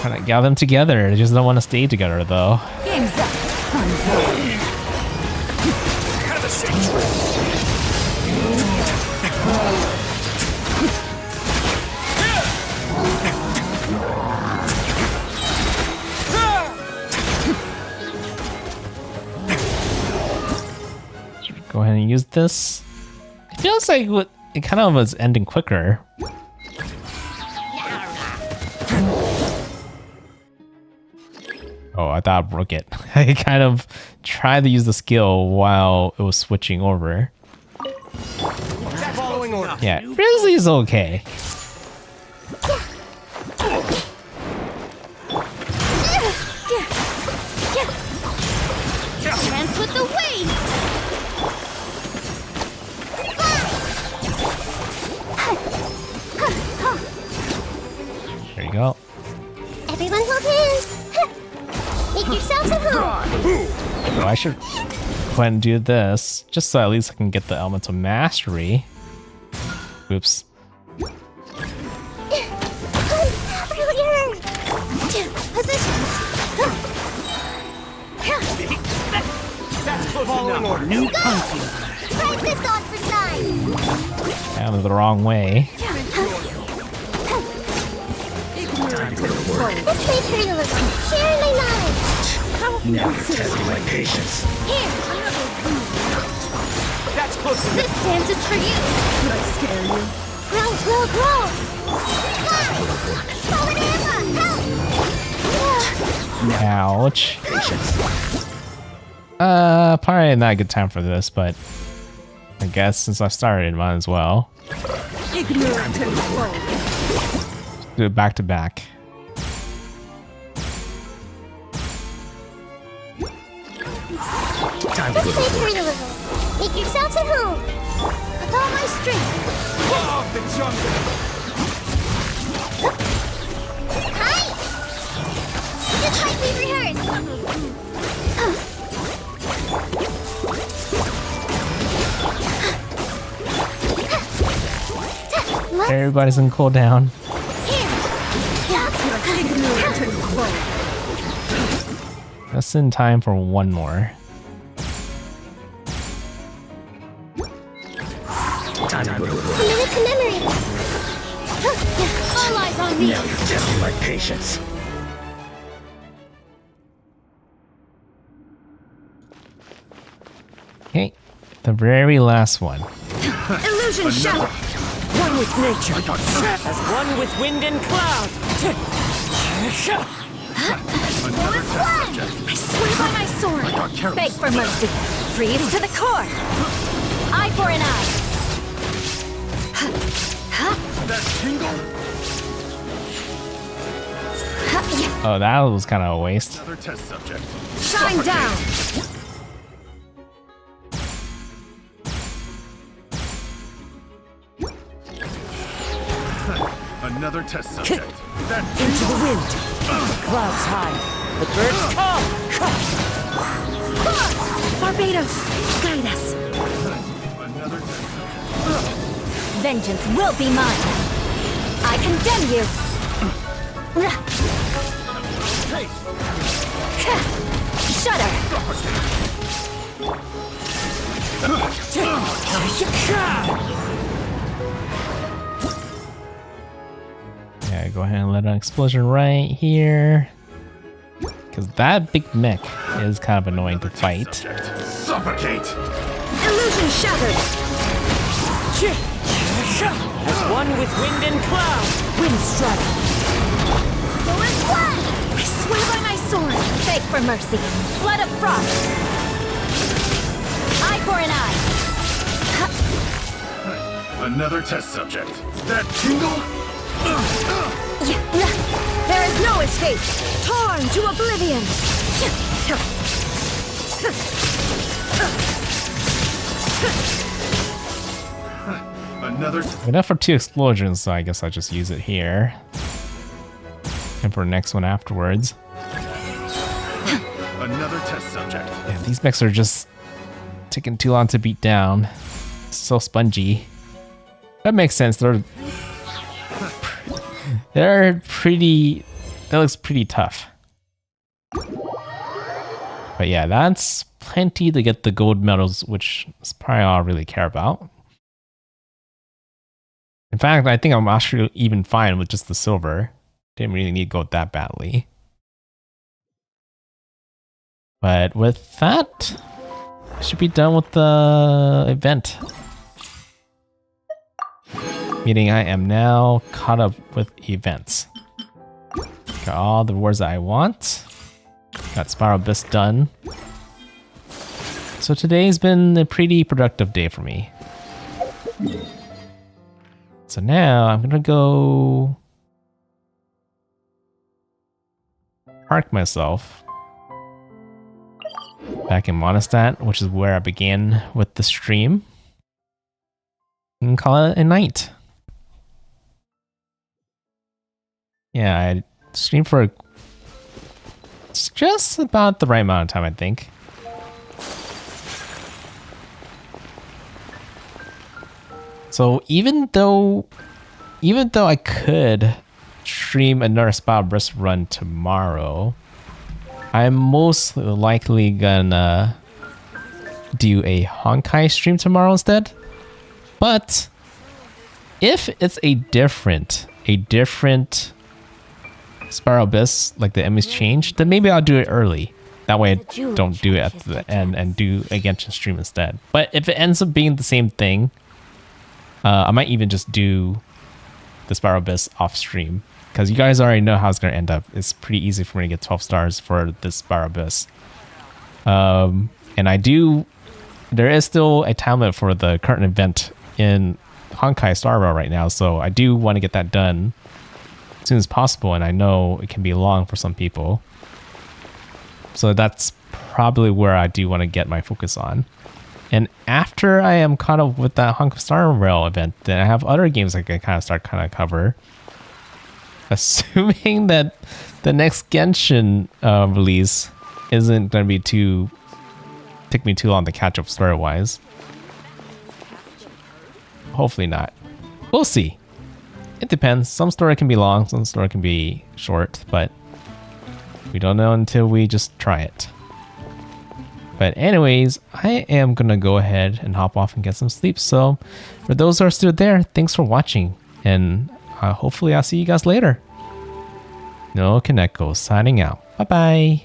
Trying to gather them together. They just don't want to stay together though. Game's up. Fun's over. Have a seat. Go ahead and use this. It feels like it kind of was ending quicker. Oh, I thought I broke it. I kind of tried to use the skill while it was switching over. Following order. Yeah, Grizzly's okay. Dance with the waves. There you go. Everyone hold hands. Make yourselves at home. So I should go ahead and do this, just so at least I can get the elemental mastery. Oops. Earlier. Positions. That's close Following order. New country. Practice on for size. Kind of the wrong way. Let's play pretty a little. Share my knowledge. Now testing my patience. Here. That's close enough. This dance is for you. Did I scare you? Grow, grow, grow. Forward Emma, help. Ouch. Patience. Probably not a good time for this, but I guess since I started, might as well. Ignorant and cold. Do it back to back. Time to Let's go play to work. pretty a little. Make yourselves at home. With all my strength. Love the jungle. Hi! Just like we rehearsed. Everybody's in cooldown. Just in time for one more. Time to go to work. A minute to memory. All eyes on me. Now you're testing my patience. Okay, the very last one. Illusion shot. One with nature, as one with wind and cloud. Another test subject. I swear by my sword. Beg for mercy. Freeze to the core. Eye for an eye. That tingle. Oh, that was kind of a waste. Another test subject. Shine down. Another test subject. That Into the wind. Clouds high. The birds come. Barbados, guide us. Another test subject. Vengeance will be mine. I condemn you. Shudder. Yeah, go ahead and let an explosion right here. Because that big mech is kind of annoying to fight. Subject. Suffocate! Illusion shattered. As one with wind and cloud. Wind strike. There is one. I swear by my sword. Beg for mercy. Blood of frost. Eye for an eye. Another test subject. That tingle? There is no escape. Torn to oblivion. Another Enough for 2 explosions, so I guess I'll just use it here. And for the next one afterwards. another test subject. Yeah, these mechs are just taking too long to beat down. So spongy. That makes sense. They're pretty. That looks pretty tough. But yeah, that's plenty to get the gold medals, which is probably all I really care about. In fact, I think I'm actually even fine with just the silver. Didn't really need gold that badly. But with that, I should be done with the event. Meaning I am now caught up with events. Got all the rewards that I want. Got Spiral Abyss done. So today's been a pretty productive day for me. So now I'm gonna go park myself back in Monostat, which is where I began with the stream, and call it a night. Yeah, I streamed for just about the right amount of time, I think. So even though I could stream another Spiral Abyss run tomorrow, I'm most likely gonna do a Honkai stream tomorrow instead. But if it's a different Spiral Abyss, like the enemies change, then maybe I'll do it early. That way I don't do it at the end and do a Genshin stream instead. But if it ends up being the same thing, I might even just do the Spiral Abyss off stream, because you guys already know how it's going to end up. It's pretty easy for me to get 12 stars for this Spiral Abyss. And there is still a time limit for the current event in Honkai Star Rail right now, so I do want to get that done as soon as possible, and I know it can be long for some people. So that's probably where I do want to get my focus on. And after I am caught up with that Honkai Star Rail event, then I have other games I can kind of cover. Assuming that the next Genshin release isn't going to take me too long to catch up story-wise. Hopefully not. We'll see. It depends. Some story can be long, some story can be short, but we don't know until we just try it. But anyways, I am gonna go ahead and hop off and get some sleep. So for those who are still there, thanks for watching, and hopefully I'll see you guys later. NoukonNeko signing out. Bye bye.